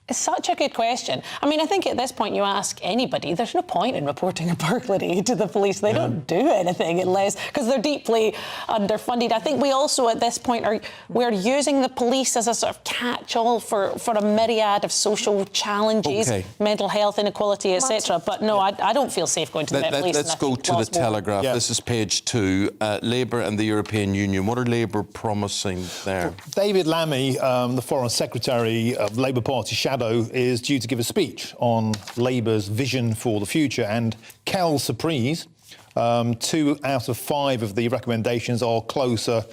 It's such a good question. I mean, I think at this point you ask anybody, there's no point in reporting a burglary to the police. They don't do anything unless, because they're deeply underfunded. I think we also at this point we're using the police as a sort of catch-all for a myriad of social challenges, mental health, inequality, etc. But no, I don't feel safe going to the Met Police. Let's go to the Telegraph. Yeah. This is page 2. Labour and the European Union. What are Labour promising there? Well, David Lammy, the Foreign Secretary of Labour Party Shadow, is due to give a speech on Labour's vision for the future, and quelle surprise, 2 out of 5 of the recommendations are closer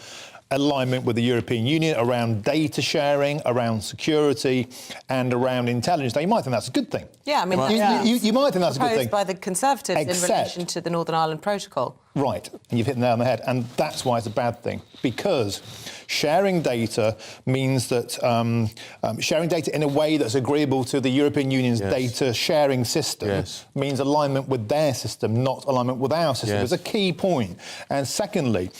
alignment with the European Union around data sharing, around security and around intelligence. Now, you might think that's a good thing. Yeah, I mean, you might think that's a good thing. Proposed by the Conservatives in relation to the Northern Ireland Protocol. Right, and you've hit the nail on the head, and that's why it's a bad thing, because sharing data means that sharing data in a way that's agreeable to the European Union's data sharing system means alignment with their system, not alignment with our system. It's a key point. And secondly,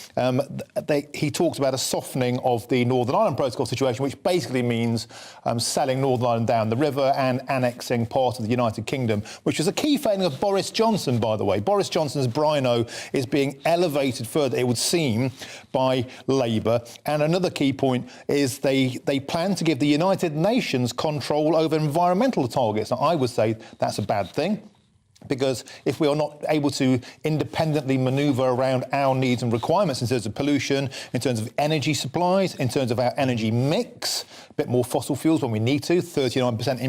he talks about a softening of the Northern Ireland Protocol situation, which basically means selling Northern Ireland down the river and annexing part of the United Kingdom, which was a key failing of Boris Johnson, by the way. Boris Johnson's Brino is is being elevated further, it would seem, by Labour. And another key point is they plan to give the United Nations control over environmental targets. Now, I would say that's a bad thing, because if we are not able to independently manoeuvre around our needs and requirements in terms of pollution, in terms of energy supplies, in terms of our energy mix, a bit more fossil fuels when we need to, 39%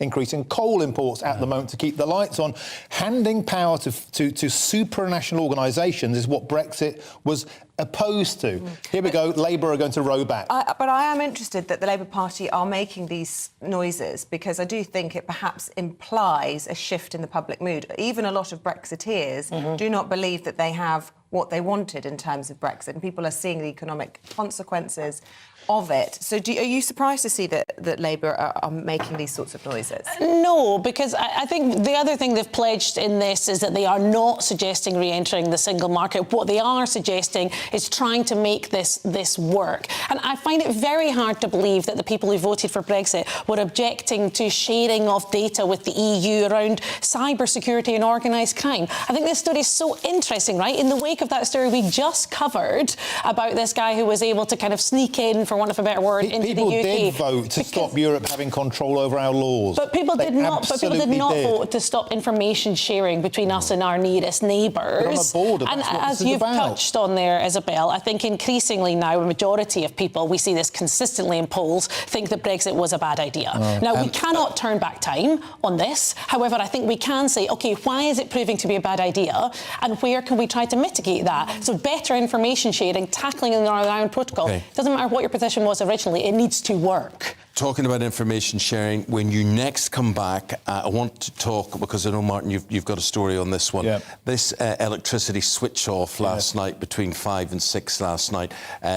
increase in coal imports at the moment to keep the lights on, handing power to supranational organisations is what Brexit was opposed to. Here we go, Labour are going to row back. But I am interested that the Labour Party are making these noises, because I do think it perhaps implies a shift in the public mood. Even a lot of Brexiteers do not believe that they have what they wanted in terms of Brexit, and people are seeing the economic consequences of it. So are you surprised to see that Labour are making these sorts of noises? No, because I think the other thing they've pledged in this is that they are not suggesting re-entering the single market. What they are suggesting is trying to make this work. And I find it very hard to believe that the people who voted for Brexit were objecting to sharing of data with the EU around cybersecurity and organised crime. I think this story is so interesting, right? In the wake of that story we just covered about this guy who was able to kind of sneak in, for want of a better word, into the UK. People did vote to stop Europe having control over our laws. But people did not vote to stop information sharing between us and our nearest neighbours. On a border, and that's what as this is you've about. touched on there, Isabel, I think increasingly now a majority of people, we see this consistently in polls, think that Brexit was a bad idea. Now, we cannot turn back time on this. However, I think we can say, OK, why is it proving to be a bad idea, and where can we try to mitigate that? So better information sharing, tackling the Northern Ireland Protocol. Doesn't matter what your position was originally, it needs to work. Talking about information sharing, when you next come back, I want to talk, because I know, Martin, you've got a story on this one. This electricity switch off last night, between 5 and 6 last night,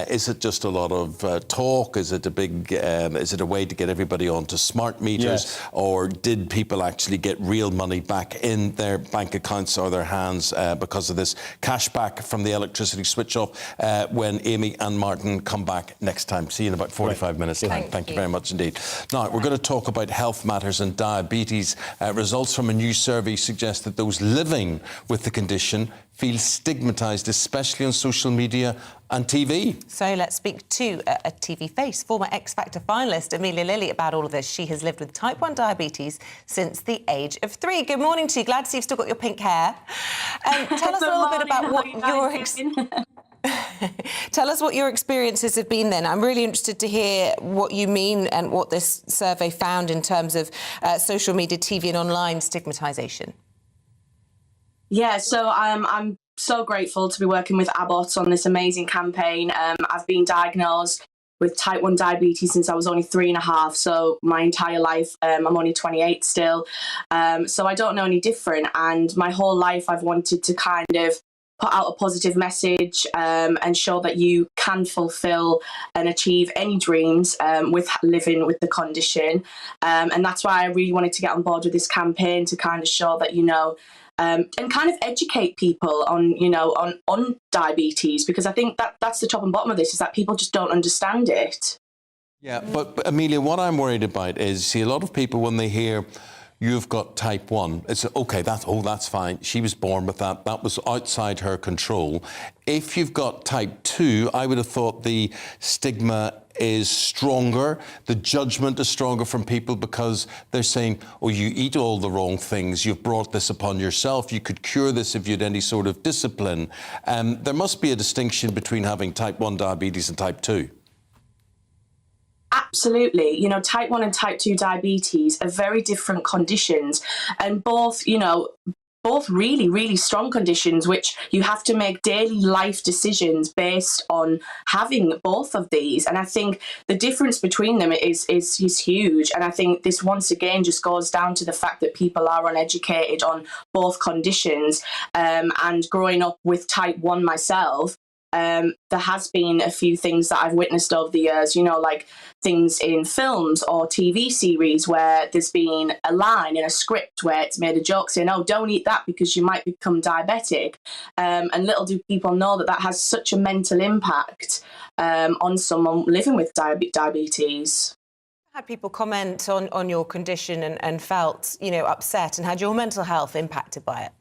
is it just a lot of talk? Is it a way to get everybody onto smart meters? Or did people actually get real money back in their bank accounts or their hands because of this cash back from the electricity switch off? When Amy and Martin come back next time. See you in about 45 minutes time. Thank you very much indeed. Now, we're going to talk about health matters and diabetes. Results from a new survey suggest that those living with the condition feel stigmatised, especially on social media and TV. So let's speak to a TV face, former X Factor finalist Amelia Lilly, about all of this. She has lived with type 1 diabetes since the age of 3. Good morning to you. Glad to see you've still got your pink hair. Tell us a little bit about what Tell us what your experiences have been then. I'm really interested to hear what you mean and what this survey found in terms of social media, TV and online stigmatisation. Yeah, so I'm so grateful to be working with Abbott on this amazing campaign. I've been diagnosed with type 1 diabetes since I was only 3.5, so my entire life. I'm only 28 still, so I don't know any different. And my whole life I've wanted to kind of put out a positive message and show that you can fulfill and achieve any dreams with living with the condition. And that's why I really wanted to get on board with this campaign, to kind of show that, and kind of educate people on, on diabetes, because I think that's the top and bottom of this, is that people just don't understand it. Yeah, but Amelia, what I'm worried about is, see, a lot of people, when they hear you've got type 1, it's OK, that's fine. She was born with that. That was outside her control. If you've got type 2, I would have thought the stigma is stronger, the judgment is stronger from people, because they're saying, oh, you eat all the wrong things, you've brought this upon yourself, you could cure this if you had any sort of discipline. There must be a distinction between having type 1 diabetes and type 2. Absolutely. Type 1 and type 2 diabetes are very different conditions, and both really, really strong conditions, which you have to make daily life decisions based on having both of these. And I think the difference between them is huge. And I think this once again just goes down to the fact that people are uneducated on both conditions. And growing up with type 1 myself, there has been a few things that I've witnessed over the years, like things in films or TV series where there's been a line in a script where it's made a joke saying, oh, don't eat that because you might become diabetic. And little do people know that has such a mental impact on someone living with diabetes. Had people comment on your condition and felt, upset, and had your mental health impacted by it?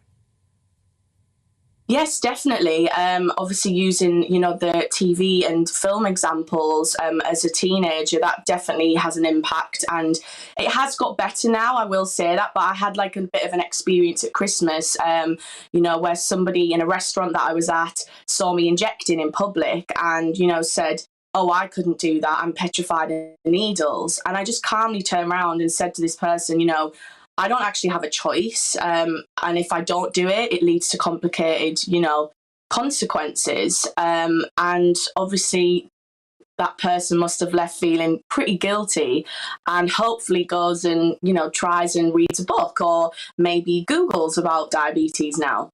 Yes, definitely. Obviously, using the TV and film examples as a teenager, that definitely has an impact, and it has got better now. I will say that, but I had like a bit of an experience at Christmas, where somebody in a restaurant that I was at saw me injecting in public, and said, "Oh, I couldn't do that. I'm petrified of needles," and I just calmly turned around and said to this person, I don't actually have a choice. And if I don't do it, it leads to complicated, consequences. And obviously that person must have left feeling pretty guilty, and hopefully goes and, tries and reads a book, or maybe Googles about diabetes now.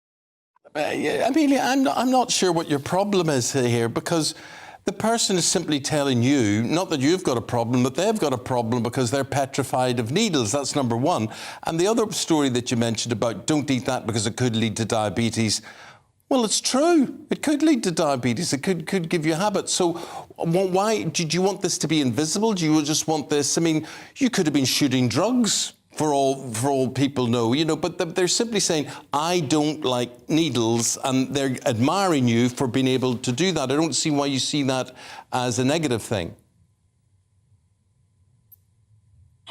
Amelia, I'm not sure what your problem is here, because the person is simply telling you, not that you've got a problem, but they've got a problem because they're petrified of needles. That's number one. And the other story that you mentioned about don't eat that because it could lead to diabetes, well, it's true. It could lead to diabetes. It could give you a habit. So why did you want this to be invisible? Do you just want this? I mean, you could have been shooting drugs for all people know, but they're simply saying, I don't like needles, and they're admiring you for being able to do that. I don't see why you see that as a negative thing.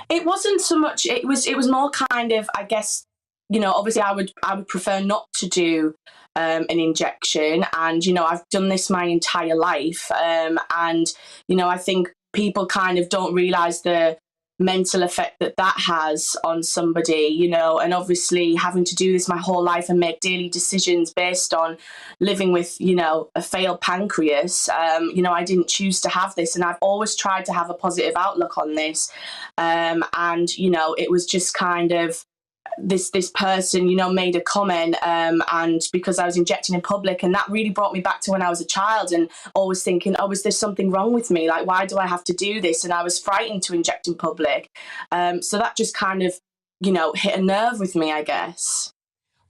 It wasn't so much, it was more kind of, I guess, obviously I would prefer not to do an injection, and, I've done this my entire life. And, I think people kind of don't realise the mental effect that has on somebody, and obviously having to do this my whole life and make daily decisions based on living with, a failed pancreas. I didn't choose to have this, and I've always tried to have a positive outlook on this. And, it was just kind of this person, made a comment, and because I was injecting in public, and that really brought me back to when I was a child, and always thinking, oh, is there something wrong with me? Like, why do I have to do this? And I was frightened to inject in public. So that just kind of, hit a nerve with me, I guess.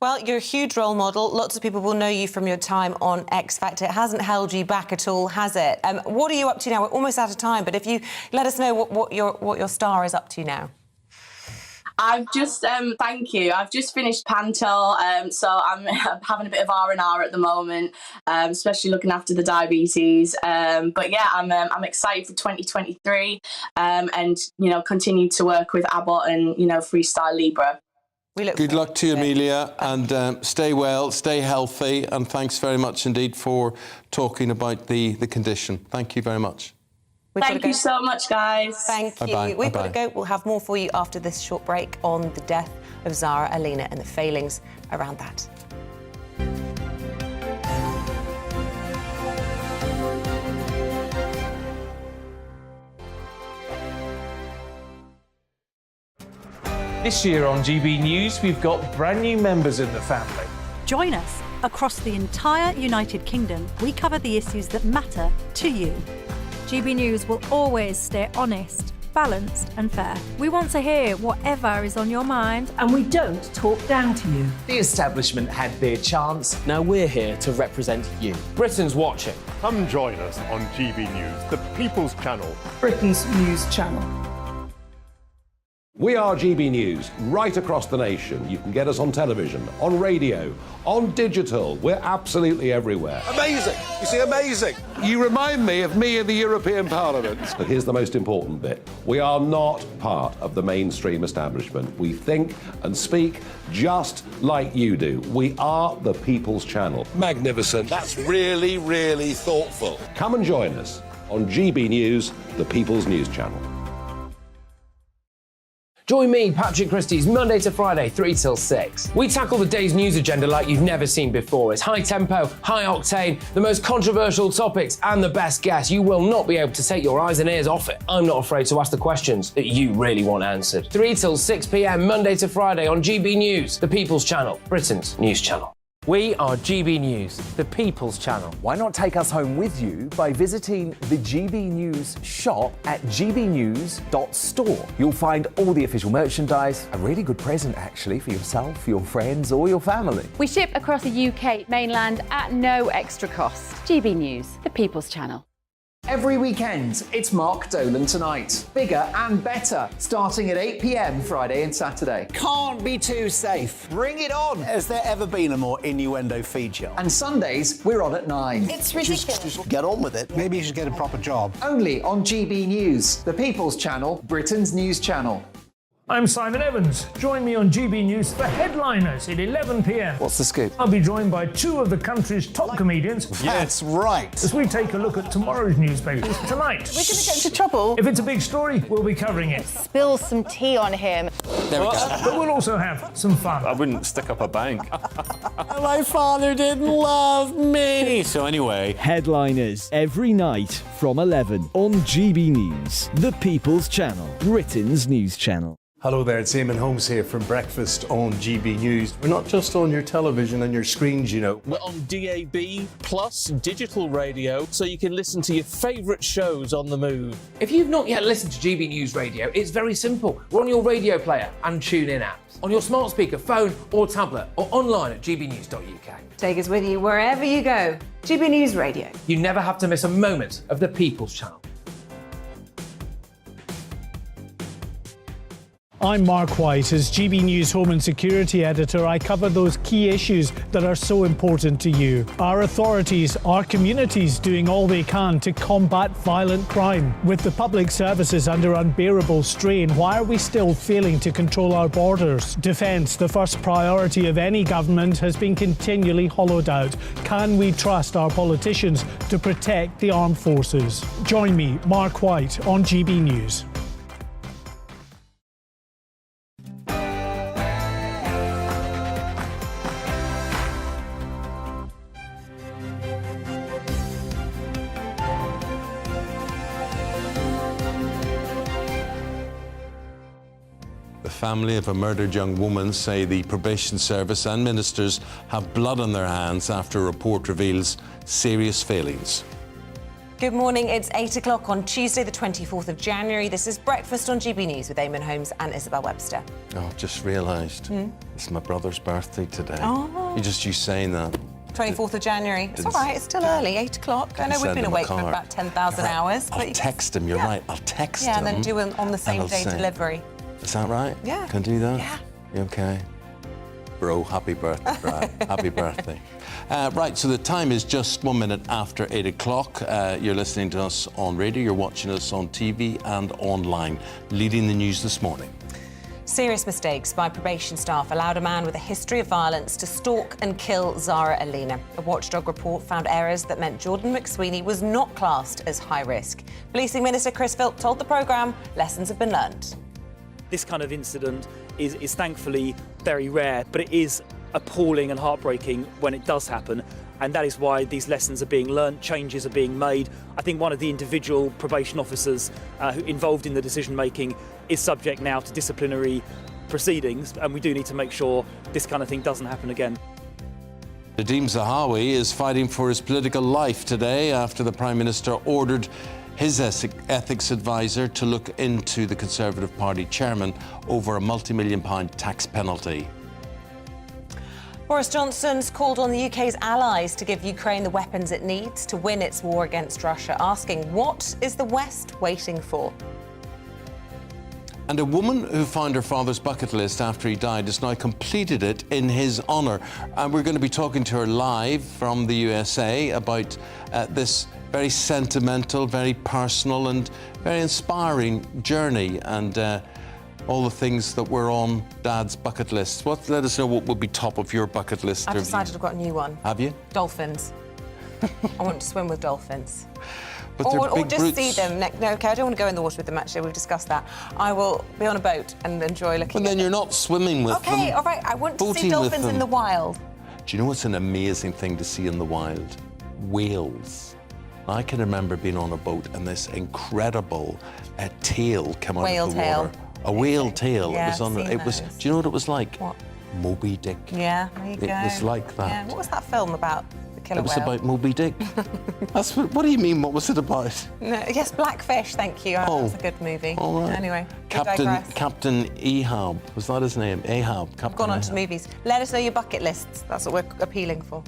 Well, you're a huge role model. Lots of people will know you from your time on X Factor. It hasn't held you back at all, has it? What are you up to now? We're almost out of time, but if you let us know what your star is up to now. I've just, thank you. I've just finished Panto, so I'm having a bit of R&R at the moment, especially looking after the diabetes. But yeah, I'm excited for 2023, and continue to work with Abbott and Freestyle Libre. Good luck to you, Amelia, and stay well, stay healthy, and thanks very much indeed for talking about the condition. Thank you very much. Thank you so much, guys. Thank you. Bye-bye. We've got to go. We'll have more for you after this short break on the death of Zara Aleena and the failings around that. This year on GB News, we've got brand new members in the family. Join us. Across the entire United Kingdom, we cover the issues that matter to you. GB News will always stay honest, balanced and fair. We want to hear whatever is on your mind. And we don't talk down to you. The establishment had their chance. Now we're here to represent you. Britain's watching. Come join us on GB News, the People's Channel. Britain's news channel. We are GB News, right across the nation. You can get us on television, on radio, on digital. We're absolutely everywhere. Amazing! You see, amazing! You remind me of me in the European Parliament. But here's the most important bit. We are not part of the mainstream establishment. We think and speak just like you do. We are the People's Channel. Magnificent. That's really, really thoughtful. Come and join us on GB News, the People's News Channel. Join me, Patrick Christie's, Monday to Friday, 3 till 6. We tackle the day's news agenda like you've never seen before. It's high tempo, high octane, the most controversial topics and the best guests. You will not be able to take your eyes and ears off it. I'm not afraid to ask the questions that you really want answered. 3 till 6 p.m, Monday to Friday on GB News, the People's Channel, Britain's news channel. We are GB News, the People's Channel. Why not take us home with you by visiting the GB News shop at gbnews.store. You'll find all the official merchandise, a really good present actually for yourself, your friends or your family. We ship across the UK mainland at no extra cost. GB News, the People's Channel. Every weekend, it's Mark Dolan Tonight. Bigger and better, starting at 8 p.m. Friday and Saturday. Can't be too safe. Bring it on. Has there ever been a more innuendo feature? And Sundays, we're on at 9. It's ridiculous. Just get on with it. Maybe you should get a proper job. Only on GB News, the People's Channel, Britain's news channel. I'm Simon Evans. Join me on GB News for Headliners at 11 p.m. What's the scoop? I'll be joined by 2 of the country's top comedians. That's right. As we take a look at tomorrow's newspapers tonight. We're going to get into trouble. If it's a big story, we'll be covering it. Spill some tea on him. There we go. But we'll also have some fun. I wouldn't stick up a bank. My father didn't love me. So anyway. Headliners every night from 11 on GB News, the People's Channel, Britain's news channel. Hello there, it's Eamonn Holmes here from Breakfast on GB News. We're not just on your television and your screens, you know. We're on DAB plus digital radio, so you can listen to your favourite shows on the move. If you've not yet listened to GB News Radio, it's very simple. We're on your radio player and tune-in apps, on your smart speaker, phone or tablet, or online at gbnews.uk. Take us with you wherever you go. GB News Radio. You never have to miss a moment of the People's Channel. I'm Mark White. As GB News Home and Security Editor, I cover those key issues that are so important to you. Our authorities, our communities doing all they can to combat violent crime. With the public services under unbearable strain, why are we still failing to control our borders? Defence, the first priority of any government, has been continually hollowed out. Can we trust our politicians to protect the armed forces? Join me, Mark White, on GB News. The family of a murdered young woman say the probation service and ministers have blood on their hands after a report reveals serious failings. Good morning, it's 8 o'clock on Tuesday the 24th of January. This is Breakfast on GB News with Eamonn Holmes and Isabel Webster. Oh, just realised it's my brother's birthday today. Oh. You saying that. 24th of January. It's all right, it's still early, 8 o'clock. I know we've been awake for about 10,000 hours. I'll text him, you're right, I'll text him. Yeah, and then do an on the same day delivery. Is that right? Yeah. Can do that? Yeah. You okay? Bro, happy birthday, Brad. Happy birthday. Right, so the time is just 1 minute after 8 o'clock. You're listening to us on radio, you're watching us on TV and online. Leading the news this morning. Serious mistakes by probation staff allowed a man with a history of violence to stalk and kill Zara Aleena. A watchdog report found errors that meant Jordan McSweeney was not classed as high risk. Policing Minister Chris Philp told the programme lessons have been learned. This kind of incident is thankfully very rare, but it is appalling and heartbreaking when it does happen. And that is why these lessons are being learnt, changes are being made. I think one of the individual probation officers who involved in the decision-making is subject now to disciplinary proceedings, and we do need to make sure this kind of thing doesn't happen again. Nadhim Zahawi is fighting for his political life today after the Prime Minister ordered his ethics advisor to look into the Conservative Party chairman over a multi-million-pound tax penalty. Boris Johnson's called on the UK's allies to give Ukraine the weapons it needs to win its war against Russia, asking what is the West waiting for? And a woman who found her father's bucket list after he died has now completed it in his honour. And we're going to be talking to her live from the USA about this very sentimental, very personal and very inspiring journey and all the things that were on Dad's bucket list. Let us know what would be top of your bucket list. I've decided I've got a new one. Have you? Dolphins. I want to swim with dolphins. But or just see them. No, okay, I don't want to go in the water with them, actually. We've discussed that. I will be on a boat and enjoy looking at them. But then you're not swimming with them. Okay, all right. I want to see dolphins in the wild. Do you know what's an amazing thing to see in the wild? Whales. I can remember being on a boat and this incredible tail came out of the water. A whale tail. Yeah, it was on. It was. Do you know what it was like? What? Moby Dick. Yeah, there you go. It was like that. Yeah. What was that film about? The killer whale? It was about Moby Dick. That's what do you mean? What was it about? No, yes, Blackfish. Thank you. Oh, that's a good movie. All right. Anyway, Captain Ahab. Was that his name? Ahab. I've gone on to movies. Let us know your bucket lists. That's what we're appealing for.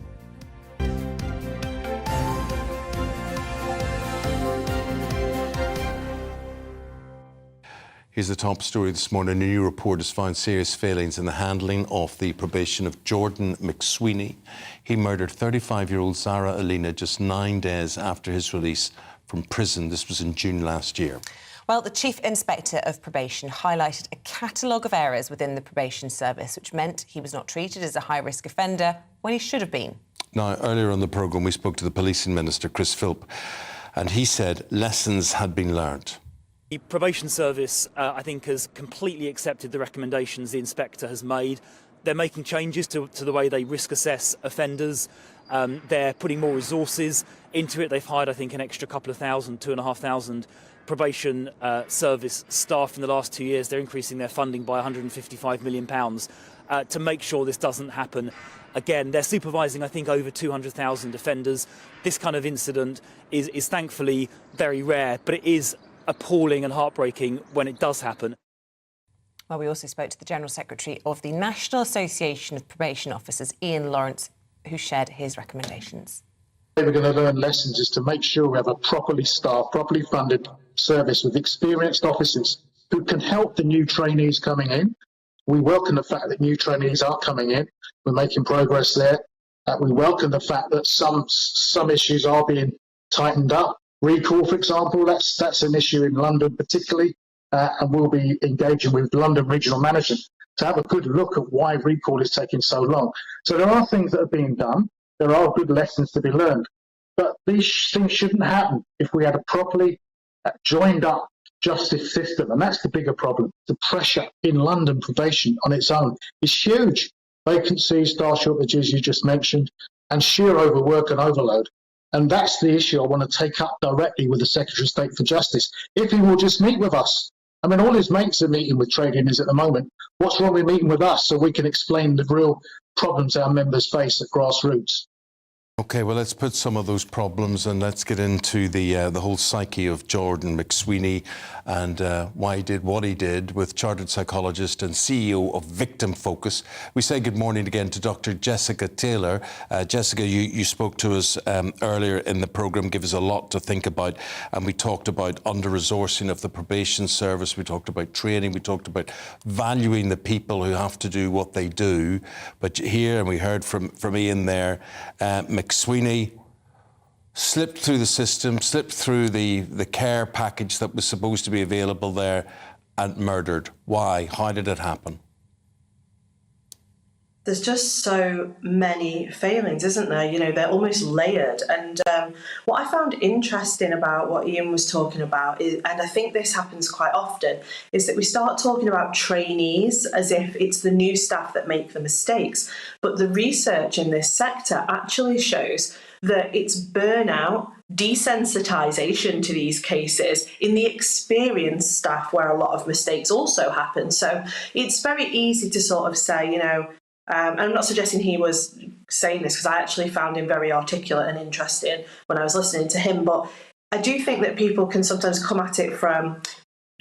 Here's the top story this morning. A new report has found serious failings in the handling of the probation of Jordan McSweeney. He murdered 35-year-old Zara Aleena just 9 days after his release from prison. This was in June last year. Well, the Chief Inspector of Probation highlighted a catalogue of errors within the probation service, which meant he was not treated as a high-risk offender when he should have been. Now, earlier on the programme, we spoke to the Policing Minister, Chris Philp, and he said lessons had been learned. The probation service, I think, has completely accepted the recommendations the inspector has made. They're making changes to the way they risk assess offenders. They're putting more resources into it. They've hired, I think, an extra couple of thousand, 2,500 probation service staff in the last 2 years. They're increasing their funding by £155 million to make sure this doesn't happen again. They're supervising, I think, over 200,000 offenders. This kind of incident is thankfully very rare, but it is appalling and heartbreaking when it does happen. Well, we also spoke to the General Secretary of the National Association of Probation Officers, Ian Lawrence, who shared his recommendations. We're going to learn lessons is to make sure we have a properly staffed, properly funded service with experienced officers who can help the new trainees coming in. We welcome the fact that new trainees are coming in. We're making progress there. We welcome the fact that some issues are being tightened up. Recall, for example, that's an issue in London particularly, and we'll be engaging with London Regional Management to have a good look at why recall is taking so long. So there are things that are being done. There are good lessons to be learned. But these things shouldn't happen if we had a properly joined up justice system, and that's the bigger problem. The pressure in London probation on its own is huge. Vacancies, staff shortages you just mentioned, and sheer overwork and overload. And that's the issue I want to take up directly with the Secretary of State for Justice. If he will just meet with us. I mean, all his mates are meeting with trade unions at the moment. What's wrong with meeting with us so we can explain the real problems our members face at grassroots? OK, well, let's put some of those problems and let's get into the whole psyche of Jordan McSweeney and why he did what he did with chartered psychologist and CEO of Victim Focus. We say good morning again to Dr. Jessica Taylor. Jessica, you spoke to us earlier in the programme, give us a lot to think about, and we talked about under-resourcing of the probation service, we talked about training, we talked about valuing the people who have to do what they do. But here, and we heard from Ian there, McSweeney slipped through the system, slipped through the care package that was supposed to be available there and murdered. Why? How did it happen? There's just so many failings, isn't there? You know, they're almost layered. And what I found interesting about what Ian was talking about, is, and I think this happens quite often, is that we start talking about trainees as if it's the new staff that make the mistakes. But the research in this sector actually shows that it's burnout, desensitization to these cases in the experienced staff where a lot of mistakes also happen. So it's very easy to sort of say, you know, and I'm not suggesting he was saying this because I actually found him very articulate and interesting when I was listening to him. But I do think that people can sometimes come at it from,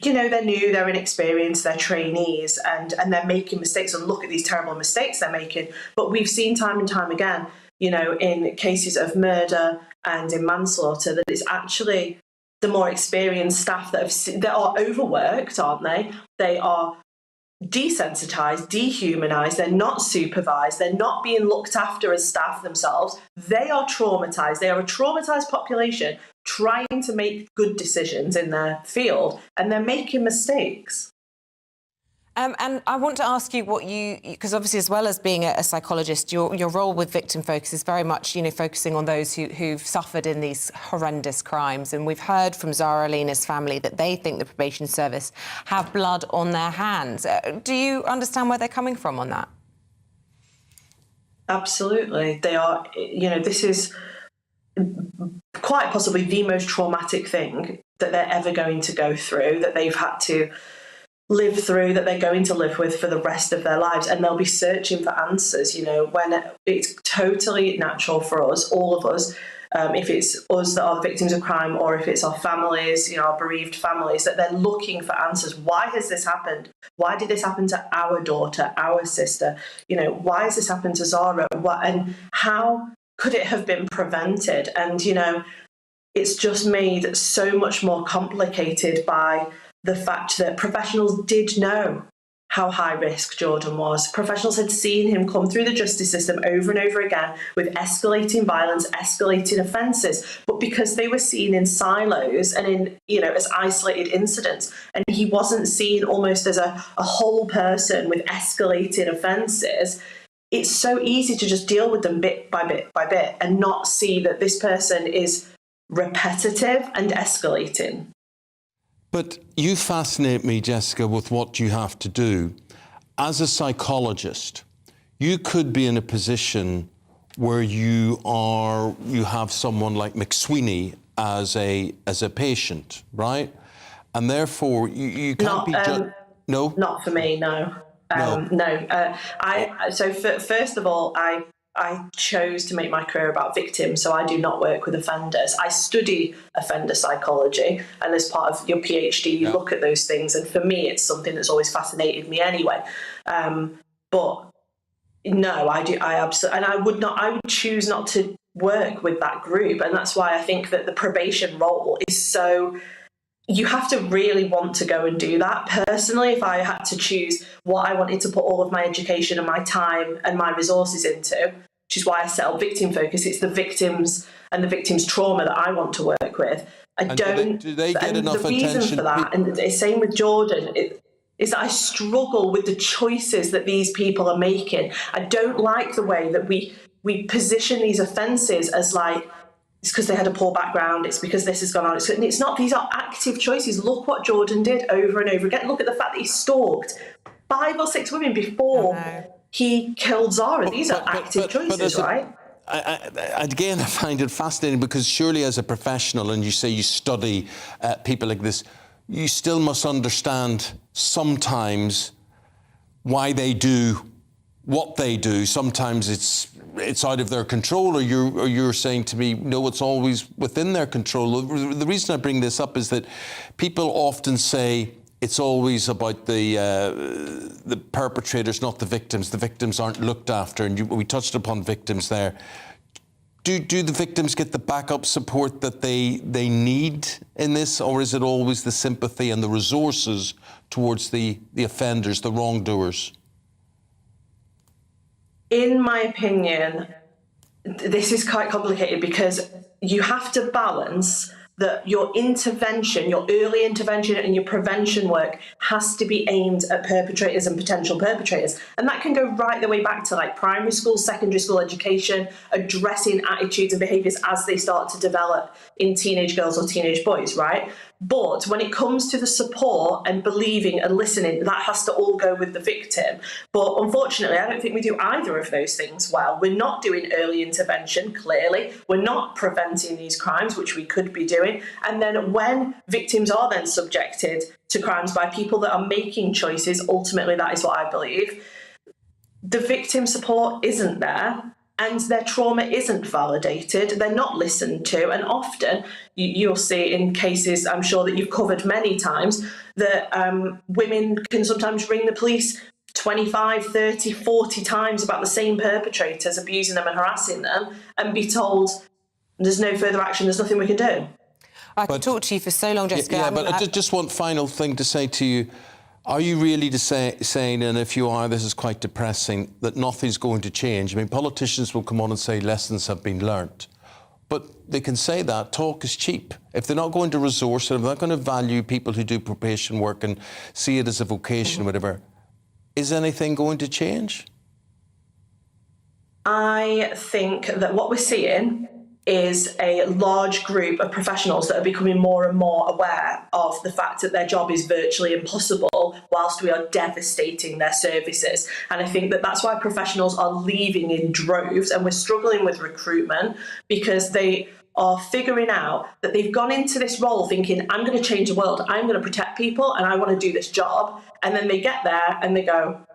you know, they're new, they're inexperienced, they're trainees, and they're making mistakes, and look at these terrible mistakes they're making. But we've seen time and time again, you know, in cases of murder and in manslaughter, that it's actually the more experienced staff that are overworked, aren't they? They are desensitized, dehumanized, they're not supervised, they're not being looked after as staff themselves. They are traumatized. They are a traumatized population trying to make good decisions in their field, and they're making mistakes. And I want to ask you what because obviously, as well as being a psychologist, your role with Victim Focus is very much, you know, focusing on those who've suffered in these horrendous crimes. And we've heard from Zara Aleena's family that they think the probation service have blood on their hands. Do you understand where they're coming from on that? Absolutely. They are, you know, this is quite possibly the most traumatic thing that they're ever going to go through, that they've had to live through, that they're going to live with for the rest of their lives, and they'll be searching for answers, you know, when it's totally natural for us, all of us, if it's us that are the victims of crime or if it's our families, you know, our bereaved families, that they're looking for answers. Why has this happened? Why did this happen to our daughter, our sister? You know, why has this happened to Zara? And how could it have been prevented? And, you know, it's just made so much more complicated by the fact that professionals did know how high risk Jordan was. Professionals had seen him come through the justice system over and over again with escalating violence, escalating offences, but because they were seen in silos and in, as isolated incidents, and he wasn't seen almost as a whole person with escalating offences, it's so easy to just deal with them bit by bit by bit and not see that this person is repetitive and escalating. But you fascinate me, Jessica, with what you have to do. As a psychologist, you could be in a position where you have someone like McSweeney as a patient, right? And therefore, you can't be... No? Not for me, no. First of all, I chose to make my career about victims, so I do not work with offenders. I study offender psychology, and as part of your PhD, you look at those things, and for me, it's something that's always fascinated me anyway. But no, I absolutely, and I would choose not to work with that group, and that's why I think that the probation role is so. You have to really want to go and do that. Personally, if I had to choose what I wanted to put all of my education and my time and my resources into, which is why I set up Victim Focus, it's the victims and the victims' trauma that I want to work with. Do they get enough attention? The reason for that, and the same with Jordan, is that I struggle with the choices that these people are making. I don't like the way that we position these offences as like, it's because they had a poor background, it's because this has gone on. It's not, these are active choices. Look what Jordan did over and over again. Look at the fact that he stalked 5 or 6 women before he killed Zara. These are active choices, right? Again, I find it fascinating because surely as a professional, and you say you study people like this, you still must understand sometimes why they do what they do. Sometimes it's out of their control, or you're saying to me, no, it's always within their control. The reason I bring this up is that people often say it's always about the perpetrators, not the victims. The victims aren't looked after, and we touched upon victims there. Do the victims get the backup support that they need in this, or is it always the sympathy and the resources towards the offenders, the wrongdoers? In my opinion, this is quite complicated because you have to balance that your intervention, your early intervention and your prevention work has to be aimed at perpetrators and potential perpetrators. And that can go right the way back to like primary school, secondary school education, addressing attitudes and behaviours as they start to develop in teenage girls or teenage boys, right? But when it comes to the support and believing and listening, that has to all go with the victim. But unfortunately, I don't think we do either of those things well. We're not doing early intervention, clearly. We're not preventing these crimes, which we could be doing. And then when victims are then subjected to crimes by people that are making choices, ultimately that is what I believe, the victim support isn't there. And their trauma isn't validated, they're not listened to, and often you'll see in cases I'm sure that you've covered many times that women can sometimes ring the police 25, 30, 40 times about the same perpetrators abusing them and harassing them and be told there's no further action, there's nothing we can do. I could talk to you for so long, Jessica. Yeah, but just one final thing to say to you. Are you really saying, and if you are, this is quite depressing, that nothing's going to change? I mean, politicians will come on and say lessons have been learnt. But they can say that. Talk is cheap. If they're not going to resource it, if they're not going to value people who do probation work and see it as a vocation, whatever, is anything going to change? I think that what we're seeing is a large group of professionals that are becoming more and more aware of the fact that their job is virtually impossible whilst we are devastating their services. And I think that that's why professionals are leaving in droves, and we're struggling with recruitment because they are figuring out that they've gone into this role thinking, I'm going to change the world, I'm going to protect people, and I want to do this job. And then they get there and they go,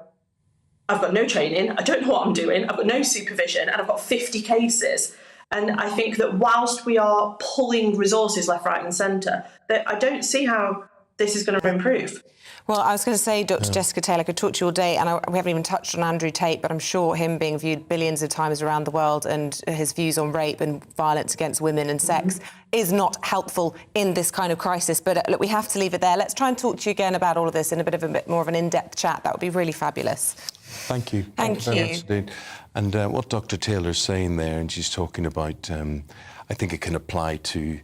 I've got no training, I don't know what I'm doing, I've got no supervision, and I've got 50 cases. And I think that whilst we are pulling resources left, right and centre, that I don't see how this is going to improve. Well, I was going to say, Dr. Jessica Taylor, I could talk to you all day, and we haven't even touched on Andrew Tate, but I'm sure him being viewed billions of times around the world and his views on rape and violence against women and sex is not helpful in this kind of crisis. But look, we have to leave it there. Let's try and talk to you again about all of this in a bit more of an in-depth chat. That would be really fabulous. Thank you. Thank you. Very much indeed. And what Dr. Taylor's saying there, and she's talking about, I think it can apply to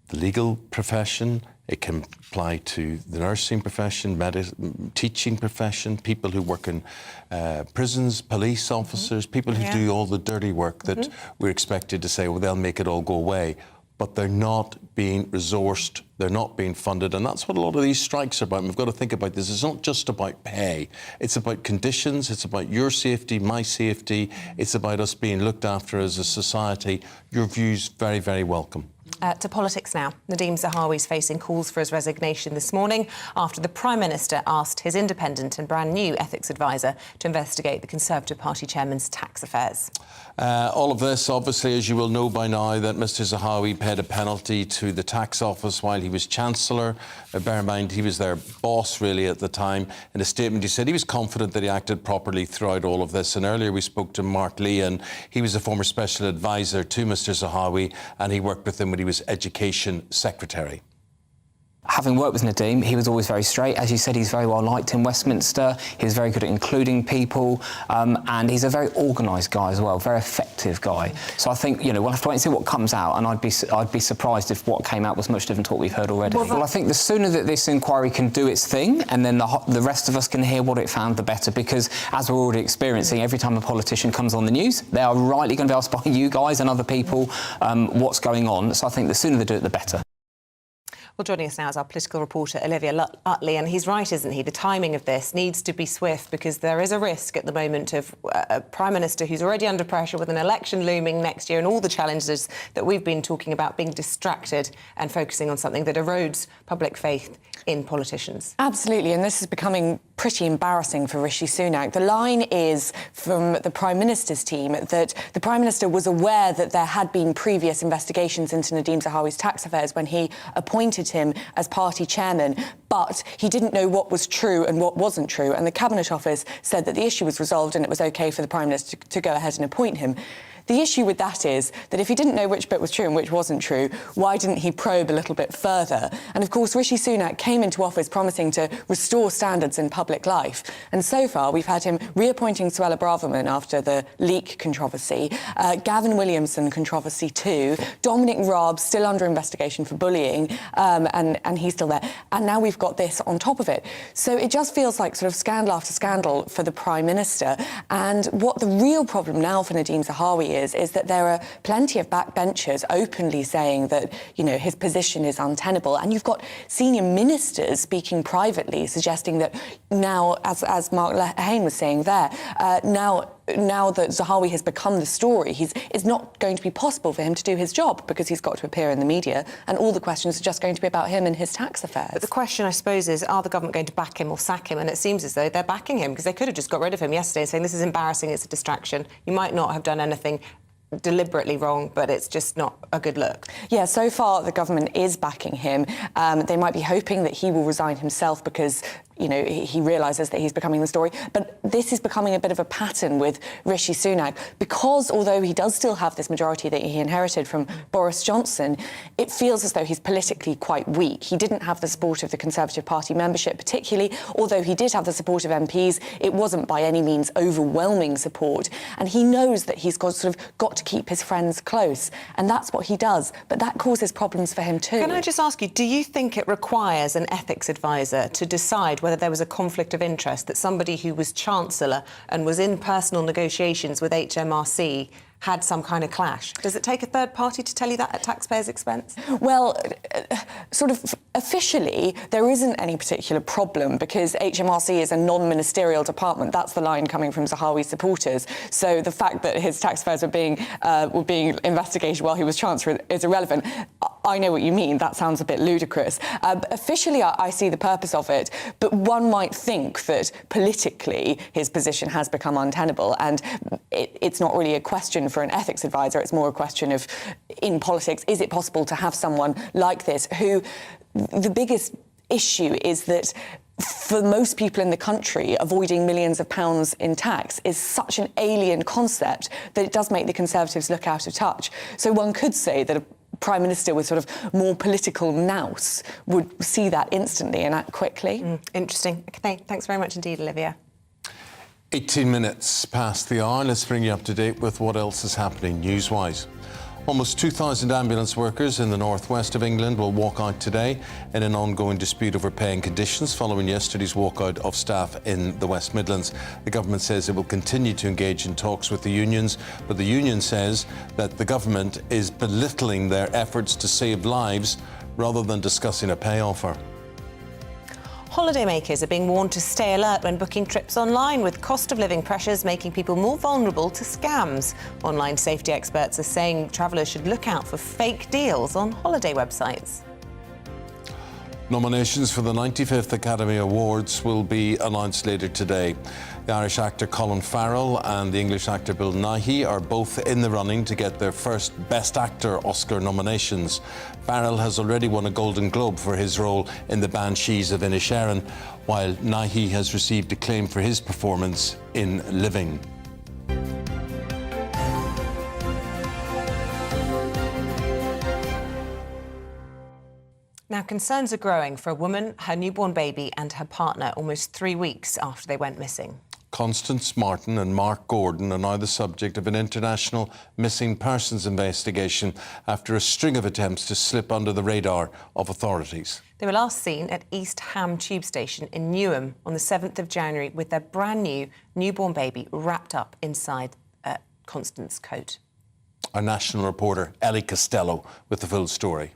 the legal profession, it can apply to the nursing profession, teaching profession, people who work in prisons, police officers, people who do all the dirty work that we're expected to say, well, they'll make it all go away. But they're not being resourced, they're not being funded, and that's what a lot of these strikes are about. And we've got to think about this. It's not just about pay. It's about conditions, it's about your safety, my safety, it's about us being looked after as a society. Your view's very, very welcome. To politics now. Nadhim Zahawi is facing calls for his resignation this morning after the Prime Minister asked his independent and brand new ethics advisor to investigate the Conservative Party chairman's tax affairs. All of this, obviously, as you will know by now, that Mr Zahawi paid a penalty to the tax office while he was Chancellor. Bear in mind, he was their boss, really, at the time. In a statement, he said he was confident that he acted properly throughout all of this. And earlier we spoke to Mark Lee, and he was a former special advisor to Mr Zahawi, and he worked with him when he was Education Secretary. Having worked with Nadhim, he was always very straight. As you said, he's very well liked in Westminster. He was very good at including people, and he's a very organised guy as well, very effective guy. So I think, we'll have to wait and see what comes out, and I'd be surprised if what came out was much different to what we've heard already. Well, I think the sooner that this inquiry can do its thing, and then the rest of us can hear what it found, the better, because as we're already experiencing, every time a politician comes on the news, they are rightly going to be asked by you guys and other people what's going on. So I think the sooner they do it, the better. Well, joining us now is our political reporter, Olivia Utley, and he's right, isn't he? The timing of this needs to be swift because there is a risk at the moment of a Prime Minister who's already under pressure with an election looming next year and all the challenges that we've been talking about, being distracted and focusing on something that erodes public faith in politicians. Absolutely, and this is becoming pretty embarrassing for Rishi Sunak. The line is from the Prime Minister's team that the Prime Minister was aware that there had been previous investigations into Nadhim Zahawi's tax affairs when he appointed him as party chairman, but he didn't know what was true and what wasn't true, and the Cabinet Office said that the issue was resolved and it was OK for the Prime Minister to go ahead and appoint him. The issue with that is that if he didn't know which bit was true and which wasn't true, why didn't he probe a little bit further? And of course, Rishi Sunak came into office promising to restore standards in public life. And so far, we've had him reappointing Suella Braverman after the leak controversy, Gavin Williamson controversy too, Dominic Raab still under investigation for bullying, and he's still there. And now we've got this on top of it. So it just feels like sort of scandal after scandal for the Prime Minister. And what the real problem now for Nadhim Zahawi is that there are plenty of backbenchers openly saying that, his position is untenable. And you've got senior ministers speaking privately, suggesting that now, as Mark Lehane was saying there, now that Zahawi has become the story, it's not going to be possible for him to do his job because he's got to appear in the media, and all the questions are just going to be about him and his tax affairs. But the question, I suppose, is, are the government going to back him or sack him? And it seems as though they're backing him, because they could have just got rid of him yesterday saying this is embarrassing, it's a distraction. You might not have done anything deliberately wrong, but it's just not a good look. Yeah, so far the government is backing him. They might be hoping that he will resign himself because he realises that he's becoming the story. But this is becoming a bit of a pattern with Rishi Sunak because although he does still have this majority that he inherited from Boris Johnson, it feels as though he's politically quite weak. He didn't have the support of the Conservative Party membership particularly. Although he did have the support of MPs, it wasn't by any means overwhelming support. And he knows that he's got to keep his friends close. And that's what he does. But that causes problems for him too. Can I just ask you, do you think it requires an ethics advisor to decide whether there was a conflict of interest, that somebody who was Chancellor and was in personal negotiations with HMRC had some kind of clash? Does it take a third party to tell you that at taxpayers' expense? Well, sort of officially, there isn't any particular problem because HMRC is a non-ministerial department. That's the line coming from Zahawi's supporters. So the fact that his tax affairs were being investigated while he was Chancellor is irrelevant. I know what you mean. That sounds a bit ludicrous. Officially, I see the purpose of it, but one might think that politically his position has become untenable, and it's not really a question for an ethics advisor. It's more a question of, in politics, is it possible to have someone like this who the biggest issue is that for most people in the country, avoiding millions of pounds in tax is such an alien concept that it does make the Conservatives look out of touch. So one could say that a Prime Minister with sort of more political nous would see that instantly and act quickly. Interesting. Okay, thanks very much indeed, Olivia. 18 minutes past the hour. Let's bring you up to date with what else is happening news-wise. Almost 2,000 ambulance workers in the northwest of England will walk out today in an ongoing dispute over pay and conditions following yesterday's walkout of staff in the West Midlands. The government says it will continue to engage in talks with the unions, but the union says that the government is belittling their efforts to save lives rather than discussing a pay offer. Holidaymakers are being warned to stay alert when booking trips online, with cost of living pressures making people more vulnerable to scams. Online safety experts are saying travellers should look out for fake deals on holiday websites. Nominations for the 95th Academy Awards will be announced later today. The Irish actor Colin Farrell and the English actor Bill Nighy are both in the running to get their first Best Actor Oscar nominations. Farrell has already won a Golden Globe for his role in The Banshees of Inisherin, while Nighy has received acclaim for his performance in Living. Now, concerns are growing for a woman, her newborn baby and her partner almost 3 weeks after they went missing. Constance Martin and Mark Gordon are now the subject of an international missing persons investigation after a string of attempts to slip under the radar of authorities. They were last seen at East Ham Tube Station in Newham on the 7th of January with their brand new newborn baby wrapped up inside Constance's coat. Our national reporter Ellie Costello with the full story.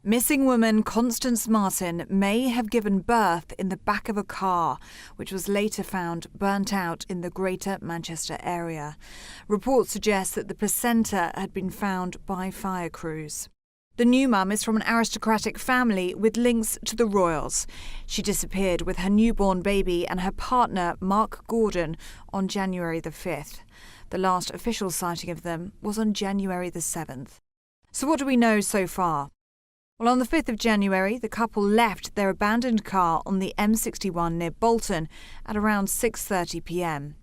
Missing woman Constance Martin may have given birth in the back of a car, which was later found burnt out in the Greater Manchester area. Reports suggest that the placenta had been found by fire crews. The new mum is from an aristocratic family with links to the royals. She disappeared with her newborn baby and her partner, Mark Gordon, on January the 5th. The last official sighting of them was on January the 7th. So what do we know so far? Well, on the 5th of January, the couple left their abandoned car on the M61 near Bolton at around 6:30 p.m.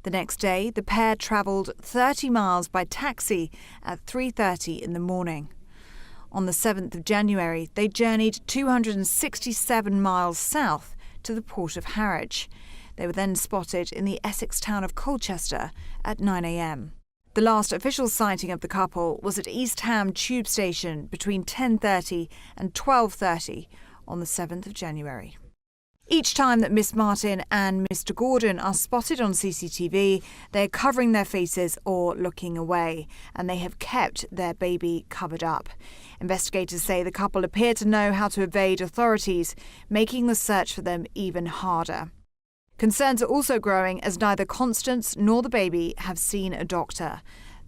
The next day, the pair travelled 30 miles by taxi at 3:30 in the morning. On the 7th of January, they journeyed 267 miles south to the port of Harwich. They were then spotted in the Essex town of Colchester at 9 a.m. The last official sighting of the couple was at East Ham Tube Station between 10:30 and 12:30 on the 7th of January. Each time that Miss Martin and Mr. Gordon are spotted on CCTV, they are covering their faces or looking away, and they have kept their baby covered up. Investigators say the couple appear to know how to evade authorities, making the search for them even harder. Concerns are also growing as neither Constance nor the baby have seen a doctor.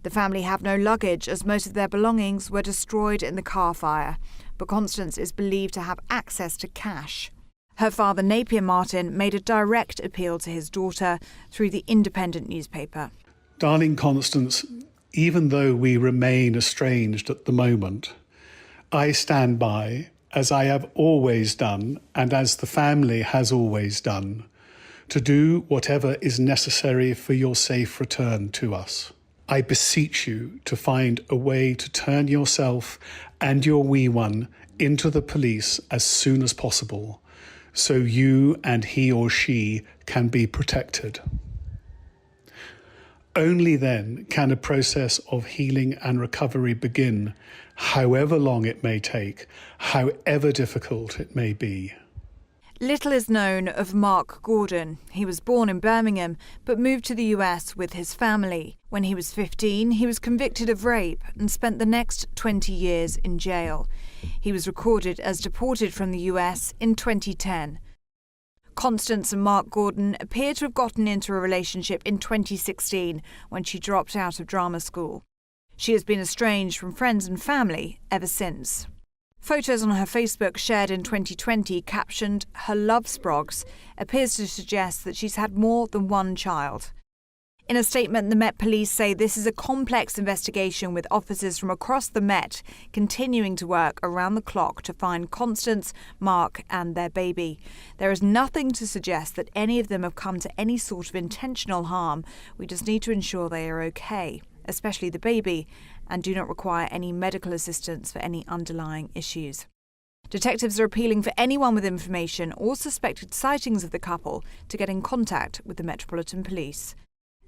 The family have no luggage as most of their belongings were destroyed in the car fire, but Constance is believed to have access to cash. Her father, Napier Martin, made a direct appeal to his daughter through the Independent newspaper. Darling Constance, even though we remain estranged at the moment, I stand by, as I have always done and as the family has always done, to do whatever is necessary for your safe return to us. I beseech you to find a way to turn yourself and your wee one into the police as soon as possible, so you and he or she can be protected. Only then can a process of healing and recovery begin, however long it may take, however difficult it may be. Little is known of Mark Gordon. He was born in Birmingham but moved to the US with his family. When he was 15, he was convicted of rape and spent the next 20 years in jail. He was recorded as deported from the US in 2010. Constance and Mark Gordon appear to have gotten into a relationship in 2016 when she dropped out of drama school. She has been estranged from friends and family ever since. Photos on her Facebook shared in 2020 captioned "Her love sprogs" appears to suggest that she's had more than one child. In a statement, the Met Police say this is a complex investigation with officers from across the Met continuing to work around the clock to find Constance, Mark and their baby. There is nothing to suggest that any of them have come to any sort of intentional harm. We just need to ensure they are okay, especially the baby, and do not require any medical assistance for any underlying issues. Detectives are appealing for anyone with information or suspected sightings of the couple to get in contact with the Metropolitan Police.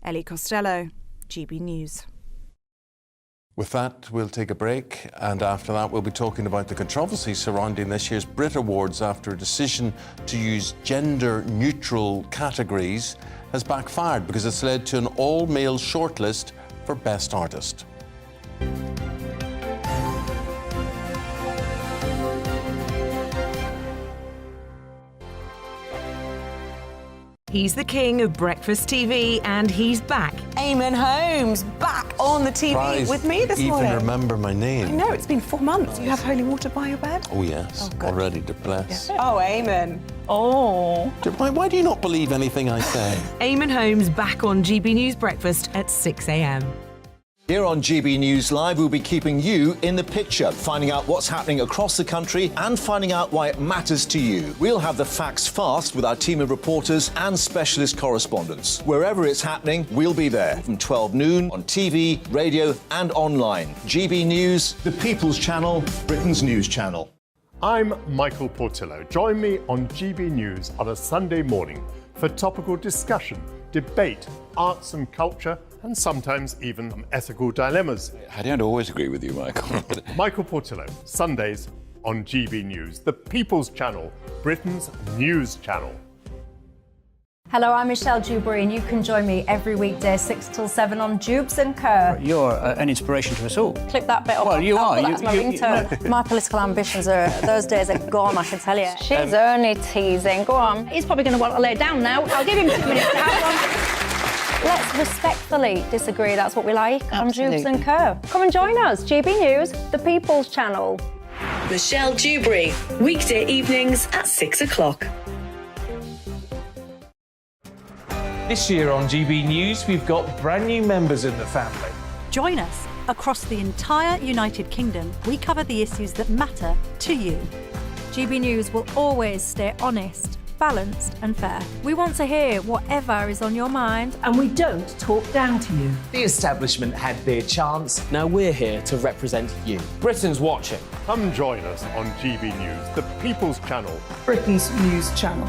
Ellie Costello, GB News. With that, we'll take a break, and after that we'll be talking about the controversy surrounding this year's Brit Awards after a decision to use gender-neutral categories has backfired because it's led to an all-male shortlist for Best Artist. He's the king of breakfast TV, and he's back. Eamonn Holmes, back on the TV Surprised with me this morning. even remember my name. I know, it's been 4 months. You have holy water by your bed? Oh, yes. Already to bless. Oh, Eamonn. Oh. Why do you not believe anything I say? Eamonn Holmes back on GB News Breakfast at 6 a.m. Here on GB News Live, we'll be keeping you in the picture, finding out what's happening across the country and finding out why it matters to you. We'll have the facts fast with our team of reporters and specialist correspondents. Wherever it's happening, we'll be there from 12 noon on TV, radio and online. GB News, the People's Channel, Britain's news channel. I'm Michael Portillo. Join me on GB News on a Sunday morning for topical discussion, debate, arts and culture, and sometimes even some ethical dilemmas. I don't always agree with you, Michael. Michael Portillo, Sundays on GB News, the People's Channel, Britain's news channel. Hello, I'm Michelle Dewberry, and you can join me every weekday 6 till 7 on Jubes and Kerr. You're an inspiration to us all. Clip that bit up. Well, you are. That's my ringtone. My political ambitions are, those days are gone, I can tell you. She's only teasing. Go on. He's probably going to want to lay down now. I'll give him 2 minutes to have one. Let's respectfully disagree. That's what we like on Jubes and Kerr. Come and join us. GB News, the People's Channel. Michelle Dewberry, weekday evenings at 6 o'clock. This year on GB News, we've got brand new members in the family. Join us. Across the entire United Kingdom, we cover the issues that matter to you. GB News will always stay honest, balanced and fair. We want to hear whatever is on your mind. And we don't talk down to you. The establishment had their chance. Now we're here to represent you. Britain's watching. Come join us on GB News, the People's Channel, Britain's news channel.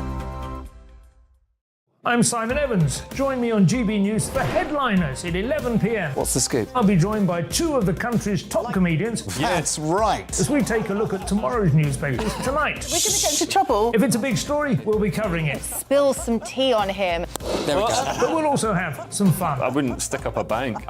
I'm Simon Evans. Join me on GB News for Headliners at 11 p.m. What's the scoop? I'll be joined by 2 of the country's top comedians. That's right. As we take a look at tomorrow's newspapers tonight. We're going to get into trouble. If it's a big story, we'll be covering it. Spill some tea on him. There we go. But we'll also have some fun. I wouldn't stick up a bank.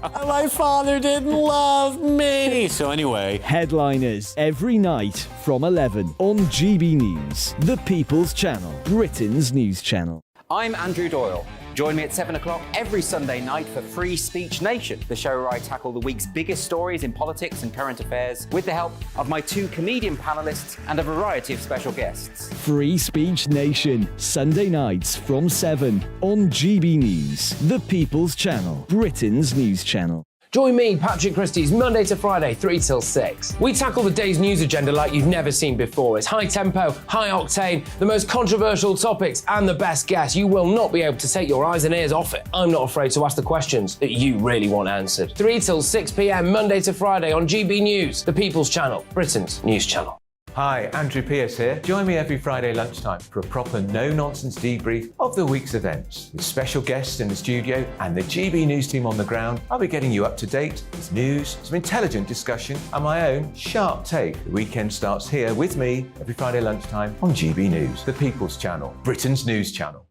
My father didn't love me. So anyway. Headliners every night from 11 on GB News, the People's Channel, Britain's news channel. I'm Andrew Doyle. Join me at 7 o'clock every Sunday night for Free Speech Nation, the show where I tackle the week's biggest stories in politics and current affairs with the help of my 2 comedian panellists and a variety of special guests. Free Speech Nation, Sunday nights from 7 on GB News, the People's Channel, Britain's news channel. Join me, Patrick Christie's, Monday to Friday, 3 till 6. We tackle the day's news agenda like you've never seen before. It's high tempo, high octane, the most controversial topics and the best guests. You will not be able to take your eyes and ears off it. I'm not afraid to ask the questions that you really want answered. 3 till 6 p.m, Monday to Friday on GB News, the People's Channel, Britain's news channel. Hi, Andrew Pierce here. Join me every Friday lunchtime for a proper no-nonsense debrief of the week's events. With special guests in the studio and the GB News team on the ground, I'll be getting you up to date with news, some intelligent discussion and my own sharp take. The weekend starts here with me every Friday lunchtime on GB News, the People's Channel, Britain's news channel.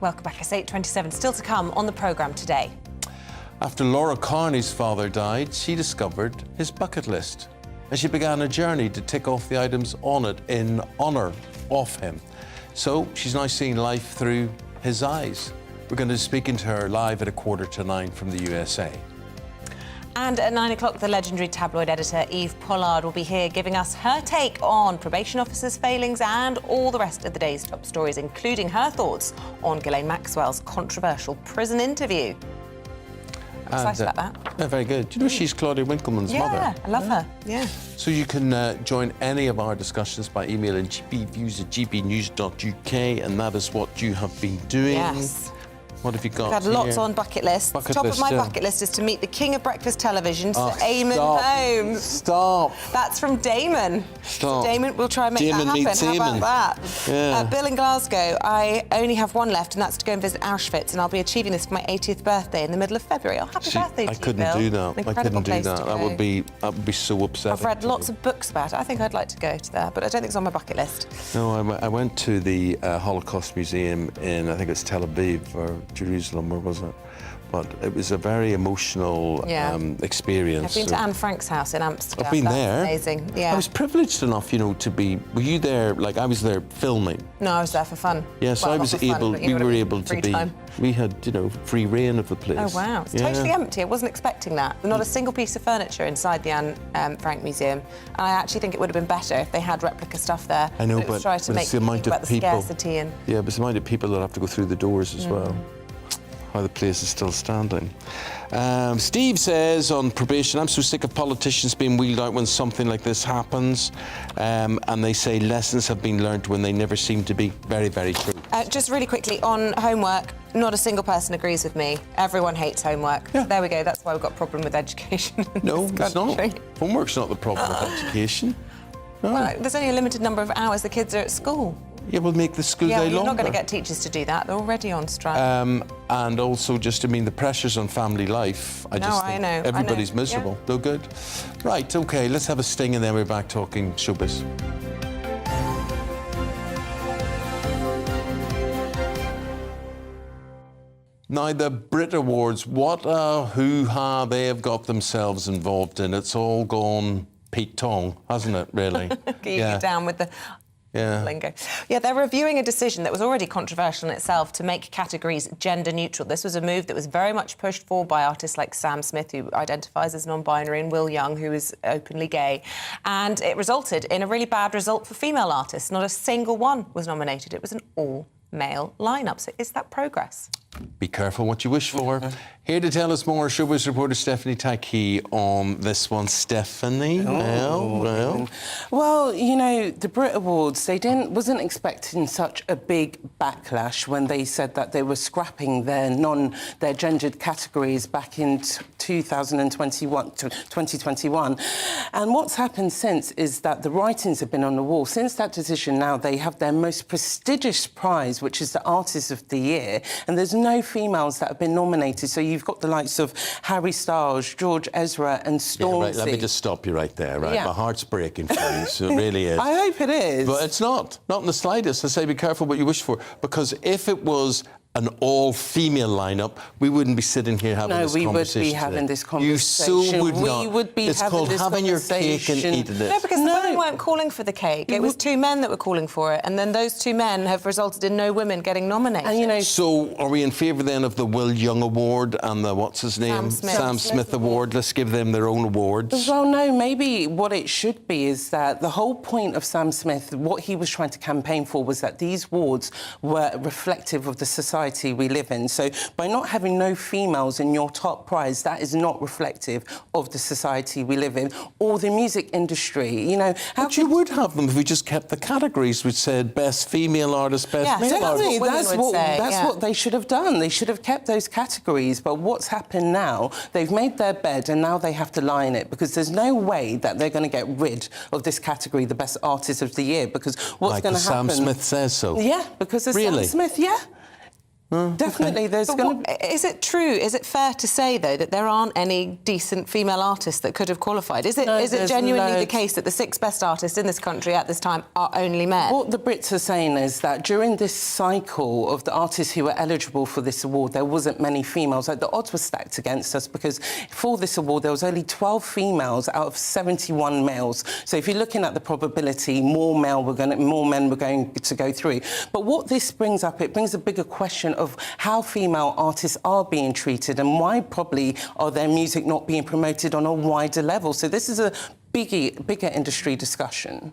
Welcome back. It's 8:27. Still to come on the programme today. After Laura Carney's father died, she discovered his bucket list. And she began a journey to tick off the items on it in honour of him. So she's now seeing life through his eyes. We're going to be speaking to her live at 8:45 from the USA. And at 9 o'clock, the legendary tabloid editor Eve Pollard will be here giving us her take on probation officers' failings and all the rest of the day's top stories, including her thoughts on Elaine Maxwell's controversial prison interview. Excited about that. Yeah, very good. Do you know she's Claudia Winkleman's mother? Yeah, I love her. Yeah. So you can join any of our discussions by emailing gbviews@gbnews.uk, and that is what you have been doing. Yes. What have you got? I've had lots on bucket lists. Top of my bucket list is to meet the king of breakfast television, Sir Eamonn Holmes. Stop. That's from Damon. Stop. So Damon, we'll try and make that happen. How about that? Yeah. Bill in Glasgow, I only have one left, and that's to go and visit Auschwitz, and I'll be achieving this for my 80th birthday in the middle of February. Oh, happy birthday to you, Bill. I couldn't do that. I couldn't do that. That would be so upsetting. I've read lots of books about it. I think I'd like to go to there, but I don't think it's on my bucket list. No, I went to the Holocaust Museum in, I think it's Tel Aviv or Jerusalem, or was it? But it was a very emotional experience. I've been to Anne Frank's house in Amsterdam. I've been there. Amazing, yeah. I was privileged enough, to be... Were you there? Like, I was there filming. No, I was there for fun. Yes, well, I was able... We were able to be... We had, free reign of the place. Oh, wow. It's totally empty. I wasn't expecting that. Not a single piece of furniture inside the Anne Frank Museum. And I actually think it would have been better if they had replica stuff there. I know, but it's it's the amount of people... scarcity and... Yeah, but it's the amount of people that have to go through the doors as well. Why the place is still standing. Steve says on probation, I'm so sick of politicians being wheeled out when something like this happens, and they say lessons have been learnt when they never seem to be. Very, very true. Just really quickly, on homework, not a single person agrees with me. Everyone hates homework. Yeah. There we go, that's why we've got a problem with education. No, it's not. Homework's not the problem with education. No. Well, there's only a limited number of hours the kids are at school. Yeah, we'll make the school day longer. You're not going to get teachers to do that. They're already on strike. And also, the pressures on family life. I think everybody's miserable. Yeah. Though good. Right, OK, let's have a sting and then we're back talking showbiz. Now, the Brit Awards, what a hoo-ha they have got themselves involved in. It's all gone Pete Tong, hasn't it, really? Get down with the... lingo. Yeah, they're reviewing a decision that was already controversial in itself to make categories gender neutral. This was a move that was very much pushed for by artists like Sam Smith, who identifies as non-binary, and Will Young, who is openly gay. And it resulted in a really bad result for female artists. Not a single one was nominated. It was an all-male lineup. So is that progress? Be careful what you wish for. Here to tell us more, showbiz reporter Stephanie Taki on this one. Stephanie, Well, the Brit Awards, they wasn't expecting such a big backlash when they said that they were scrapping their gendered categories back in 2021. And what's happened since is that the writings have been on the wall. Since that decision now, they have their most prestigious prize, which is the Artist of the Year, and there's no females that have been nominated. So you've got the likes of Harry Styles, George Ezra and Stormzy. Yeah, right, let me just stop you right there, right? Yeah. My heart's breaking for you, so it really is. I hope it is. But it's not in the slightest. I say be careful what you wish for, because if it was an all-female lineup, we wouldn't be sitting here having this conversation. No, we would be having this conversation. You so would not. We would be it's having this called having your cake and eating it. No, because the women weren't calling for the cake. It was two men that were calling for it, and then those two men have resulted in no women getting nominated. And, So are we in favour then of the Will Young Award and the, what's his name? Sam Smith Award. Let's give them their own awards. Well, no, maybe what it should be is that the whole point of Sam Smith, what he was trying to campaign for, was that these awards were reflective of the society we live in. So by not having no females in your top prize, that is not reflective of the society we live in or the music industry. But you would have them if we just kept the categories which said best female artist, best male artist. That's what they should have done. They should have kept those categories. But what's happened now, they've made their bed and now they have to lie in it, because there's no way that they're going to get rid of this category, the best artist of the year, because what's going to happen... Sam Smith says so. Yeah, because of Sam Smith, Definitely, there's going to... Is it true, is it fair to say, though, that there aren't any decent female artists that could have qualified? Is it genuinely the case that the 6 best artists in this country at this time are only men? What the Brits are saying is that during this cycle of the artists who were eligible for this award, there wasn't many females. Like, the odds were stacked against us, because for this award, there was only 12 females out of 71 males. So if you're looking at the probability, more men were going to go through. But what this brings up, it brings a bigger question of how female artists are being treated and why probably are their music not being promoted on a wider level. So this is a bigger industry discussion.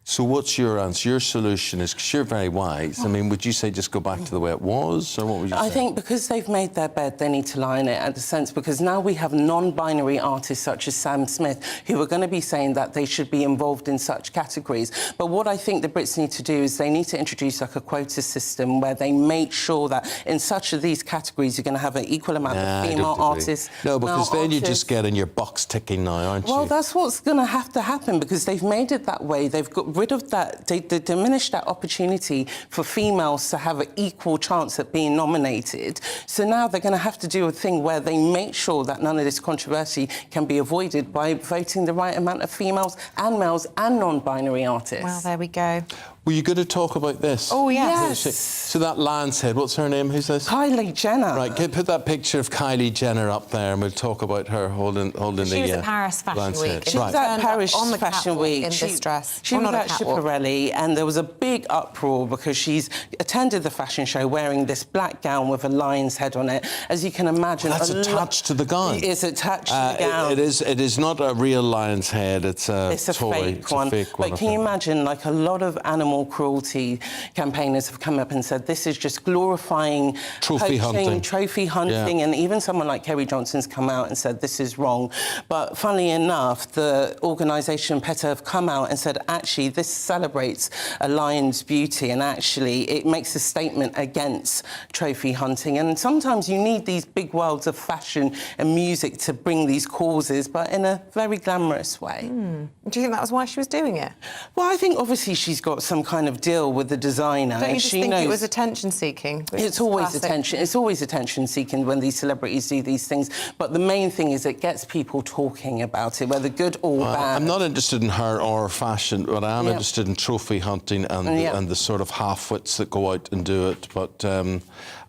So what's your answer? Your solution is, because you're very wise, I mean, would you say just go back to the way it was, or what would you say? I think because they've made their bed, they need to lie in it, at the sense, because now we have non-binary artists such as Sam Smith who are going to be saying that they should be involved in such categories. But what I think the Brits need to do is they need to introduce like a quota system where they make sure that in such of these categories you're going to have an equal amount of female artists. No, because then you're just getting your box ticking now, aren't you? Well, that's what's going to have to happen, because they've made it that way. They've got rid of that, they diminished that opportunity for females to have an equal chance at being nominated. So now they're going to have to do a thing where they make sure that none of this controversy can be avoided by voting the right amount of females and males and non-binary artists. Well, there we go. Were you going to talk about this? Oh, yes. So that Lion's Head, what's her name? Who's this? Kylie Jenner. Right, put that picture of Kylie Jenner up there and we'll talk about her holding the... She was at Paris Fashion Week. She was at Paris on the Fashion Week. In this dress. She was at Schiaparelli, and there was a big uproar because she's attended the fashion show wearing this black gown with a lion's head on it. As you can imagine... Well, that's attached to the gown. It's attached to the gown. It is not a real lion's head, it's a toy. Fake one. But can you imagine, like, a lot of animal cruelty campaigners have come up and said this is just glorifying trophy hunting, and even someone like Kerry Johnson's come out and said this is wrong. But funnily enough, the organisation PETA have come out and said actually this celebrates a lion's beauty, and actually it makes a statement against trophy hunting. And sometimes you need these big worlds of fashion and music to bring these causes, but in a very glamorous way. Do you think that was why she was doing it? Well, I think obviously she's got some kind of deal with the designer. Don't you just think it was attention-seeking? It's always attention. It's always attention-seeking when these celebrities do these things. But the main thing is it gets people talking about it, whether good or bad. I'm not interested in her or fashion, but I am interested in trophy hunting and the sort of half-wits that go out and do it. But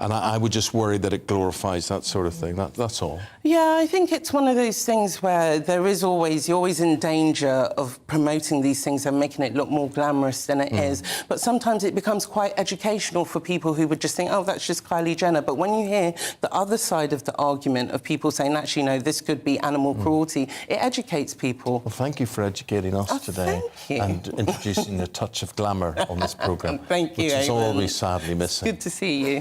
and I would just worry that it glorifies that sort of thing. That's all. Yeah, I think it's one of those things where you're always in danger of promoting these things and making it look more glamorous than it is. But sometimes it becomes quite educational for people who would just think, oh, that's just Kylie Jenner. But when you hear the other side of the argument of people saying, actually, no, this could be animal cruelty, it educates people. Well, thank you for educating us today and introducing a touch of glamour on this programme. Thank you, which is Eamonn. all we sadly missing. Good to see you.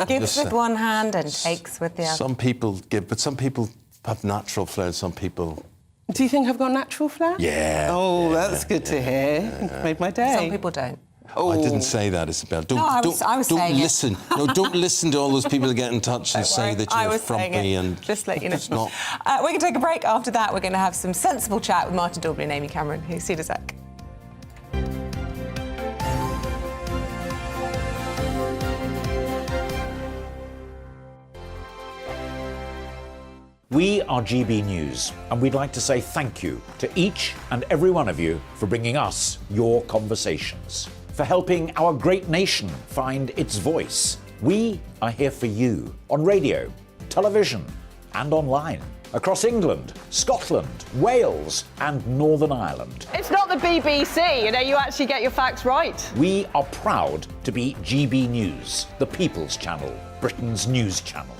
Gives with one hand and takes with the other. Some people give, but some people have natural flair and some people... Do you think I've got natural flair? Yeah. Oh, that's good to hear. Made my day. Some people don't. Oh. I didn't say that, Isabel. Don't listen. No, don't listen to all those people that get in touch and say that you're frumpy and... Just let you know. It's not. We're going to take a break. After that, we're going to have some sensible chat with Martin Daubney and Amy Cameron. See you in a sec. We are GB News, and we'd like to say thank you to each and every one of you for bringing us your conversations, for helping our great nation find its voice. We are here for you on radio, television, and online, across England, Scotland, Wales, and Northern Ireland. It's not the BBC, you actually get your facts right. We are proud to be GB News, the People's Channel, Britain's news channel.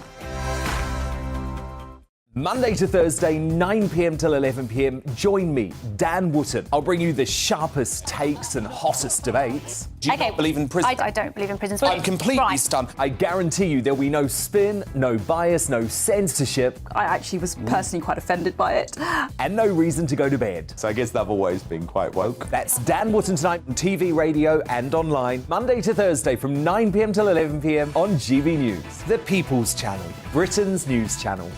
Monday to Thursday, 9 p.m. till 11 p.m. Join me, Dan Wootton. I'll bring you the sharpest takes and hottest debates. Do you not believe in prison? I don't believe in prisons. I'm completely stunned. I guarantee you there'll be no spin, no bias, no censorship. I actually was personally quite offended by it. And no reason to go to bed. So I guess they've always been quite woke. That's Dan Wootton tonight on TV, radio and online. Monday to Thursday from 9 p.m. till 11 p.m. on GB News. The People's Channel, Britain's news channel.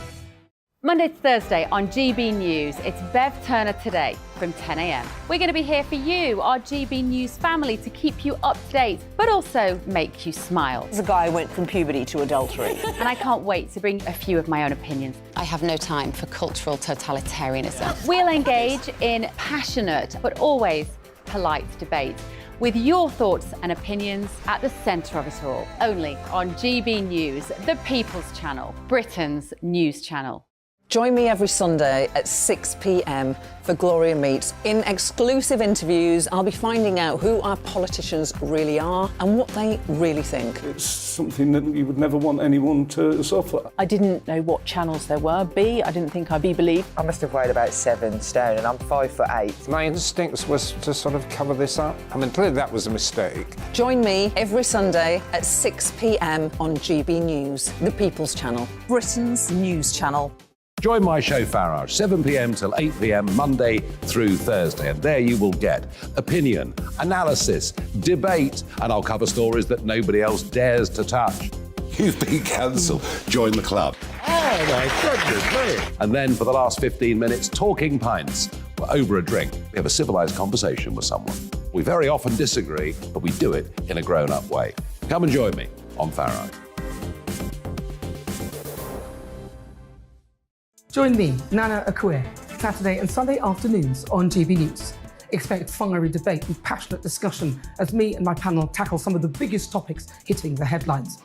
Monday to Thursday on GB News, it's Bev Turner Today from 10 a.m. We're going to be here for you, our GB News family, to keep you up to date, but also make you smile. The guy went from puberty to adultery. And I can't wait to bring a few of my own opinions. I have no time for cultural totalitarianism. We'll engage in passionate, but always polite debate, with your thoughts and opinions at the centre of it all. Only on GB News, the People's Channel, Britain's news channel. Join me every Sunday at 6 p.m. for Gloria Meets. In exclusive interviews, I'll be finding out who our politicians really are and what they really think. It's something that you would never want anyone to suffer. I didn't know what channels there were. I didn't think I'd be believed. I must have weighed about 7 stone and I'm 5'8". My instincts was to sort of cover this up. I mean, clearly that was a mistake. Join me every Sunday at 6 p.m. on GB News, the People's Channel, Britain's news channel. Join my show Farage, 7 p.m. till 8 p.m. Monday through Thursday, and there you will get opinion, analysis, debate, and I'll cover stories that nobody else dares to touch. You've been cancelled. Join the club. Oh my goodness me! And then for the last 15 minutes, talking pints. We're over a drink. We have a civilised conversation with someone. We very often disagree, but we do it in a grown-up way. Come and join me on Farage. Join me, Nana Akue, Saturday and Sunday afternoons on GB News. Expect fiery debate and passionate discussion as me and my panel tackle some of the biggest topics hitting the headlines.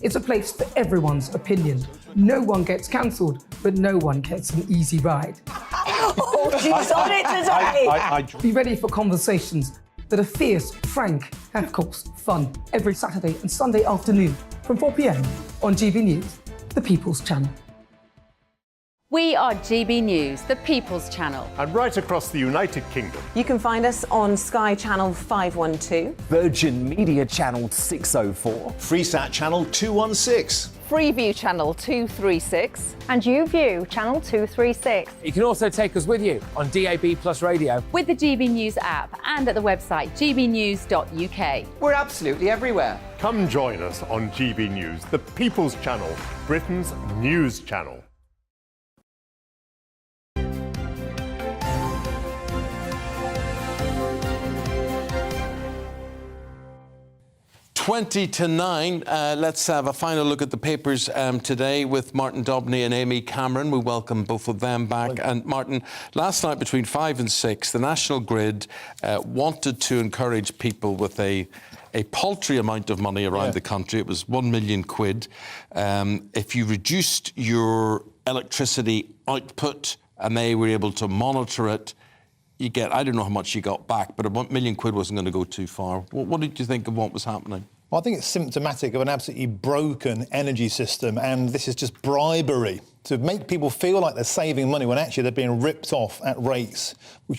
It's a place for everyone's opinion. No one gets cancelled, but no one gets an easy ride. Oh, she's on it today! Be ready for conversations that are fierce, frank, and of course, fun. Every Saturday and Sunday afternoon from 4 p.m. on GB News, the People's Channel. We are GB News, the People's Channel. And right across the United Kingdom. You can find us on Sky Channel 512. Virgin Media Channel 604. Freesat Channel 216. Freeview Channel 236. And YouView Channel 236. You can also take us with you on DAB Plus Radio. With the GB News app and at the website gbnews.uk. We're absolutely everywhere. Come join us on GB News, the People's Channel, Britain's news channel. 20 to 9. Let's have a final look at the papers today with Martin Dobney and Amy Cameron. We welcome both of them back. And Martin, last night between 5 and 6, the National Grid wanted to encourage people with a paltry amount of money around the country. It was 1 million quid. If you reduced your electricity output and they were able to monitor it, you get, I don't know how much you got back, but 1 million quid wasn't going to go too far. What did you think of what was happening? Well, I think it's symptomatic of an absolutely broken energy system, and this is just bribery to make people feel like they're saving money when actually they're being ripped off at rates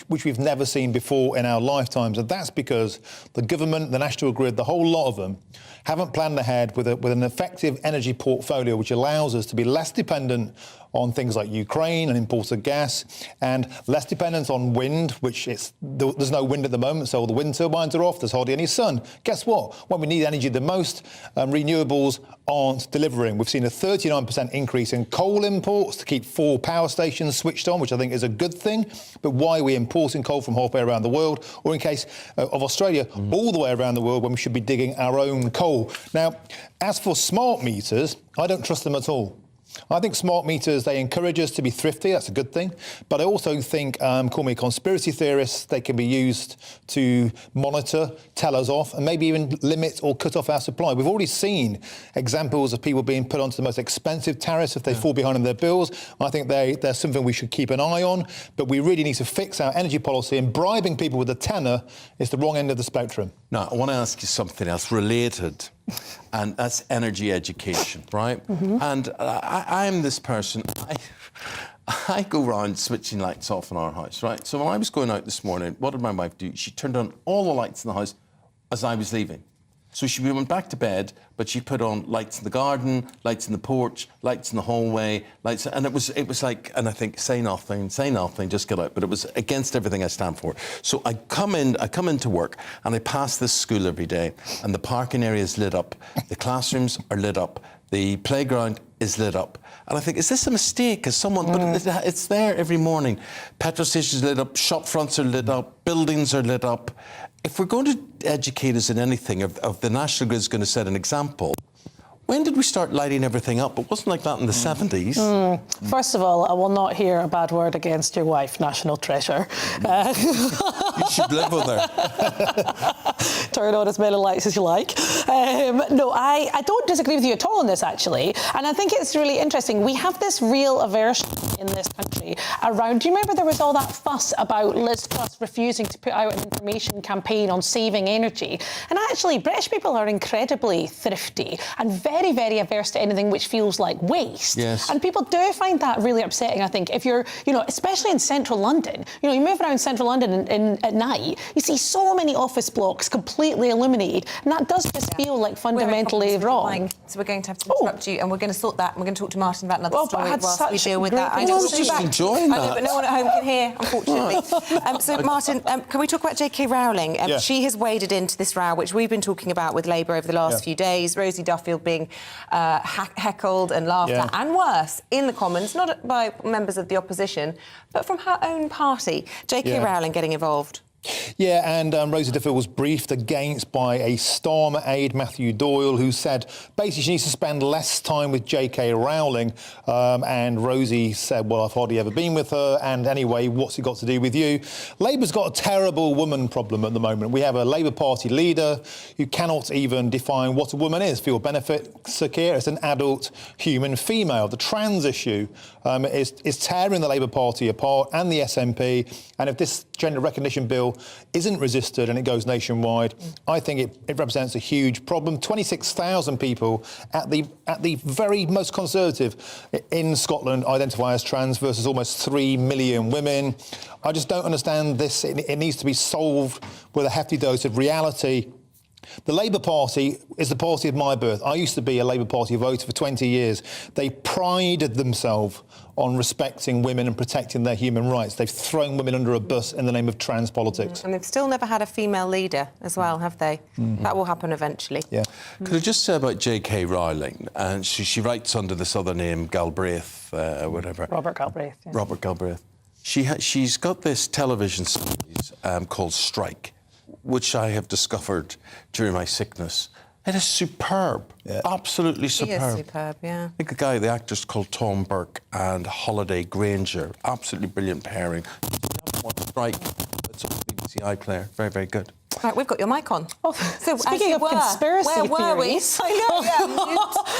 which we've never seen before in our lifetimes. And that's because the government, the National Grid, the whole lot of them haven't planned ahead with an effective energy portfolio which allows us to be less dependent on things like Ukraine and imported gas, and less dependence on wind, there's no wind at the moment, so the wind turbines are off, there's hardly any sun. Guess what? When we need energy the most, renewables aren't delivering. We've seen a 39% increase in coal imports to keep 4 power stations switched on, which I think is a good thing. But why are we importing coal from halfway around the world, or in case of Australia, all the way around the world when we should be digging our own coal? Now, as for smart meters, I don't trust them at all. I think smart meters, they encourage us to be thrifty, that's a good thing. But I also think, call me a conspiracy theorist, they can be used to monitor, tell us off, and maybe even limit or cut off our supply. We've already seen examples of people being put onto the most expensive tariffs if they fall behind on their bills. I think they're something we should keep an eye on, but we really need to fix our energy policy, and bribing people with a tenner is the wrong end of the spectrum. Now, I want to ask you something else related, and that's energy education, right? And I am this person, I go around switching lights off in our house, right? So when I was going out this morning, what did my wife do? She turned on all the lights in the house as I was leaving. So she went back to bed, but she put on lights in the garden, lights in the porch, lights in the hallway, lights, and it was like, and I think, say nothing, just get out. But it was against everything I stand for. So I come into work, and I pass this school every day, and the parking area is lit up, the classrooms are lit up, the playground is lit up. And I think, is this a mistake? Is someone, but it's there every morning. Petrol stations lit up, shop fronts are lit up, buildings are lit up. If we're going to educate us in anything, of the National Grid is going to set an example, when did we start lighting everything up? It wasn't like that in the 70s. First of all, I will not hear a bad word against your wife, National Treasure. You should live with her. Turn on as many lights as you like. No, I don't disagree with you at all on this, actually. And I think it's really interesting. We have this real aversion in this country around. Do you remember there was all that fuss about Liz Truss refusing to put out an information campaign on saving energy? And actually, British people are incredibly thrifty and very, very averse to anything which feels like waste. Yes. And people do find that really upsetting, I think. If you're, especially in central London, you move around central London at night, you see so many office blocks completely illuminated, and that does just feel like fundamentally wrong. So we're going to have to interrupt you, and we're going to sort that, and we're going to talk to Martin about another story whilst we deal with that. I was just enjoying that. I know, but no one at home can hear, unfortunately. So, Martin, can we talk about J.K. Rowling? She has waded into this row, which we've been talking about with Labour over the last few days. Rosie Duffield being heckled and laughed at, and worse, in the Commons, not by members of the opposition, but from her own party. J.K. Rowling getting involved. Yeah, and Rosie Duffield was briefed against by a Starmer aide, Matthew Doyle, who said basically she needs to spend less time with J.K. Rowling. And Rosie said, well, I've hardly ever been with her, and anyway, what's it got to do with you? Labour's got a terrible woman problem at the moment. We have a Labour Party leader who cannot even define what a woman is. For your benefit, Sir Keir, it's an adult human female. The trans issue is tearing the Labour Party apart and the SNP, and if this gender recognition bill isn't resisted and it goes nationwide, I think it represents a huge problem. 26,000 people at the very most conservative in Scotland identify as trans versus almost 3 million women. I just don't understand this. It needs to be solved with a hefty dose of reality. The Labour Party is the party of my birth. I used to be a Labour Party voter for 20 years. They prided themselves on respecting women and protecting their human rights. They've thrown women under a bus in the name of trans politics. And they've still never had a female leader as well, have they? That will happen eventually. Yeah. Could I just say about J.K. Rowling? And she writes under this other name, Galbraith, whatever. Robert Galbraith. Yeah. Robert Galbraith. She's got this television series called Strike, which I have discovered during my sickness. It is superb, absolutely superb. He is superb, yeah. I think the actor's called Tom Burke and Holiday Granger. Absolutely brilliant pairing. Strike, it's on BBC iPlayer. Very, very good. Right, we've got your mic on. Oh, so speaking of conspiracy where were we? I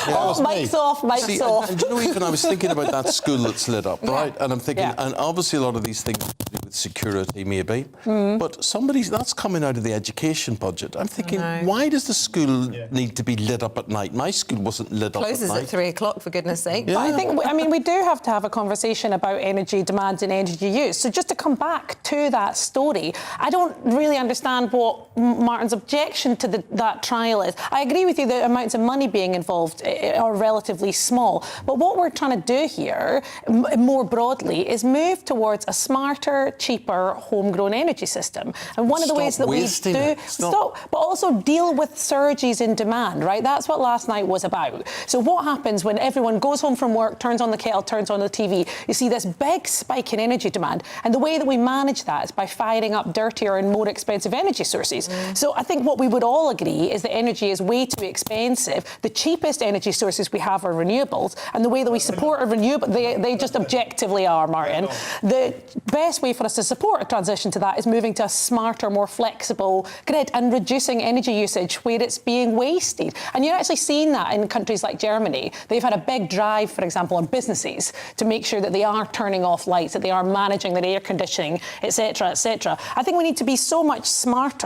know, mic's off, mic's off. And do you know, even I was thinking about that school that's lit up, right? And I'm thinking, and obviously a lot of these things have to do with security, maybe, but that's coming out of the education budget. I'm thinking, why does the school need to be lit up at night? My school wasn't lit up at night. Closes at 3 o'clock, for goodness sake. Yeah. I mean, we do have to have a conversation about energy demand and energy use. So just to come back to that story, I don't really understand what Martin's objection to that trial is. I agree with you that amounts of money being involved are relatively small, but what we're trying to do here, more broadly, is move towards a smarter, cheaper, homegrown energy system. And one of the ways that we do... But also deal with surges in demand, right? That's what last night was about. So what happens when everyone goes home from work, turns on the kettle, turns on the TV, you see this big spike in energy demand, and the way that we manage that is by firing up dirtier and more expensive energy sources. So I think what we would all agree is that energy is way too expensive. The cheapest energy sources we have are renewables, and the way that we support a renewable, they just objectively are, Martin. The best way for us to support a transition to that is moving to a smarter, more flexible grid and reducing energy usage where it's being wasted. And you're actually seeing that in countries like Germany. They've had a big drive, for example, on businesses to make sure that they are turning off lights, that they are managing their air conditioning, etc., etc. I think we need to be so much smarter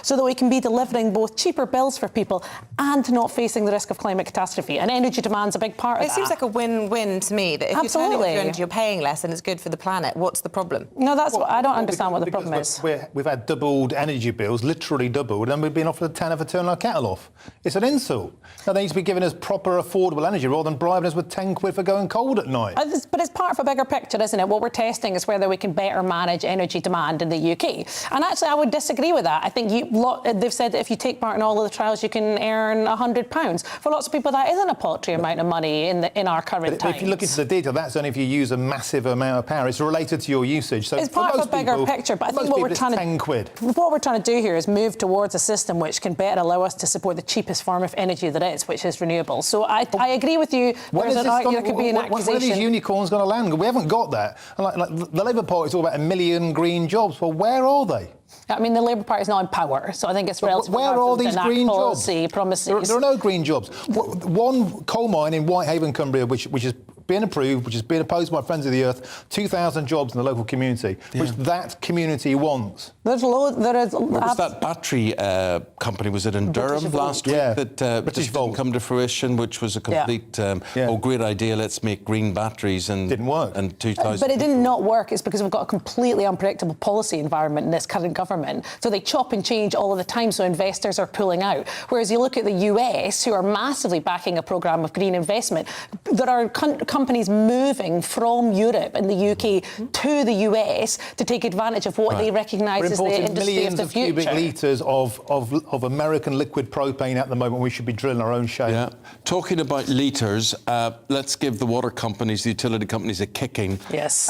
so that we can be delivering both cheaper bills for people and not facing the risk of climate catastrophe. And energy demand's a big part of that. It seems like a win-win to me, that if you're turning off your energy, you're paying less and it's good for the planet. What's the problem? No, I don't understand what the problem is. We've had doubled energy bills, literally doubled, and we've been offered a tenner for turning our kettle off. It's an insult. Now, they need to be giving us proper, affordable energy rather than bribing us with 10 quid for going cold at night. But it's part of a bigger picture, isn't it? What we're testing is whether we can better manage energy demand in the UK. And actually, I would disagree with that. I think they've said that if you take part in all of the trials, you can earn £100. For lots of people, that isn't a paltry amount of money in our current times. If you look into the detail, that's only if you use a massive amount of power. It's related to your usage. So it's part of a bigger picture, but I think what we're trying to 10 quid. What we're trying to do here is move towards a system which can better allow us to support the cheapest form of energy there is, which is renewable. So I agree with you. There could be an accusation. When are these unicorns going to land? We haven't got that. And like the Labour Party is all about 1 million green jobs. Well, where are they? I mean, the Labour Party is not in power, so I think it's relatively where are all these green jobs? Promises. There are no green jobs. One coal mine in Whitehaven, Cumbria, which is been approved, which has been opposed by Friends of the Earth, 2,000 jobs in the local community, which that community wants. There is Where was that battery company? Was it in Durham last week that just didn't come to fruition, which was a complete, great idea, let's make green batteries, and didn't work. And 2,000 But it didn't not work. It's because we've got a completely unpredictable policy environment in this current government. So they chop and change all of the time, so investors are pulling out. Whereas you look at the US, who are massively backing a programme of green investment, there are companies moving from Europe and the UK to the US to take advantage of what they recognise as the industry of the future. Millions of cubic litres of American liquid propane at the moment. We should be drilling our own shale. Yeah. Talking about litres, let's give the water companies, the utility companies, a kicking. Yes.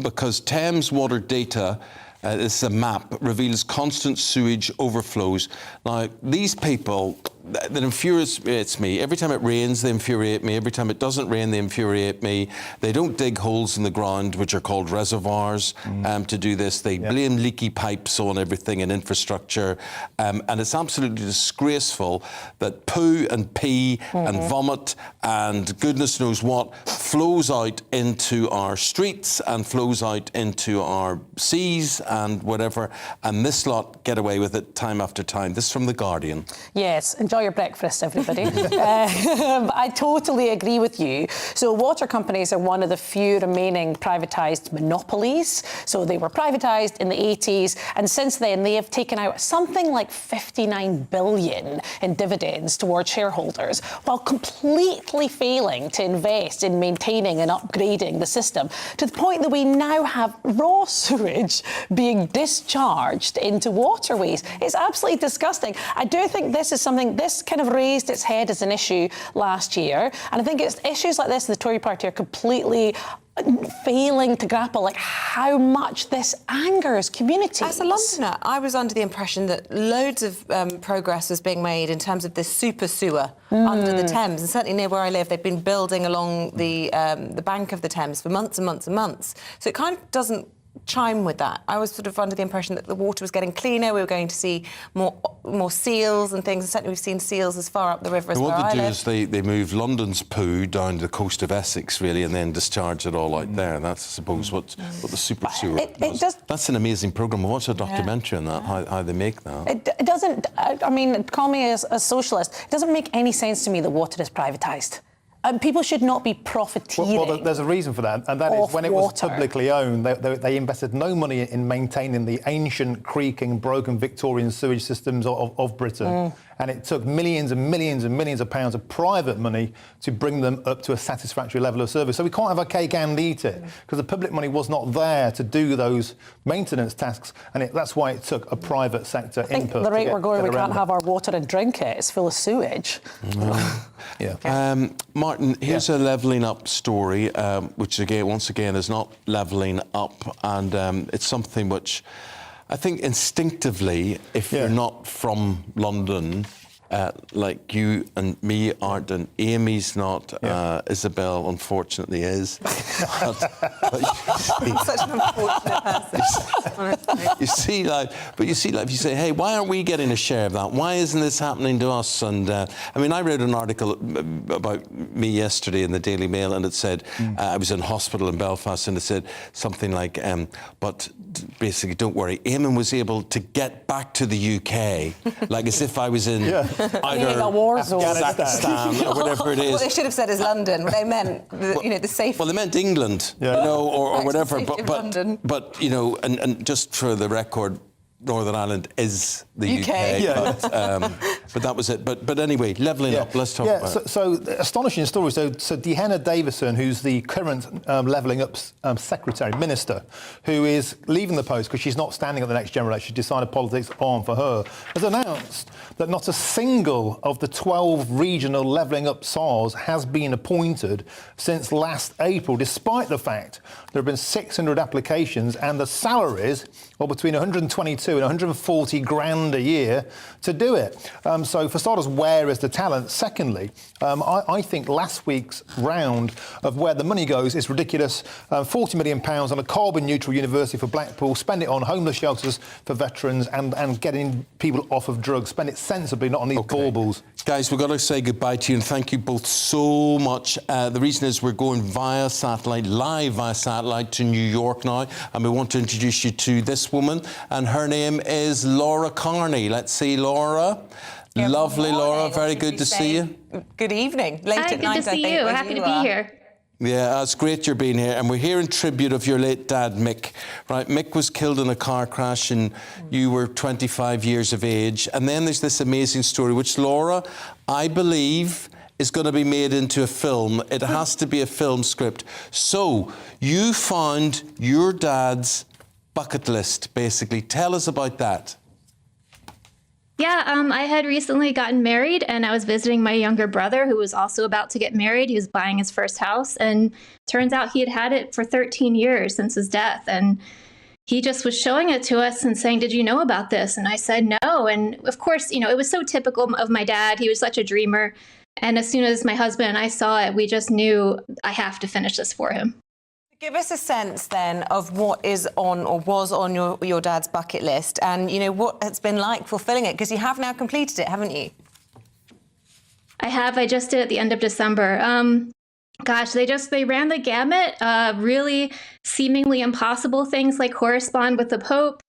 Because Thames water data, this is a map, reveals constant sewage overflows. Now, these people, that infuriates me. Every time it rains, they infuriate me. Every time it doesn't rain, they infuriate me. They don't dig holes in the ground, which are called reservoirs, to do this. They blame leaky pipes on everything and infrastructure. And it's absolutely disgraceful that poo and pee and vomit and goodness knows what flows out into our streets and flows out into our seas and whatever. And this lot get away with it time after time. This is from The Guardian. Yes, enjoy your breakfast, everybody. I totally agree with you. So water companies are one of the few remaining privatised monopolies. So they were privatised in the 80s, and since then they have taken out something like 59 billion in dividends towards shareholders, while completely failing to invest in maintaining and upgrading the system, to the point that we now have raw sewage being discharged into waterways. It's absolutely disgusting. I do think this is something, this kind of raised its head as an issue last year, and I think it's issues like this the Tory party are completely failing to grapple, like how much this angers communities. As a Londoner, I was under the impression that loads of progress was being made in terms of this super sewer under the Thames, and certainly near where I live, they've been building along the bank of the Thames for months and months and months. So it kind of doesn't chime with that. I was sort of under the impression that the water was getting cleaner, we were going to see more seals and things, and certainly we've seen seals as far up the river as where I live. What they do is they move London's poo down to the coast of Essex, really, and then discharge it all out there. That's, I suppose, what the super sewer does. That's an amazing programme. Watch a documentary on that, how they make that. It doesn't, I mean, call me a socialist, it doesn't make any sense to me that water is privatised. People should not be profiteering. Well, there's a reason for that, and that is when it was publicly owned, they invested no money in maintaining the ancient, creaking, broken Victorian sewage systems of Britain. And it took millions and millions and millions of pounds of private money to bring them up to a satisfactory level of service. So we can't have our cake and eat it, because the public money was not there to do those maintenance tasks, and that's why it took a private sector input. I think the rate we're going, we can't have our water and drink it. It's full of sewage. Martin, here's a levelling up story, which once again is not levelling up, and it's something which I think instinctively, if you're not from London, like you and me aren't, and Amy's not, Isabel unfortunately is. but such an unfortunate person. you see, if you say, hey, why aren't we getting a share of that? Why isn't this happening to us? And I mean, I read an article about me yesterday in the Daily Mail, and it said I was in hospital in Belfast, and it said something like, but basically, don't worry, Eamonn was able to get back to the UK, like as if I was in either Kazakhstan or whatever it is. What they should have said is London. They meant, the safe. Well, they meant England, or whatever. But and just for the record, Northern Ireland is the UK. But that was it. But anyway, levelling up, let's talk about it. So astonishing story. So Dehenna Davison, who's the current levelling up secretary, minister, who is leaving the post because she's not standing at the next general election, decided politics aren't for her, has announced that not a single of the 12 regional levelling up SARs has been appointed since last April, despite the fact there have been 600 applications and the salaries are between 122 and 140 grand a year to do it. So for starters, where is the talent? Secondly, I think last week's round of where the money goes is ridiculous. £40 million on a carbon-neutral university for Blackpool, spend it on homeless shelters for veterans and getting people off of drugs. Spend it sensibly, not on these baubles. Guys, we've got to say goodbye to you and thank you both so much. The reason is we're going via satellite, live via satellite to New York now, and we want to introduce you to this woman, and her name is Laura Carney. Let's see, Laura. Good Lovely, morning. Laura. Very good to see you. Good evening. Late Hi, at night, good to see I think, you. where Happy to are. be here. Yeah, it's great you're being here. And we're here in tribute of your late dad, Mick. Right, Mick was killed in a car crash and you were 25 years of age. And then there's this amazing story, which, Laura, I believe is going to be made into a film. It has to be a film script. So, you found your dad's bucket list, basically. Tell us about that. Yeah, I had recently gotten married and I was visiting my younger brother who was also about to get married. He was buying his first house and turns out he had had it for 13 years since his death. And he just was showing it to us and saying, "Did you know about this?" And I said, "No." And of course, you know, it was so typical of my dad. He was such a dreamer. And as soon as my husband and I saw it, we just knew I have to finish this for him. Give us a sense then of what is on or was on your dad's bucket list and, you know, what it's been like fulfilling it, because you have now completed it, haven't you? I have. I just did at the end of December. Gosh, they ran the gamut. Really seemingly impossible things like correspond with the Pope,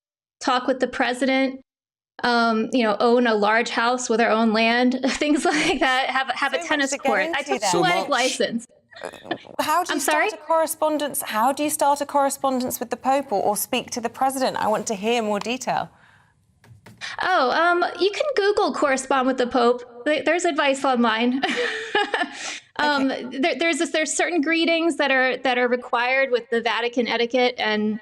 talk with the president, you know, own a large house with our own land, things like that. Have a tennis court. I took a swag license. How do you start a correspondence? How do you start a correspondence with the Pope or speak to the president? I want to hear more detail. Oh, you can Google correspond with the Pope. There's advice online. There's certain greetings that are required with the Vatican etiquette, and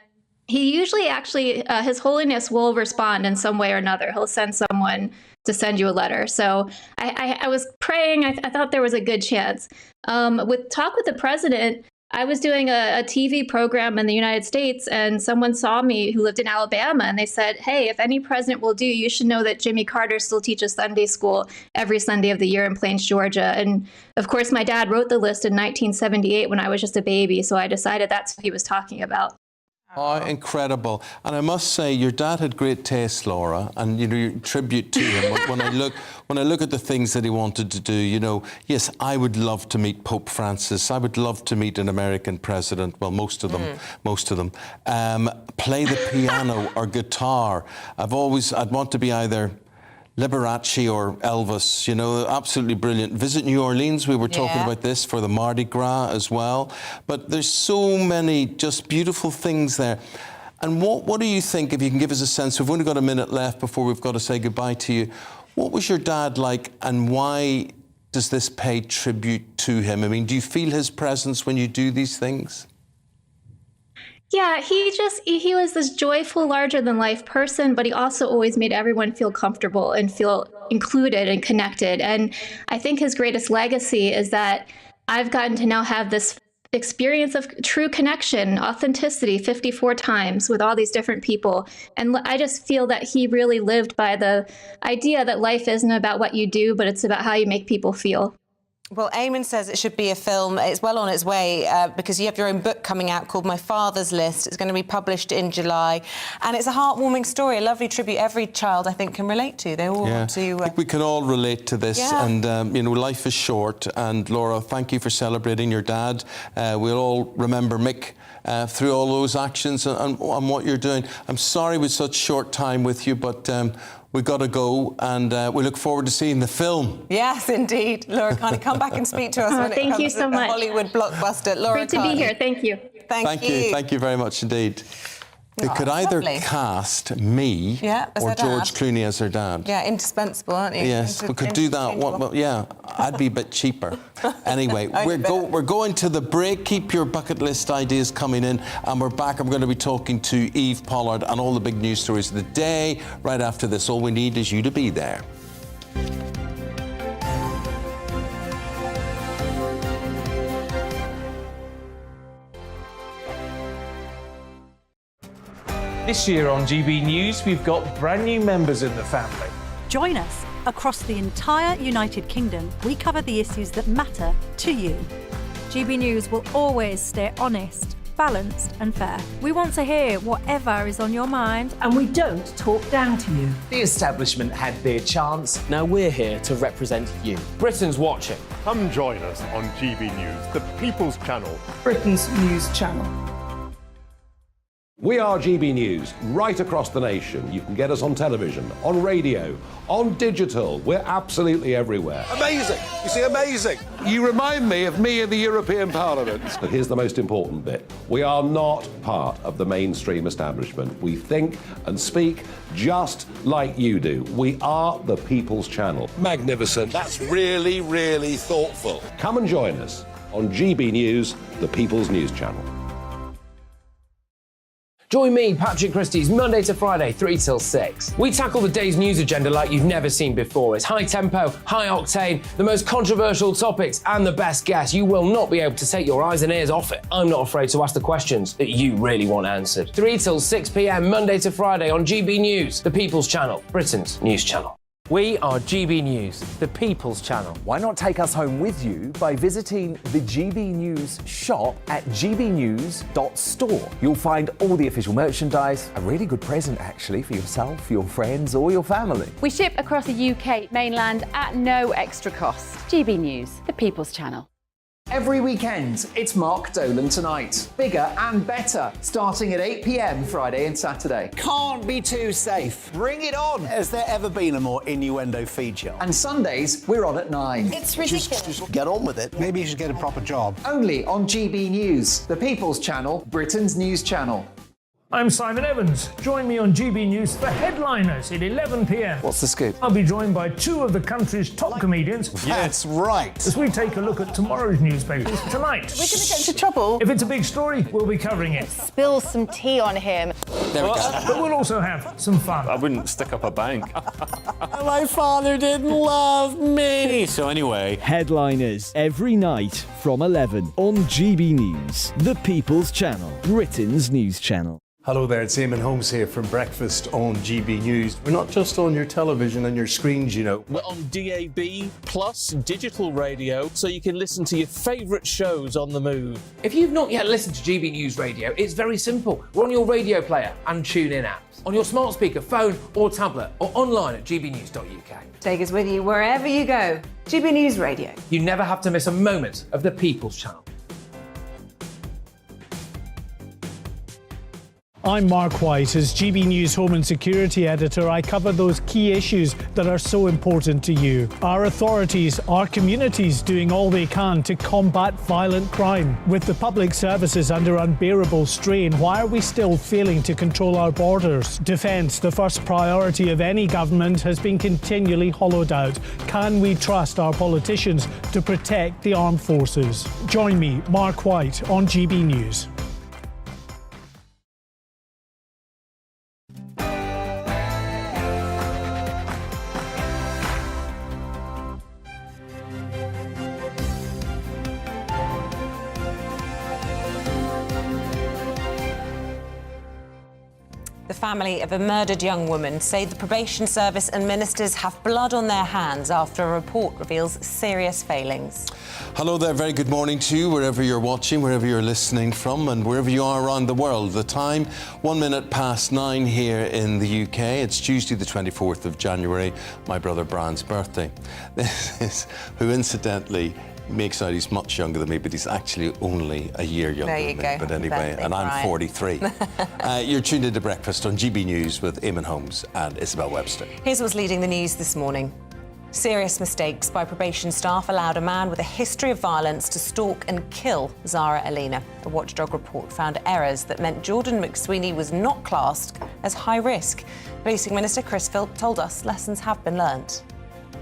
he usually actually His Holiness will respond in some way or another. He'll send someone to send you a letter. So I was praying. I thought there was a good chance. With Talk with the President, I was doing a TV program in the United States, and someone saw me who lived in Alabama, and they said, "Hey, if any president will do, you should know that Jimmy Carter still teaches Sunday school every Sunday of the year in Plains, Georgia." And of course, my dad wrote the list in 1978 when I was just a baby, so I decided that's what he was talking about. Oh, incredible. And I must say, your dad had great taste, Laura, and, you know, your tribute to him. When I look at the things that he wanted to do, you know, yes, I would love to meet Pope Francis. I would love to meet an American president. Well, most of them. Play the piano or guitar. I'd want to be either Liberace or Elvis, you know, absolutely brilliant. Visit New Orleans, we were talking about this for the Mardi Gras as well. But there's so many just beautiful things there. And what do you think, if you can give us a sense, we've only got a minute left before we've got to say goodbye to you. What was your dad like and why does this pay tribute to him? I mean, do you feel his presence when you do these things? Yeah, he was this joyful, larger-than-life person, but he also always made everyone feel comfortable and feel included and connected. And I think his greatest legacy is that I've gotten to now have this experience of true connection, authenticity 54 times with all these different people. And I just feel that he really lived by the idea that life isn't about what you do, but it's about how you make people feel. Well, Eamonn says it should be a film. It's well on its way because you have your own book coming out called My Father's List. It's going to be published in July. And it's a heartwarming story, a lovely tribute every child, I think, can relate to. They all want to... I think we can all relate to this. Yeah. And, you know, life is short. And, Laura, thank you for celebrating your dad. We'll all remember Mick through all those actions and what you're doing. I'm sorry with such short time with you, but... we've got to go, and we look forward to seeing the film. Yes, indeed. Laura Carney, come back and speak to us when it thank comes you to so the much. Hollywood blockbuster. Laura Great to Carney. be here. Thank you. Thank you. Thank you very much indeed. They could either cast me or George Clooney as their dad. Yeah, indispensable, aren't you? Yes, we could do that. Well, yeah, I'd be a bit cheaper. Anyway, we're going to the break. Keep your bucket list ideas coming in, and we're back. I'm going to be talking to Eve Pollard and all the big news stories of the day right after this. All we need is you to be there. This year on GB News, we've got brand new members in the family. Join us. Across the entire United Kingdom, we cover the issues that matter to you. GB News will always stay honest, balanced and fair. We want to hear whatever is on your mind. And we don't talk down to you. The establishment had their chance. Now we're here to represent you. Britain's watching. Come join us on GB News, the People's Channel. Britain's news channel. We are GB News, right across the nation. You can get us on television, on radio, on digital. We're absolutely everywhere. Amazing. You see, amazing. You remind me of me in the European Parliament. But here's the most important bit. We are not part of the mainstream establishment. We think and speak just like you do. We are the People's Channel. Magnificent. That's really, really thoughtful. Come and join us on GB News, the People's News Channel. Join me, Patrick Christie's, Monday to Friday, 3 till 6. We tackle the day's news agenda like you've never seen before. It's high tempo, high octane, the most controversial topics and the best guests. You will not be able to take your eyes and ears off it. I'm not afraid to ask the questions that you really want answered. 3 till 6 p.m, Monday to Friday on GB News, the People's Channel, Britain's news channel. We are GB News, the People's Channel. Why not take us home with you by visiting the GB News shop at gbnews.store. You'll find all the official merchandise, a really good present actually for yourself, your friends or your family. We ship across the UK mainland at no extra cost. GB News, the People's Channel. Every weekend, it's Mark Dolan Tonight. Bigger and better, starting at 8 p.m. Friday and Saturday. Can't be too safe. Bring it on. Has there ever been a more innuendo feature? And Sundays, we're on at 9. It's ridiculous. Just get on with it. Maybe you should get a proper job. Only on GB News, the People's Channel, Britain's news channel. I'm Simon Evans. Join me on GB News for Headliners at 11 p.m. What's the scoop? I'll be joined by 2 of the country's top comedians. That's right. As we take a look at tomorrow's newspapers tonight. We're going to get into trouble. If it's a big story, we'll be covering it. Spill some tea on him. There we go. But we'll also have some fun. I wouldn't stick up a bank. My father didn't love me. So anyway. Headliners every night from 11 on GB News, the People's Channel, Britain's news channel. Hello there, it's Eamonn Holmes here from Breakfast on GB News. We're not just on your television and your screens, you know. We're on DAB plus digital radio, so you can listen to your favourite shows on the move. If you've not yet listened to GB News Radio, it's very simple. We're on your radio player and tune-in apps, on your smart speaker, phone or tablet, or online at gbnews.uk. Take us with you wherever you go. GB News Radio. You never have to miss a moment of the People's Channel. I'm Mark White. As GB News Home and Security Editor, I cover those key issues that are so important to you. Our authorities, our communities doing all they can to combat violent crime. With the public services under unbearable strain, why are we still failing to control our borders? Defence, the first priority of any government, has been continually hollowed out. Can we trust our politicians to protect the armed forces? Join me, Mark White, on GB News. The family of a murdered young woman say the probation service and ministers have blood on their hands after a report reveals serious failings. Hello there, very good morning to you, wherever you're watching, wherever you're listening from, and wherever you are around the world. The time, 9:01 here in the UK. It's Tuesday, the 24th of January, my brother Brian's birthday. This is, who incidentally makes out he's much younger than me, but he's actually only a year younger than me. But anyway, and I'm 43. You're tuned into Breakfast on GB News with Eamonn Holmes and Isabel Webster. Here's what's leading the news this morning. Serious mistakes by probation staff allowed a man with a history of violence to stalk and kill Zara Aleena. A watchdog report found errors that meant Jordan McSweeney was not classed as high risk. Policing Minister Chris Philp told us lessons have been learnt.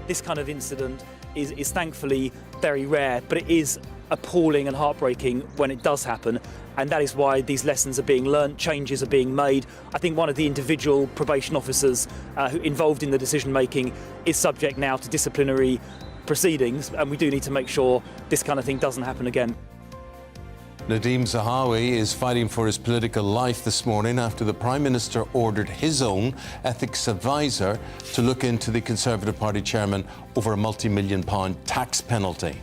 This kind of incident is thankfully very rare, but it is appalling and heartbreaking when it does happen, and that is why these lessons are being learnt, changes are being made. I think one of the individual probation officers who involved in the decision making is subject now to disciplinary proceedings, and we do need to make sure this kind of thing doesn't happen again. Nadhim Zahawi is fighting for his political life this morning after the Prime Minister ordered his own ethics advisor to look into the Conservative Party chairman over a multi-million-pound tax penalty.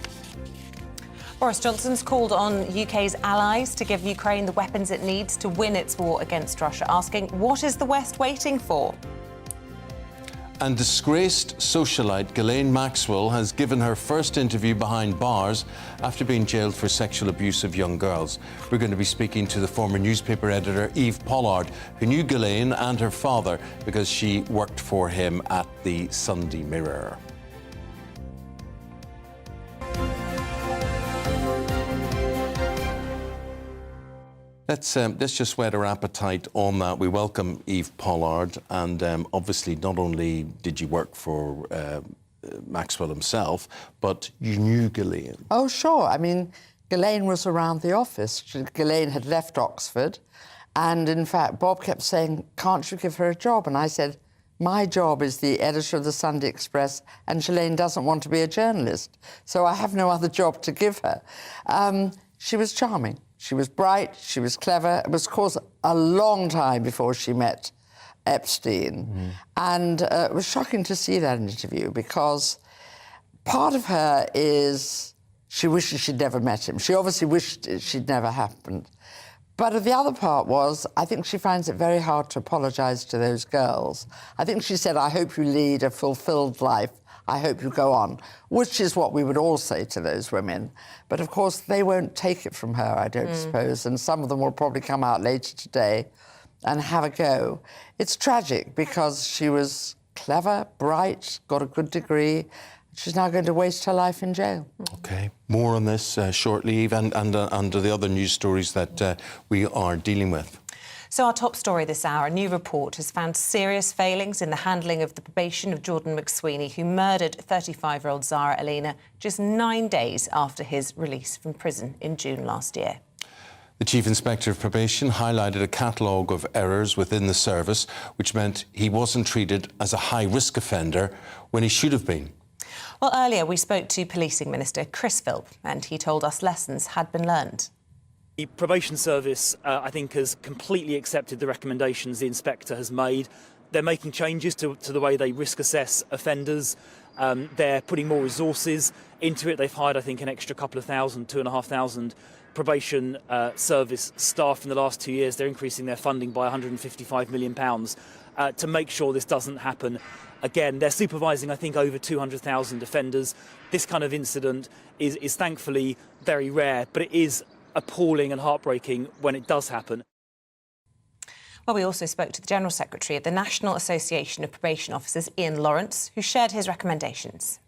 Boris Johnson's called on UK's allies to give Ukraine the weapons it needs to win its war against Russia, asking, what is the West waiting for? And disgraced socialite Elaine Maxwell has given her first interview behind bars after being jailed for sexual abuse of young girls. We're going to be speaking to the former newspaper editor Eve Pollard, who knew Elaine and her father because she worked for him at the Sunday Mirror. Let's just whet our appetite on that. We welcome Eve Pollard, and obviously not only did you work for Maxwell himself, but you knew Ghislaine. Oh, sure. I mean, Ghislaine was around the office. Ghislaine had left Oxford, and in fact, Bob kept saying, can't you give her a job? And I said, my job is the editor of the Sunday Express, and Ghislaine doesn't want to be a journalist, so I have no other job to give her. She was charming. She was bright, she was clever. It was, of course, a long time before she met Epstein. And it was shocking to see that interview because part of her is she wishes she'd never met him. She obviously wished she'd never happened. But the other part was, I think she finds it very hard to apologise to those girls. I think she said, I hope you lead a fulfilled life. I hope you go on, which is what we would all say to those women. But, of course, they won't take it from her, I don't suppose, and some of them will probably come out later today and have a go. It's tragic because she was clever, bright, got a good degree. She's now going to waste her life in jail. OK. More on this shortly, Eve, and under the other news stories that we are dealing with. So our top story this hour, a new report has found serious failings in the handling of the probation of Jordan McSweeney, who murdered 35-year-old Zara Aleena just 9 days after his release from prison in June last year. The Chief Inspector of Probation highlighted a catalogue of errors within the service, which meant he wasn't treated as a high-risk offender when he should have been. Well, earlier we spoke to Policing Minister Chris Philp, and he told us lessons had been learned. The probation service, I think, has completely accepted the recommendations the inspector has made. They're making changes to the way they risk assess offenders. They're putting more resources into it. They've hired, I think, an extra couple of thousand, 2,500 probation service staff in the last 2 years. They're increasing their funding by £155 million to make sure this doesn't happen again. They're supervising, I think, over 200,000 offenders. This kind of incident is thankfully very rare, but it is appalling and heartbreaking when it does happen. Well, we also spoke to the General Secretary of the National Association of Probation Officers, Ian Lawrence, who shared his recommendations.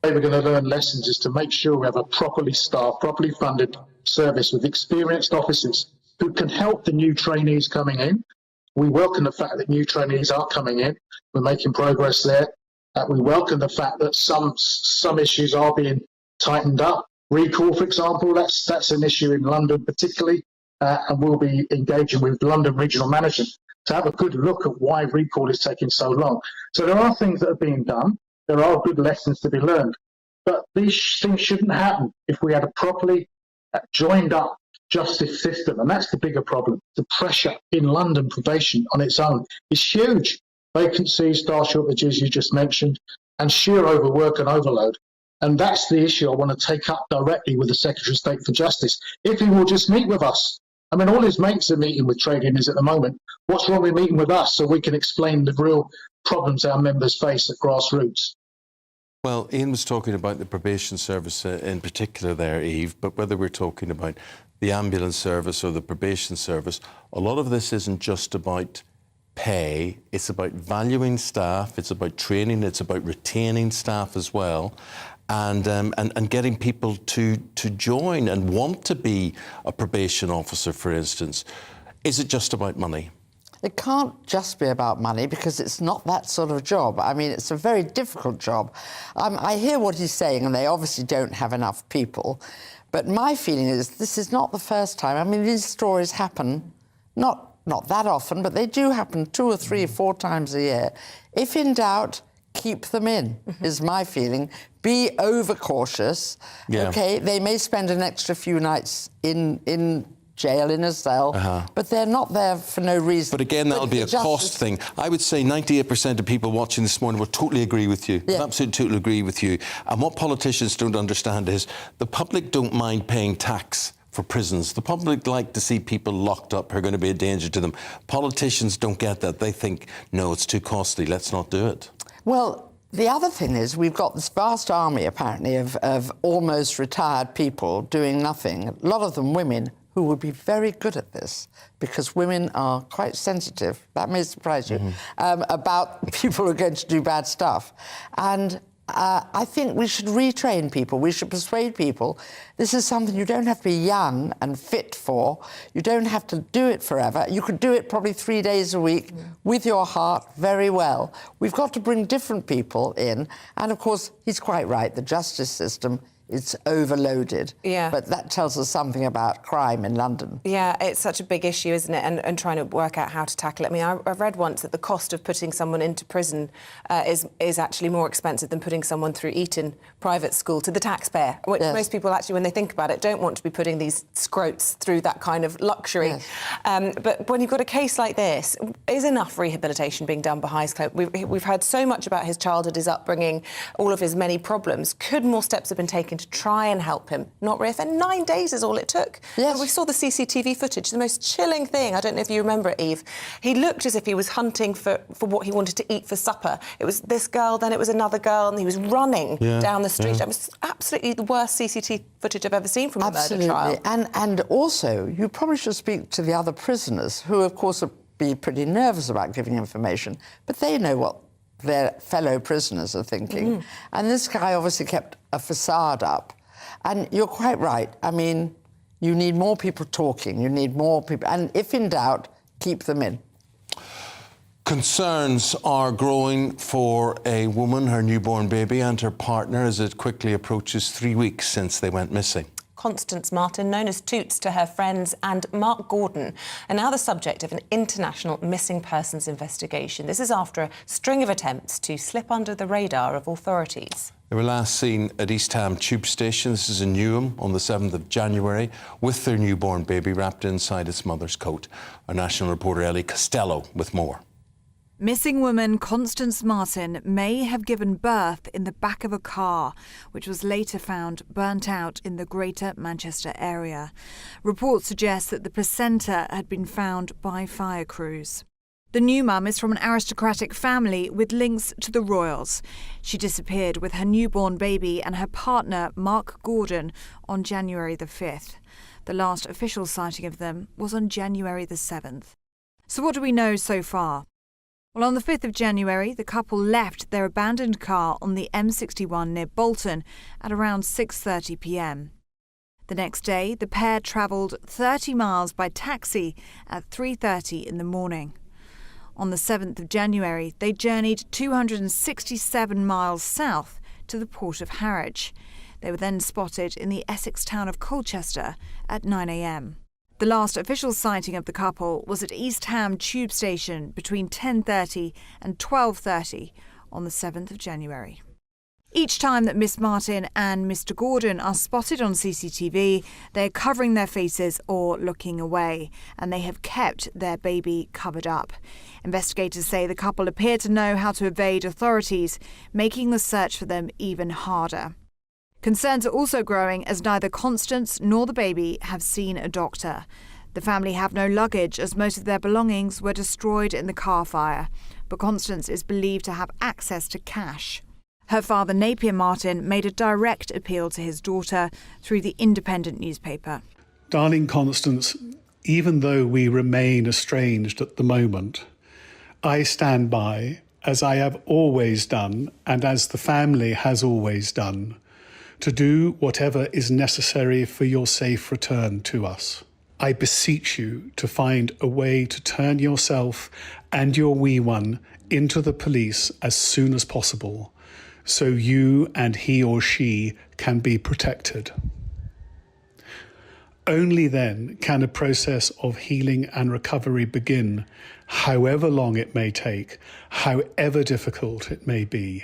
The way we're going to learn lessons is to make sure we have a properly staffed, properly funded service with experienced officers who can help the new trainees coming in. We welcome the fact that new trainees are coming in. We're making progress there. We welcome the fact that some issues are being tightened up. Recall, for example, that's an issue in London particularly, and we'll be engaging with London Regional Management to have a good look at why recall is taking so long. So there are things that are being done. There are good lessons to be learned. But these things shouldn't happen if we had a properly joined up justice system, and that's the bigger problem. The pressure in London probation on its own is huge. Vacancies, staff shortages you just mentioned, and sheer overwork and overload. And that's the issue I want to take up directly with the Secretary of State for Justice. If he will just meet with us. I mean, all his mates are meeting with trade unions at the moment. What's wrong with meeting with us so we can explain the real problems our members face at grassroots? Well, Ian was talking about the probation service in particular there, Eve, but whether we're talking about the ambulance service or the probation service, a lot of this isn't just about pay, it's about valuing staff, it's about training, it's about retaining staff as well. And getting people to join and want to be a probation officer, for instance. Is it just about money? It can't just be about money because it's not that sort of job. I mean, it's a very difficult job. I hear what he's saying, and they obviously don't have enough people. But my feeling is this is not the first time. I mean, these stories happen, not that often, but they do happen 2 or 3 or 4 times a year. If in doubt, keep them in, is my feeling. Be overcautious. Yeah. OK, they may spend an extra few nights in jail, in a cell, but they're not there for no reason. But again, that'll be a cost thing. I would say 98% of people watching this morning will totally agree with you. Yeah. Absolutely totally agree with you. And what politicians don't understand is the public don't mind paying tax for prisons. The public like to see people locked up who are going to be a danger to them. Politicians don't get that. They think, no, it's too costly, let's not do it. Well, the other thing is we've got this vast army, apparently, of almost retired people doing nothing, a lot of them women, who would be very good at this, because women are quite sensitive, that may surprise you, about people who are going to do bad stuff. And I think we should retrain people, we should persuade people. This is something you don't have to be young and fit for. You don't have to do it forever. You could do it probably 3 days a week with your heart very well. We've got to bring different people in. And of course, he's quite right, the justice system, it's overloaded. Yeah. But that tells us something about crime in London. Yeah, it's such a big issue, isn't it? And trying to work out how to tackle it. I mean, I've read once that the cost of putting someone into prison is actually more expensive than putting someone through Eton private school to the taxpayer, which most people actually, when they think about it, don't want to be putting these scroats through that kind of luxury. Yes. But when you've got a case like this, is enough rehabilitation being done behind his clothes? We've heard so much about his childhood, his upbringing, all of his many problems. Could more steps have been taken to try and help him? Not really. And 9 days is all it took. Yes. And we saw the CCTV footage, the most chilling thing. I don't know if you remember it, Eve. He looked as if he was hunting for what he wanted to eat for supper. It was this girl, then it was another girl, and he was running down the street. It was absolutely the worst CCTV footage I've ever seen from a murder trial. And also, you probably should speak to the other prisoners, who, of course, would be pretty nervous about giving information, but they know what their fellow prisoners are thinking. And this guy obviously kept a facade up. And you're quite right. I mean, you need more people talking. You need more people. And if in doubt, keep them in. Concerns are growing for a woman, her newborn baby, and her partner as it quickly approaches 3 weeks since they went missing. Constance Martin, known as Toots to her friends, and Mark Gordon are now the subject of an international missing persons investigation. This is after a string of attempts to slip under the radar of authorities. They were last seen at East Ham Tube Station, this is in Newham, on the 7th of January, with their newborn baby wrapped inside its mother's coat. Our national reporter Ellie Costello with more. Missing woman Constance Martin may have given birth in the back of a car, which was later found burnt out in the Greater Manchester area. Reports suggest that the placenta had been found by fire crews. The new mum is from an aristocratic family with links to the royals. She disappeared with her newborn baby and her partner, Mark Gordon, on January the 5th. The last official sighting of them was on January the 7th. So what do we know so far? Well, on the 5th of January, the couple left their abandoned car on the M61 near Bolton at around 6:30 p.m. The next day, the pair travelled 30 miles by taxi at 3:30 in the morning. On the 7th of January, they journeyed 267 miles south to the port of Harwich. They were then spotted in the Essex town of Colchester at 9 a.m. The last official sighting of the couple was at East Ham Tube Station between 10:30 and 12:30 on the 7th of January. Each time that Miss Martin and Mr. Gordon are spotted on CCTV, they're covering their faces or looking away, and they have kept their baby covered up. Investigators say the couple appear to know how to evade authorities, making the search for them even harder. Concerns are also growing as neither Constance nor the baby have seen a doctor. The family have no luggage as most of their belongings were destroyed in the car fire, but Constance is believed to have access to cash. Her father, Napier Martin, made a direct appeal to his daughter through the Independent newspaper. Darling Constance, even though we remain estranged at the moment, I stand by, as I have always done and as the family has always done, to do whatever is necessary for your safe return to us. I beseech you to find a way to turn yourself and your wee one into the police as soon as possible, so you and he or she can be protected. Only then can a process of healing and recovery begin, however long it may take, however difficult it may be.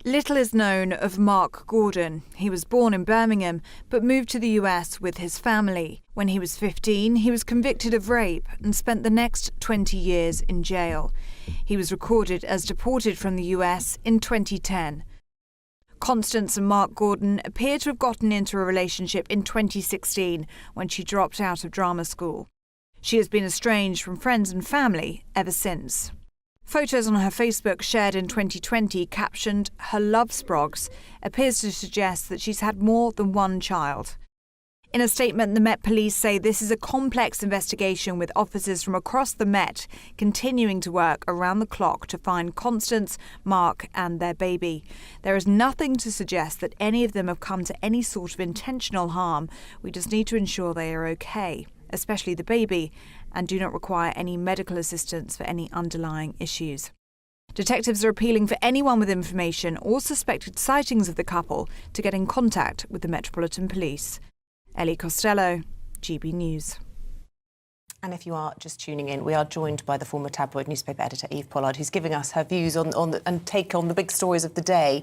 Little is known of Mark Gordon. He was born in Birmingham, but moved to the US with his family. When he was 15, he was convicted of rape and spent the next 20 years in jail. He was recorded as deported from the US in 2010. Constance and Mark Gordon appear to have gotten into a relationship in 2016 when she dropped out of drama school. She has been estranged from friends and family ever since. Photos on her Facebook shared in 2020 captioned "Her love sprogs" appears to suggest that she's had more than one child. In a statement, the Met Police say this is a complex investigation with officers from across the Met continuing to work around the clock to find Constance, Mark and their baby. There is nothing to suggest that any of them have come to any sort of intentional harm. We just need to ensure they are okay, especially the baby, and do not require any medical assistance for any underlying issues. Detectives are appealing for anyone with information or suspected sightings of the couple to get in contact with the Metropolitan Police. Ellie Costello, GB News. And if you are just tuning in, we are joined by the former tabloid newspaper editor Eve Pollard, who's giving us her views and take on the big stories of the day.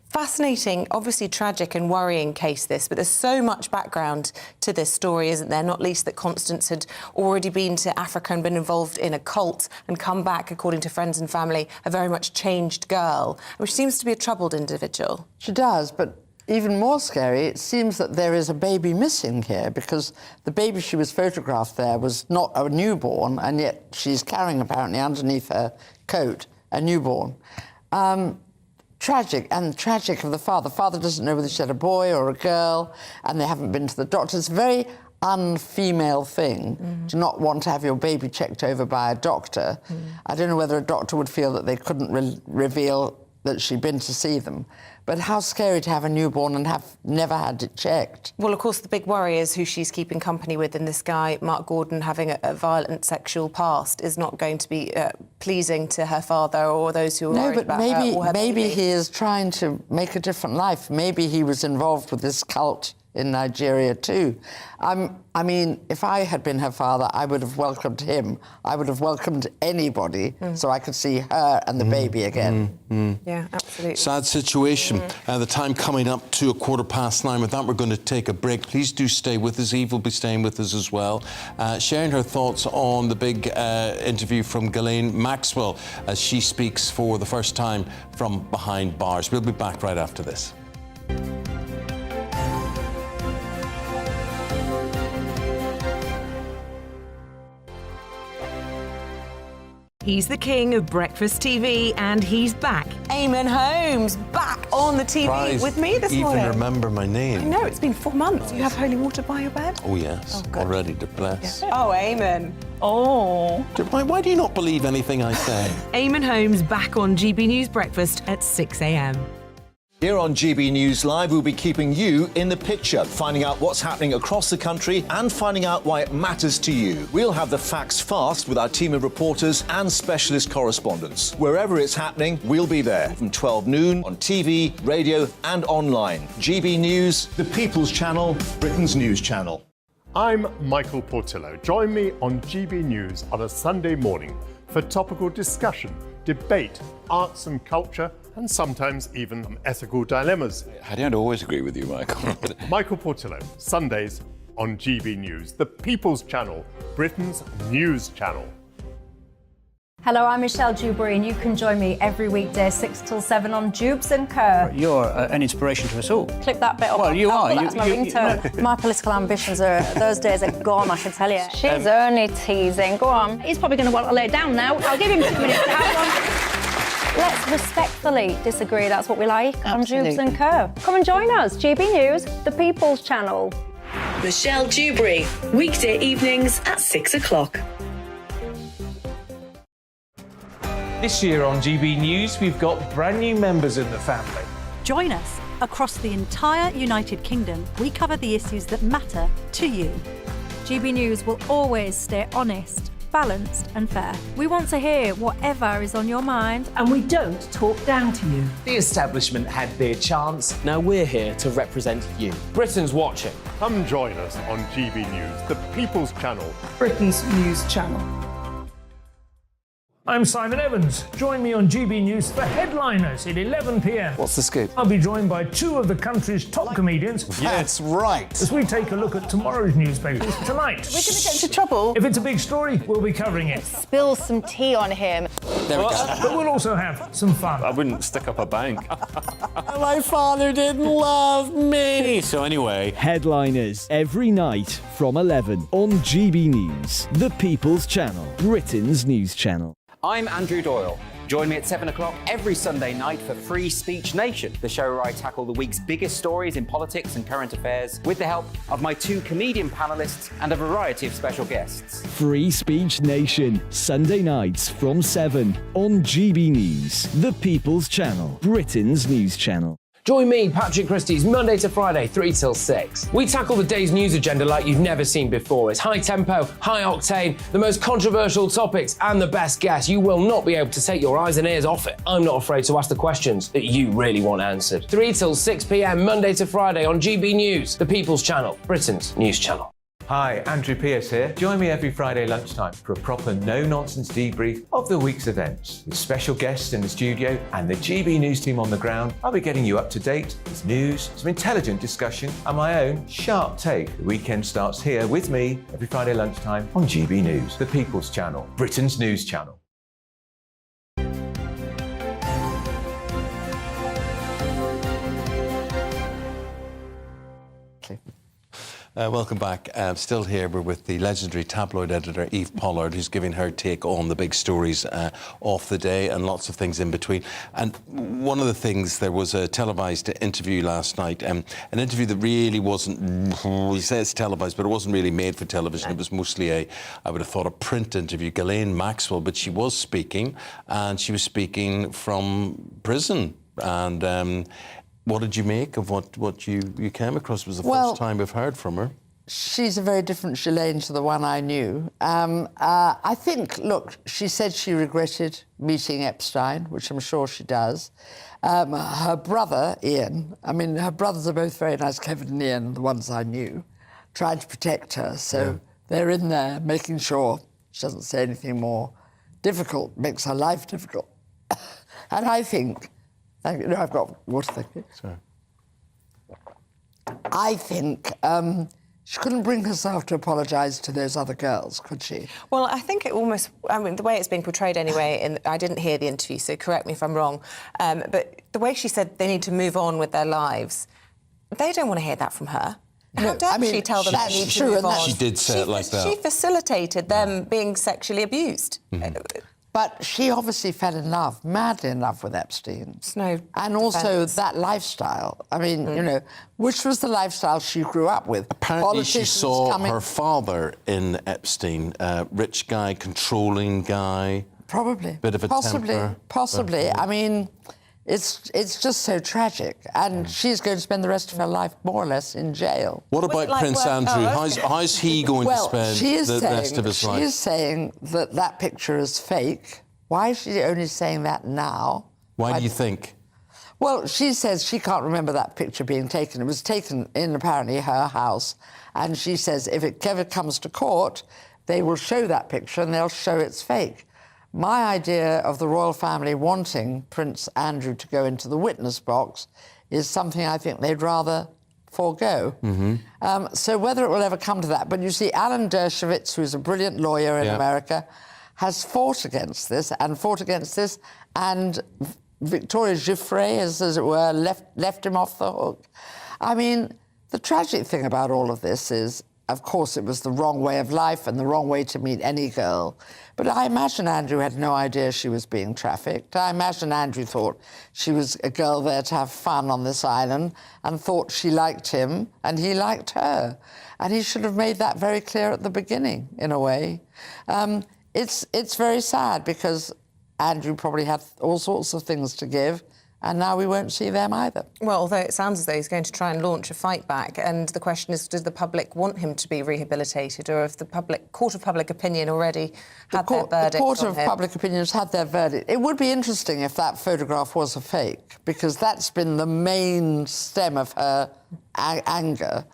Fascinating, obviously tragic and worrying case this, but there's so much background to this story, isn't there? Not least that Constance had already been to Africa and been involved in a cult and come back, according to friends and family, a very much changed girl, which seems to be a troubled individual. She does, but even more scary, it seems that there is a baby missing here, because the baby she was photographed there was not a newborn, and yet she's carrying apparently underneath her coat a newborn. Tragic, and tragic of the father. The father doesn't know whether she had a boy or a girl, and they haven't been to the doctor. It's a very unfemale thing to not want to have your baby checked over by a doctor. I don't know whether a doctor would feel that they couldn't reveal that she'd been to see them. But how scary to have a newborn and have never had it checked. Well, of course, the big worry is who she's keeping company with, and this guy, Mark Gordon, having a violent sexual past is not going to be pleasing to her father or those who are worried about her or her maybe baby. he is trying to make a different life. Maybe he was involved with this cult in Nigeria too. I mean, if I had been her father, I would have welcomed him. I would have welcomed anybody so I could see her and the baby again. Yeah, absolutely. Sad situation. The time coming up to 9:15. With that, we're going to take a break. Please do stay with us. Eve will be staying with us as well, sharing her thoughts on the big interview from Elaine Maxwell as she speaks for the first time from behind bars. We'll be back right after this. He's the king of breakfast TV, and he's back. Eamonn Holmes, back on the TV Surprised with me this morning. Even remember my name. I know, it's been 4 months. You have holy water by your bed? Oh, yes. Oh, good. Already to bless. Oh, Eamonn. Oh. Why do you not believe anything I say? Eamonn Holmes back on GB News Breakfast at 6 a.m. Here on GB News Live, we'll be keeping you in the picture, finding out what's happening across the country and finding out why it matters to you. We'll have the facts fast with our team of reporters and specialist correspondents. Wherever it's happening, we'll be there from 12 noon on TV, radio and online. GB News, the People's Channel, Britain's news channel. I'm Michael Portillo. Join me on GB News on a Sunday morning for topical discussion, debate, arts and culture, and sometimes even ethical dilemmas. I don't always agree with you, Michael. Michael Portillo, Sundays on GB News, the People's Channel, Britain's news channel. Hello, I'm Michelle Dewberry, and you can join me every weekday 6 till 7 on Jubes and Kerr. You're an inspiration to us all. Clip that bit up. Well, you are. That's my ringtone. My political ambitions those days are gone, I can tell you. She's only teasing. Go on. He's probably going to want to lay down now. I'll give him 2 minutes to have one. Let's respectfully disagree. That's what we like on Jubes and Kerr. Come and join us. GB News, the People's Channel. Michelle Dewberry, weekday evenings at 6 o'clock. This year on GB News, we've got brand new members in the family. Join us. Across the entire United Kingdom, we cover the issues that matter to you. GB News will always stay honest, balanced and fair. We want to hear whatever is on your mind. And we don't talk down to you. The establishment had their chance. Now we're here to represent you. Britain's watching. Come join us on GB News, the People's Channel. Britain's news channel. I'm Simon Evans. Join me on GB News for Headliners at 11 p.m. What's the scoop? I'll be joined by two of the country's top comedians. That's right. As we take a look at tomorrow's newspapers tonight. We're going to get into trouble. If it's a big story, we'll be covering it. Spill some tea on him. There we go. But we'll also have some fun. I wouldn't stick up a bank. My father didn't love me. So anyway. Headliners every night from 11 on GB News, the People's Channel, Britain's news channel. I'm Andrew Doyle. Join me at 7 o'clock every Sunday night for Free Speech Nation, the show where I tackle the week's biggest stories in politics and current affairs with the help of my two comedian panellists and a variety of special guests. Free Speech Nation, Sunday nights from 7 on GB News, the People's Channel, Britain's news channel. Join me, Patrick Christie's, Monday to Friday, 3 till 6. We tackle the day's news agenda like you've never seen before. It's high tempo, high octane, the most controversial topics and the best guests. You will not be able to take your eyes and ears off it. I'm not afraid to ask the questions that you really want answered. 3 till 6 p.m, Monday to Friday on GB News, the People's Channel, Britain's news channel. Hi, Andrew Pierce here. Join me every Friday lunchtime for a proper no-nonsense debrief of the week's events. With special guests in the studio and the GB News team on the ground, I'll be getting you up to date with news, some intelligent discussion and my own sharp take. The weekend starts here with me every Friday lunchtime on GB News, the People's Channel, Britain's news channel. Welcome back. Still here, we're with the legendary tabloid editor Eve Pollard, who's giving her take on the big stories of the day and lots of things in between. And one of the things, there was a televised interview last night, an interview that really wasn't, you say it's televised, but it wasn't really made for television. It was mostly I would have thought, a print interview. Elaine Maxwell, but she was speaking, and she was speaking from prison. And what did you make of what you came across? It was the first time we've heard from her. She's a very different Elaine to the one I knew. I think, look, she said she regretted meeting Epstein, which I'm sure she does. Her brother, Ian, I mean, her brothers are both very nice, Kevin and Ian, the ones I knew, trying to protect her. So they're in there making sure she doesn't say anything more difficult, makes her life difficult. And I think... No, I've got water, thank you. Sorry. I think she couldn't bring herself to apologise to those other girls, could she? Well, I think it almost... I mean, the way it's being portrayed anyway, and I didn't hear the interview, so correct me if I'm wrong, but the way she said they need to move on with their lives, they don't want to hear that from her. How dare she tell them they need to move on? She did say it like that. She facilitated them being sexually abused. But she obviously fell in love, madly in love with Epstein. And also that lifestyle. I mean, you know, which was the lifestyle she grew up with. Apparently she saw her father in Epstein, rich guy, controlling guy. Probably. Bit of a temper. Possibly. I mean, it's just so tragic. And she's going to spend the rest of her life more or less in jail. What about Prince Andrew? How's he going to spend the rest of his life? She is saying that picture is fake. Why is she only saying that now? Why do you think? Well, she says she can't remember that picture being taken. It was taken in, apparently, her house. And she says if it ever comes to court, they will show that picture and they'll show it's fake. My idea of the royal family wanting Prince Andrew to go into the witness box is something I think they'd rather forego. So whether it will ever come to that, but you see, Alan Dershowitz, who's a brilliant lawyer in America, has fought against this, and Victoria Giuffre, as it were, left him off the hook. I mean, the tragic thing about all of this is, of course, it was the wrong way of life and the wrong way to meet any girl. But I imagine Andrew had no idea she was being trafficked. I imagine Andrew thought she was a girl there to have fun on this island and thought she liked him and he liked her. And he should have made that very clear at the beginning, in a way. It's very sad because Andrew probably had all sorts of things to give and now we won't see them either. Well, although it sounds as though he's going to try and launch a fight back, and the question is, does the public want him to be rehabilitated, or if the court of public opinion already had their verdict The court on of him? public opinion has had their verdict. It would be interesting if that photograph was a fake, because that's been the main stem of her anger.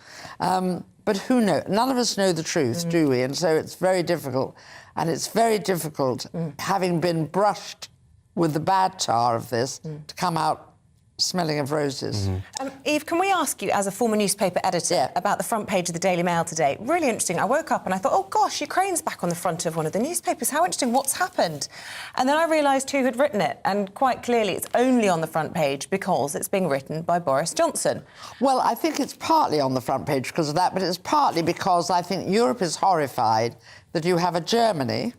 But who knows? None of us know the truth, do we? And so it's very difficult. And it's very difficult, having been brushed with the bad tar of this, to come out smelling of roses. Eve, can we ask you, as a former newspaper editor, about the front page of the Daily Mail today? Really interesting. I woke up and I thought, oh, gosh, Ukraine's back on the front of one of the newspapers. How interesting. What's happened? And then I realised who had written it, and quite clearly it's only on the front page because it's being written by Boris Johnson. Well, I think it's partly on the front page because of that, but it's partly because I think Europe is horrified that you have a Germany,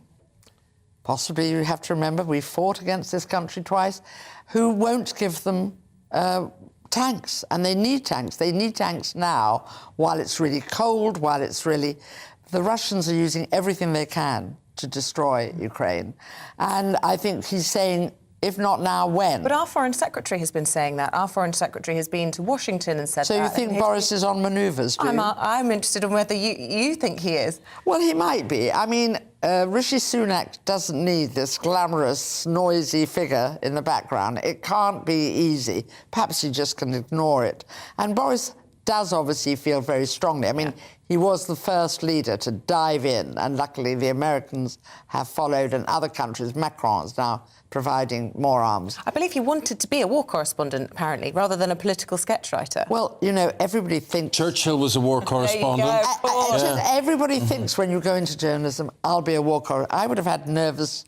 possibly you have to remember we fought against this country twice, who won't give them tanks, and they need tanks. They need tanks now, while it's really cold, while it's really... The Russians are using everything they can to destroy Ukraine. And I think he's saying, if not now, when? But our Foreign Secretary has been saying that. Our Foreign Secretary has been to Washington and said so that. So you think Boris is on manoeuvres, do you? I'm interested in whether you think he is. Well, he might be. I mean, Rishi Sunak doesn't need this glamorous, noisy figure in the background. It can't be easy. Perhaps he just can ignore it. And Boris does obviously feel very strongly. I mean, he was the first leader to dive in, and luckily the Americans have followed, and other countries. Macron is now providing more arms. I believe he wanted to be a war correspondent, apparently, rather than a political sketch writer. Well, you know, everybody thinks... Churchill was a war correspondent. Everybody thinks when you go into journalism, I'll be a war correspondent. I would have had nervous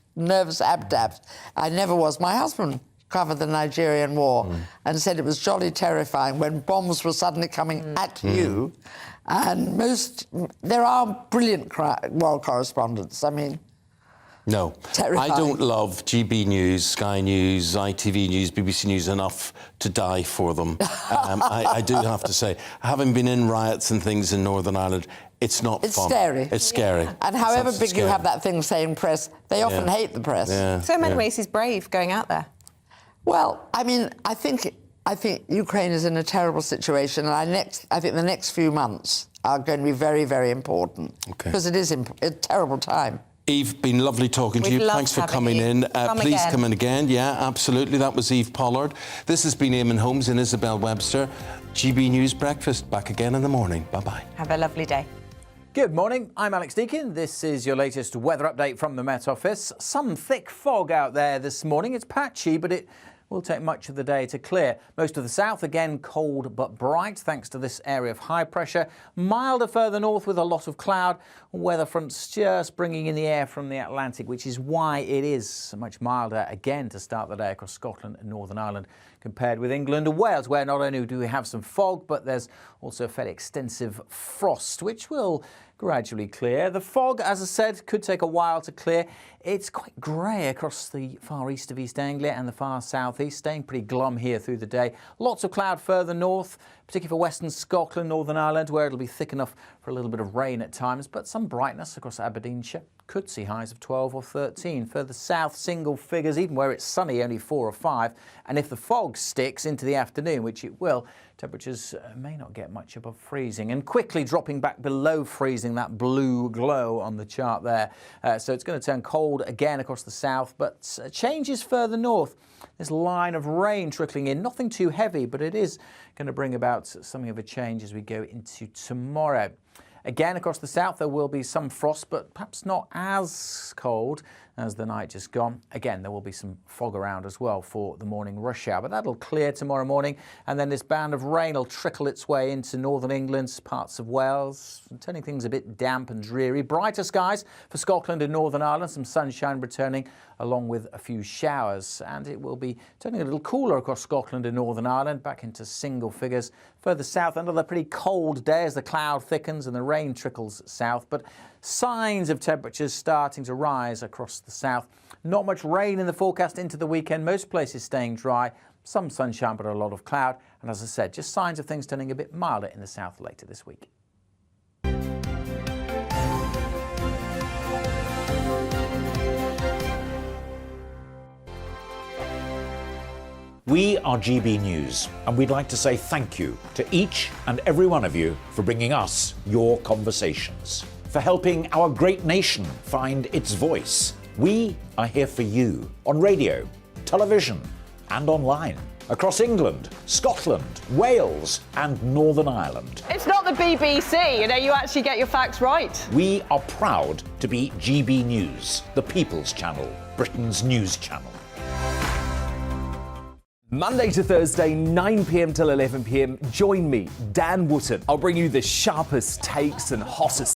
abdabs. I never was. My husband covered the Nigerian war and said it was jolly terrifying when bombs were suddenly coming at you. And there are brilliant war correspondents. I mean... No, terrifying. I don't love GB News, Sky News, ITV News, BBC News enough to die for them. I do have to say, having been in riots and things in Northern Ireland, it's not fun. It's scary. It's scary. And however big you have that thing saying press, they often hate the press. So in many ways, he's brave going out there. Well, I mean, I think Ukraine is in a terrible situation, and I think the next few months are going to be very, very important because it is a terrible time. Eve, been lovely talking to you. Thanks for coming in. Please come in again. Yeah, absolutely. That was Eve Pollard. This has been Eamonn Holmes and Isabel Webster. GB News Breakfast back again in the morning. Bye-bye. Have a lovely day. Good morning, I'm Alex Deakin. This is your latest weather update from the Met Office. Some thick fog out there this morning. It's patchy, but it will take much of the day to clear. Most of the south, again, cold but bright, thanks to this area of high pressure. Milder further north with a lot of cloud. Weather fronts just bringing in the air from the Atlantic, which is why it is much milder again to start the day across Scotland and Northern Ireland compared with England and Wales, where not only do we have some fog, but there's also a fairly extensive frost, which will gradually clear. The fog, as I said, could take a while to clear. It's quite grey across the far east of East Anglia and the far southeast, staying pretty glum here through the day. Lots of cloud further north, particularly for western Scotland, Northern Ireland, where it'll be thick enough for a little bit of rain at times, but some brightness across Aberdeenshire. Could see highs of 12 or 13. Further south, single figures, even where it's sunny, only 4 or 5. And if the fog sticks into the afternoon, which it will, temperatures may not get much above freezing, and quickly dropping back below freezing, that blue glow on the chart there. So it's going to turn cold again across the south, but changes further north. This line of rain trickling in, nothing too heavy, but it is going to bring about something of a change as we go into tomorrow. Again, across the south, there will be some frost, but perhaps not as cold as the night just gone. Again, there will be some fog around as well for the morning rush hour, but that'll clear tomorrow morning. And then this band of rain will trickle its way into northern England, parts of Wales, turning things a bit damp and dreary. Brighter skies for Scotland and Northern Ireland, some sunshine returning along with a few showers. And it will be turning a little cooler across Scotland and Northern Ireland, back into single figures. Further south, another pretty cold day as the cloud thickens and the rain trickles south, but signs of temperatures starting to rise across the south. Not much rain in the forecast into the weekend. Most places staying dry. Some sunshine, but a lot of cloud. And as I said, just signs of things turning a bit milder in the south later this week. We are GB News, and we'd like to say thank you to each and every one of you for bringing us your conversations, for helping our great nation find its voice. We are here for you on radio, television, and online, across England, Scotland, Wales, and Northern Ireland. It's not the BBC, you actually get your facts right. We are proud to be GB News, the People's Channel, Britain's news channel. Monday to Thursday, 9 p.m. till 11 p.m. Join me, Dan Wootton. I'll bring you the sharpest takes and hottest